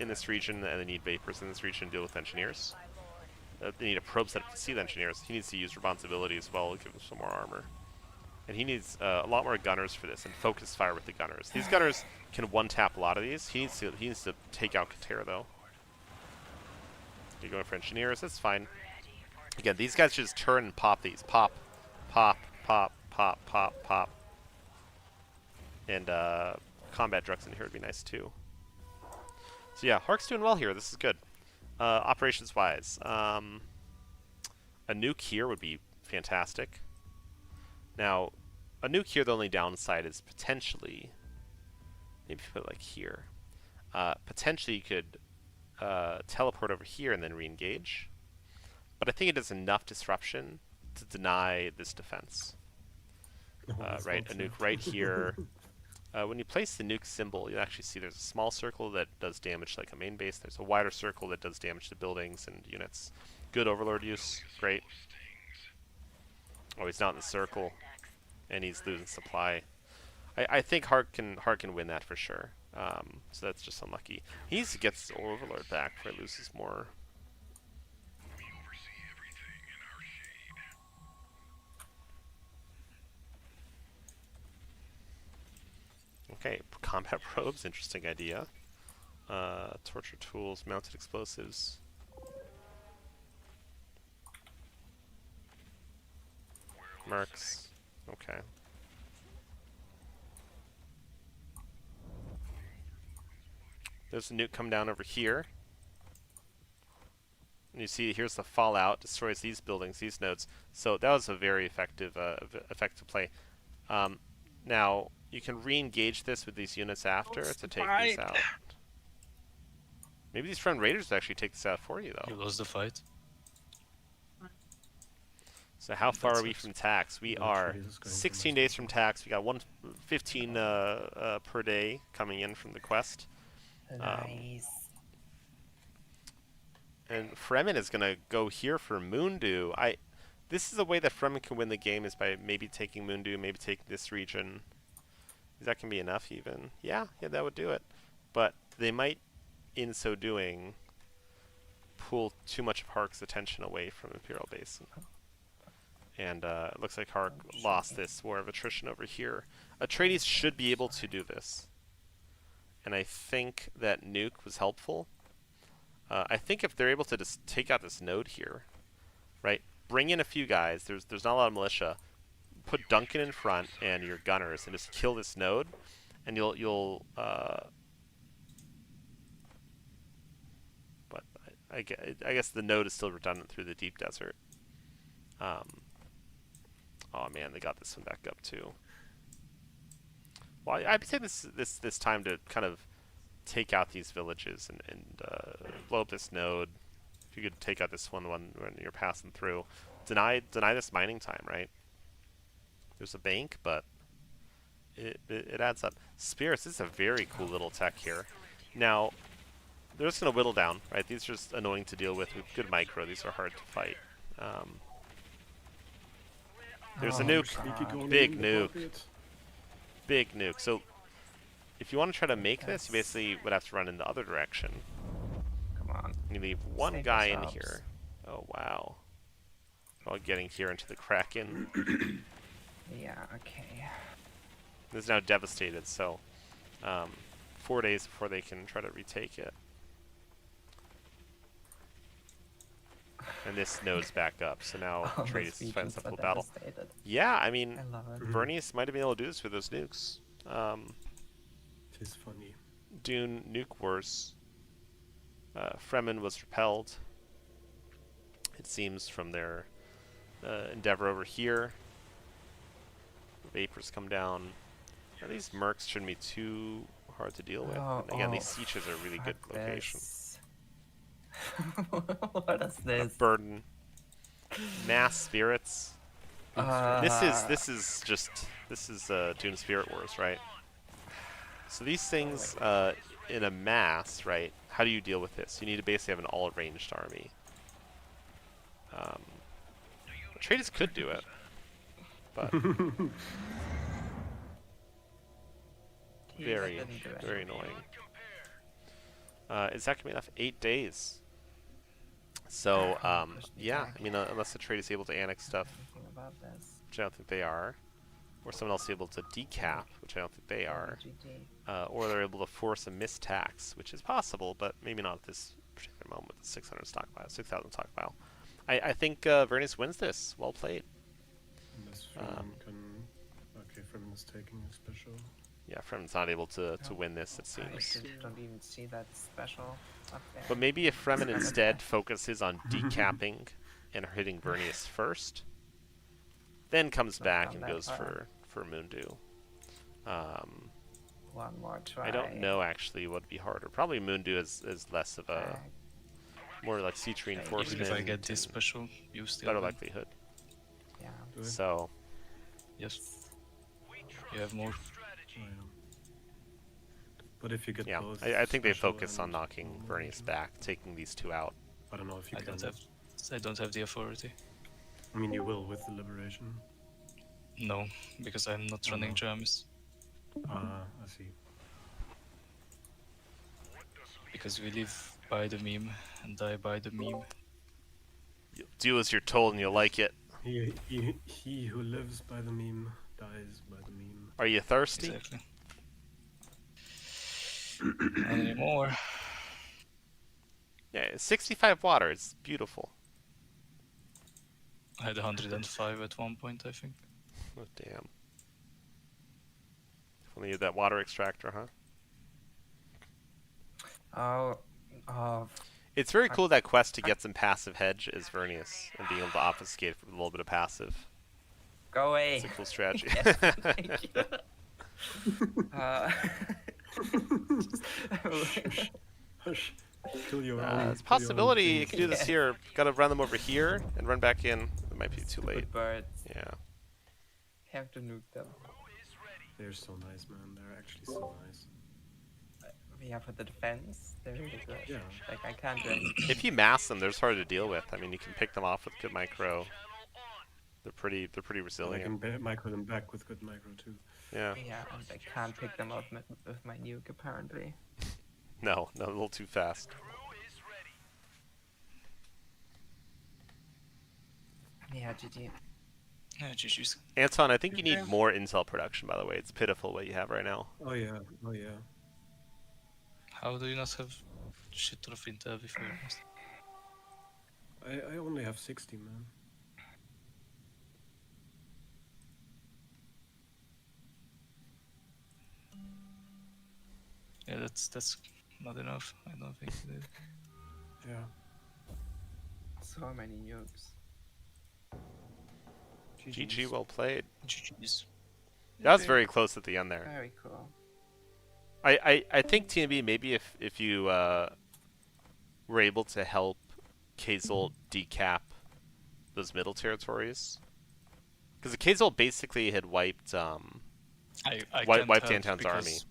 in this region, and they need vapors in this region to deal with engineers. They need a probe set up to see the engineers. He needs to use responsibility as well, give him some more armor. And he needs a lot more gunners for this, and focus fire with the gunners. These gunners can one-tap a lot of these. He needs to take out Kater, though. You're going for engineers, that's fine. Again, these guys should just turn and pop these. Pop, pop, pop, pop, pop, pop. And combat drugs in here would be nice, too. So yeah, Hark's doing well here. This is good. Operations-wise, a nuke here would be fantastic. Now, a nuke here, the only downside is potentially, maybe put it like here. Potentially you could teleport over here and then re-engage. But I think it does enough disruption to deny this defense. Right, a nuke right here. When you place the nuke symbol, you'll actually see there's a small circle that does damage like a main base. There's a wider circle that does damage to buildings and units. Good overlord use, great. Oh, he's not in the circle, and he's losing supply. I think Hart can win that for sure. So that's just unlucky. He needs to get his overlord back before he loses more. Okay, combat probes, interesting idea. Torture tools, mounted explosives. Mercs, okay. There's a nuke come down over here. And you see here's the fallout, destroys these buildings, these nodes. So that was a very effective play. Now, you can re-engage this with these units after to take these out. Maybe these front raiders will actually take this out for you, though. You lost the fight. So how far are we from tax? We are 16 days from tax. We got 115 per day coming in from the quest. Nice. And Fremen is going to go here for Moondew. This is a way that Fremen can win the game, is by maybe taking Moondew, maybe taking this region. That can be enough even. Yeah, that would do it. But they might, in so doing, pull too much of Hark's attention away from Imperial Basin. And it looks like Hark lost this war of attrition over here. Atreides should be able to do this. And I think that nuke was helpful. I think if they're able to just take out this node here, right? Bring in a few guys. There's not a lot of militia. Put Duncan in front and your gunners, and just kill this node, and you'll. But I guess the node is still redundant through the deep desert. Oh man, they got this one back up too. Well, I'd say this time to kind of take out these villages and blow up this node. If you could take out this one when you're passing through, deny this mining time, right? There's a bank, but it adds up. Spirits, this is a very cool little tech here. Now, they're just going to whittle down, right? These are just annoying to deal with good micro. These are hard to fight. There's a nuke. Big nuke. Big nuke. So, if you want to try to make this, you basically would have to run in the other direction. Come on. You leave one guy in here. Oh, wow. All getting here into the Kraken. Yeah, okay. This is now devastated, so 4 days before they can try to retake it. And this node's back up, so now Atreides is fighting a full battle. Yeah, I mean, I love it. Bernice might have been able to do this with those nukes. It is funny. Dune, nuke wars. Fremen was repelled, it seems, from their endeavor over here. Vapors come down. Now, these mercs shouldn't be too hard to deal with. And again, these sieges are a really good location. What is this? A burden. Mass spirits. This is Dune Spirit Wars, right? So these things, in a mass, right? How do you deal with this? You need to basically have an all-ranged army. Atreides could do it, but He very, didn't do very anything. annoying. Is that gonna be enough? 8 days. So, Push the yeah. back. I mean, unless the trade is able to annex stuff, Anything about this? which I don't think they are, or someone else is able to decap, which I don't think they are, GG. or they're able to force a mistax, which is possible, but maybe not at this particular moment with the 600 stockpile, 6,000 stockpile. I think Vernius wins this. Well played. Unless Fremen can. Okay, Fremen is taking a special. Yeah, Fremen's not able to No. win this, it I seems. don't even see that special up there. But maybe if Fremen Fremen instead back. focuses on decapping and hitting Vernius first, then comes Not back gone and that goes far. for Mundu. One more try. I don't know actually what would be harder. Probably Mundu is less of a Back. more like siege Even if I reinforcement. Even if I get this and special, you still better win. likelihood. Yeah. Do it. So Yes. You have more. Oh, yeah. But if you get yeah, both I think they special focus on and knocking normal Vernius legion. back, taking these two out. I don't know if you I can. don't have the authority. I mean, you will with the liberation. No, because I'm not Oh, running no. Jamis. I see. Because we live by the meme and die by the meme. You do as you're told and you'll like it. He who lives by the meme dies by the meme. Are you thirsty? Exactly. Not anymore. Yeah, 65 water. It's beautiful. I had 105 at one point, I think. Oh, damn. If only you had that water extractor, huh? Oh, It's very cool that quest to get some passive hedge is Vernius and being able to obfuscate with a little bit of passive. go away. It's a cool strategy. Yes, thank you. Hush. Kill your own. It's a kill your own possibility you things. can do this Yes. here. Gotta run them over here and run back in. It might be too Stupid late. birds. Yeah. Have to nuke them. They're so nice, man. They're actually so nice. Yeah, for the defense, they're really good. Yeah. Like, I can't do anything. If you mass them, they're just hard to deal with. I mean, you can pick them off with good micro. They're pretty I can resilient. micro them back with good micro too. Yeah. Yeah, and I can't pick them up with my nuke, apparently. No, a little too fast. Yeah, GG. Yeah, GG's. Anton, I think you need Okay. more intel production, by the way. It's pitiful what you have right now. Oh yeah. Oh yeah. How do you not have shit ton of intel before? I only have 60, man. Yeah, that's not enough. I don't think it is. Yeah. So many nukes. GG, well played. GG's. That was Okay. very close at the end there. Very cool. I think TNB, maybe if you were able to help Kazel decap those middle territories, because the Kazel basically had wiped I wiped can't help Anton's army. because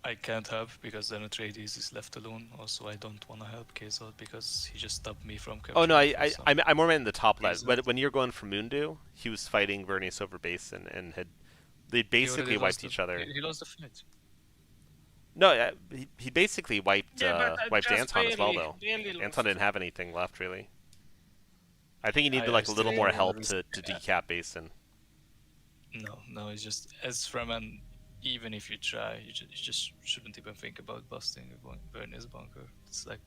I can't help because then Atreides is left alone. Also, I don't want to help Kazal because he just stopped me from capturing. Oh no, it for some I more meant in the top left. reason. When you're going for Mundu, he was fighting Vernius over Basin and had they He basically already wiped lost each the- other. He lost the fight. No, he basically wiped wiped just Anton as well barely- though. barely lost. Anton didn't have anything left really. I think he needed I like a little still more don't help understand. to decap Basin. No, it's just as Fremen, even if you try, you just shouldn't even think about busting a Vernius bunker. It's like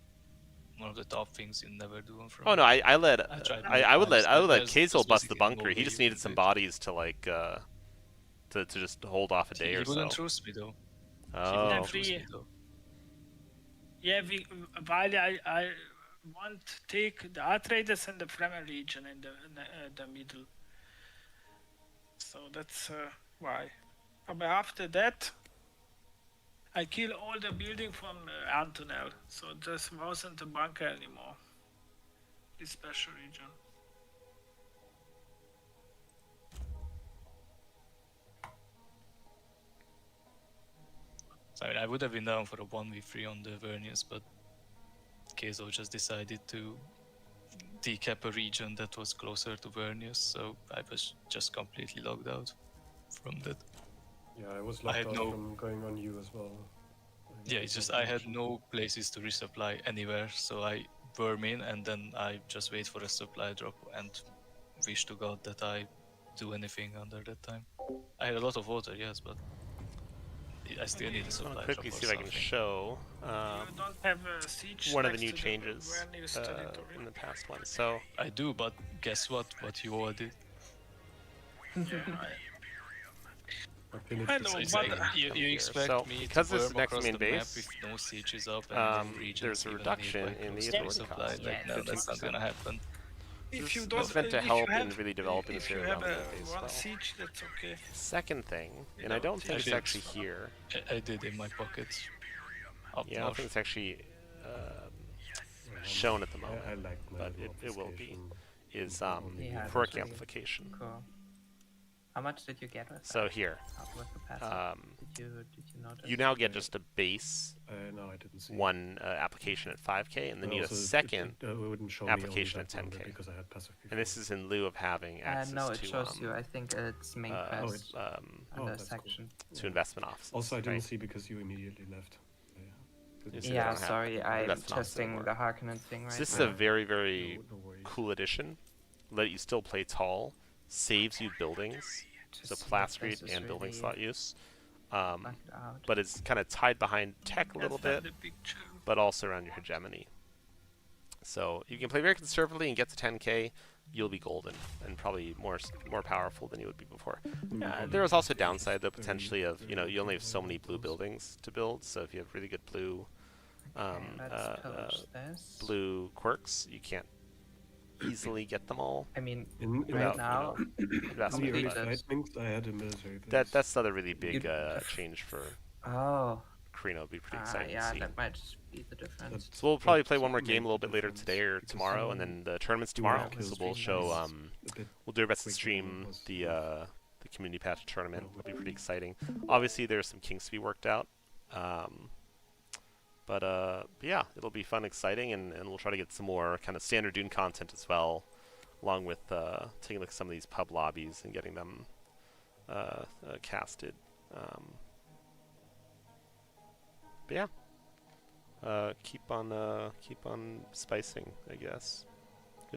one of the top things you never do on Fremen. Oh no, I let I tried I would let there's Kazel bust the basically no bunker. He way just you needed can some do it. bodies to like to just hold off a day He or so. wouldn't trust me though. He Oh, wouldn't Free. trust me though. Yeah, while I want to take the Atreides and the Fremen Legion in the middle. So that's why. But after that, I kill all the building from Antonel. So this wasn't a bunker anymore. This special region. I mean, I would have been down for a 1v3 on the Vernius, but Keizo just decided to decap a region that was closer to Vernius, so I was just completely logged out from that. Yeah, I was I locked had out no- from going on you as well. Yeah, it's just I had no places to resupply anywhere, so I worm in and then I just wait for a supply drop and wish to God that I do anything under that time. I had a lot of water, yes, but I still need a I'm supply gonna drop quickly or see if I can something. show You don't have a siege one of the next new to changes Vernius territory. in the past one. So I do, but guess what? What you all did. I know, So it's but like you here. expect So, me because to this is worm next to across main the map base, with no sieges up and no regions there's a even reduction nearby in close the to authority resupply. cost. Like, no, that's not gonna happen. if you This don't, is meant to if help you have, in really developing if this you area have around the a main base one well. siege, that's okay. Second thing, You and I don't don't think think it's I actually here. I did in my pocket. Up Yeah, I don't think north. it's actually shown at the moment, I like but it will be. Is Yeah, that's quirk really amplification. Cool. How much did you get with So that? here, With the passive? Did you notice? you now get just a base No, I didn't see. one application at 5k, and then you need a Also, second it wouldn't show me only application that at number 10K. because I had passive And this before. is in lieu of having access No, it to shows you. I think it's main uh, quest um, under that's cool. section. to investment offices. Also, I didn't right? see because you immediately left. You see they Yeah, don't have sorry, I'm investment offices testing anymore. the Harkonnen thing right So this is now. a very, very No worries. cool addition. Let you still play tall, saves you buildings, so Just blast this screen is and building really slot use. knock it out. But it's kind of tied behind tech a little bit, The picture. but also around your hegemony. So you can play very conservatively and get to 10k, you'll be golden and probably more powerful than you would be before. There is also a downside though potentially of you only have so many blue buildings to build. So if you have really good blue Okay, let's pillage this. blue quirks, you can't easily get them all. I mean, In Without, right now, investment. the early but- fightings, I had a military base. That's another really big You'd- change for oh, Carino. It'd be pretty exciting yeah, to see. that might be the difference. So we'll probably play That's one more what game a made little the bit later difference, today or because tomorrow, and someone then the tournament's doing tomorrow. kills So we'll stream show is a bit we'll do our best to quicker stream than it was the community patch tournament. It'll be pretty exciting. Obviously, there's some kinks to be worked out. But yeah, it'll be fun, exciting, and we'll try to get some more kind of standard Dune content as well, along with taking a look at some of these pub lobbies and getting them casted. But yeah, keep on spicing, I guess.